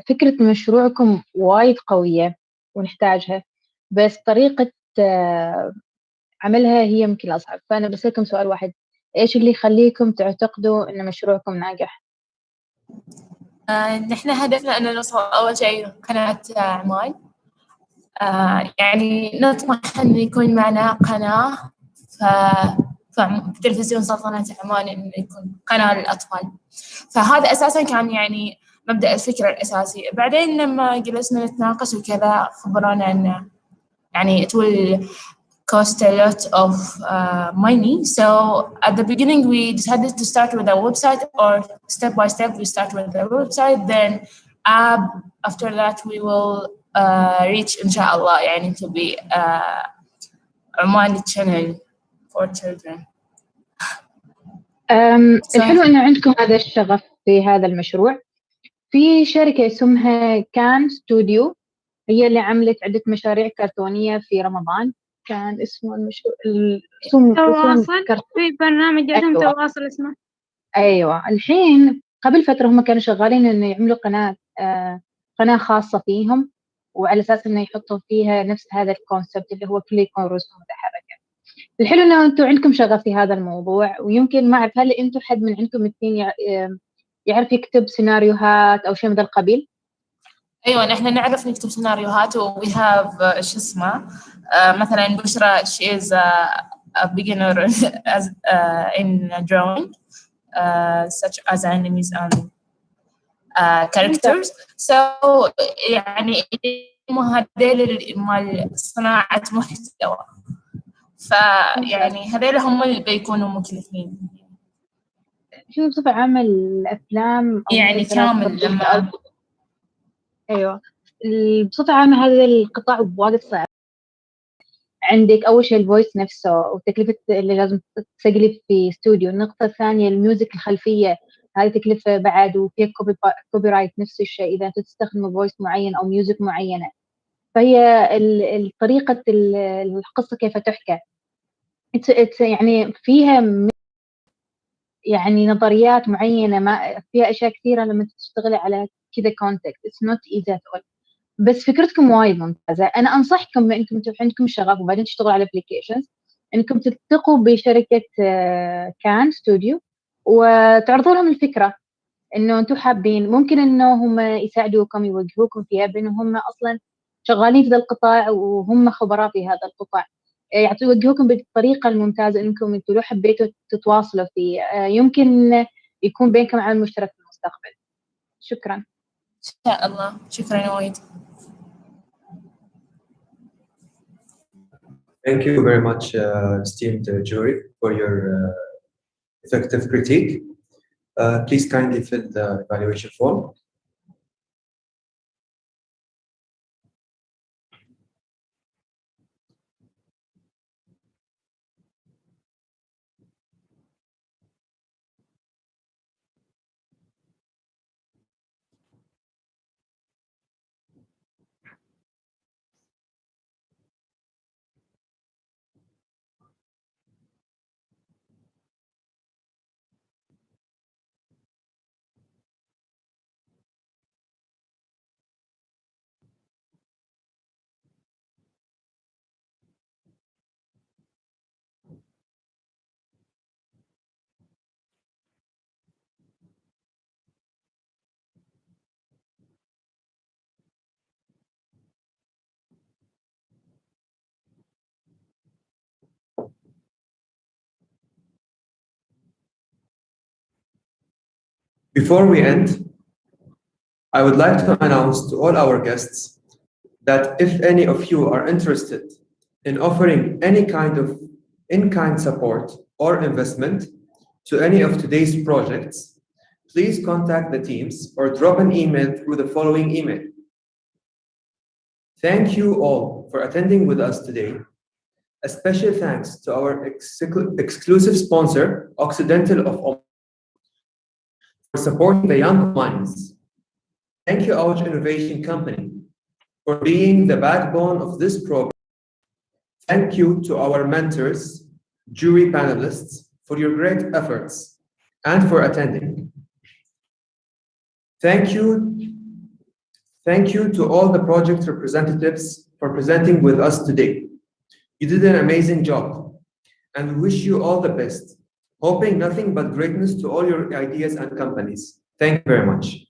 فكرة مشروعكم وايد قوية ونحتاجها، بس طريقة عملها هي يمكن أصعب. فأنا بسألكم سؤال واحد: إيش اللي يخليكم تعتقدوا إن مشروعكم ناجح؟ نحن هدفنا أن نوصل أول شيء قناة أعمال. يعني نطمح أن يكون معنا قناة في تلفزيون سلطنة عمان، إنه يكون قناة للأطفال. فهذا أساساً كان يعني مبدأ الفكرة الأساسي. بعدين لما جلسنا نتناقش وكذا خبرنا أن يعني it will cost a lot of money. So at the beginning we decided to start with a website, or step by step we start with the website, then app. After that we will reach inshallah يعني to be Omani channel for children. الحلو إنه عندكم هذا الشغف في هذا المشروع. في شركة اسمها كان ستوديو، هي اللي عملت عدة مشاريع كرتونية في رمضان. كان اسمه المشروع تواصل، في برنامج اسمه تواصل اسمه. أيوة. الحين قبل فترة هم كانوا شغالين إنه يعملوا قناة خاصة فيهم، وعلى أساس إنه يحطوا فيها نفس هذا الكونسبت اللي هو كله يكون رسوم متحركة. الحلو إنه أنتم عندكم شغف في هذا الموضوع، ويمكن ما أعرف هل أنتم حد من عندكم الاثنين يعرف يكتب سيناريوهات أو شيء من ذا القبيل؟ أيوة، نحن نعرف نكتب سيناريوهات و we have شو اسمه مثلا بشرى she is a beginner as in drawing such as animes and characters. So يعني هذيل مال صناعة محتوى، فيعني هذيل هم اللي بيكونوا مكلفين. شو بصفة عامة الأفلام يعني كامل لما أيوة بصفة عامة هذا القطاع وايد صعب. عندك أول شيء الفويس نفسه وتكلفة اللي لازم تسجلي في استوديو. النقطة الثانية الميوزك الخلفية، هذه تكلفة بعد، وفيها كوبي رايت نفس الشيء إذا تستخدم فويس معين أو ميوزك معينة. فهي الطريقة القصة كيف تحكى يعني فيها يعني نظريات معينة، ما فيها أشياء كثيرة لما تشتغلي على كذا كونتكست. it's not easy at all. بس فكرتكم وايد ممتازة. أنا أنصحكم إنكم عندكم شغف وبعدين تشتغلوا على applications، إنكم تلتقوا بشركة كان ستوديو وتعرضوا لهم الفكرة إنه أنتم حابين، ممكن إنه هم يساعدوكم يوجهوكم فيها، بأنه هم أصلاً شغالين في ذا القطاع وهم خبراء في هذا القطاع، يوجهوكم بالطريقة الممتازة إنكم أنتم لو حبيتوا تتواصلوا فيه يمكن يكون بينكم عمل مشترك في المستقبل. شكراً. إن شاء الله. شكراً وايد. Thank you very much, esteemed jury, for your effective critique. Please kindly fill the evaluation form. Before we end, I would like to announce to all our guests that if any of you are interested in offering any kind of in-kind support or investment to any of today's projects, please contact the teams or drop an email through the following email. Thank you all for attending with us today. A special thanks to our exclusive sponsor, Occidental of Omanis, for supporting the young minds. Thank you, our innovation company, for being the backbone of this program. Thank you to our mentors, jury panelists, for your great efforts and for attending. Thank you to all the project representatives for presenting with us today. You did an amazing job, and we wish you all the best, hoping nothing but greatness to all your ideas and companies. Thank you very much.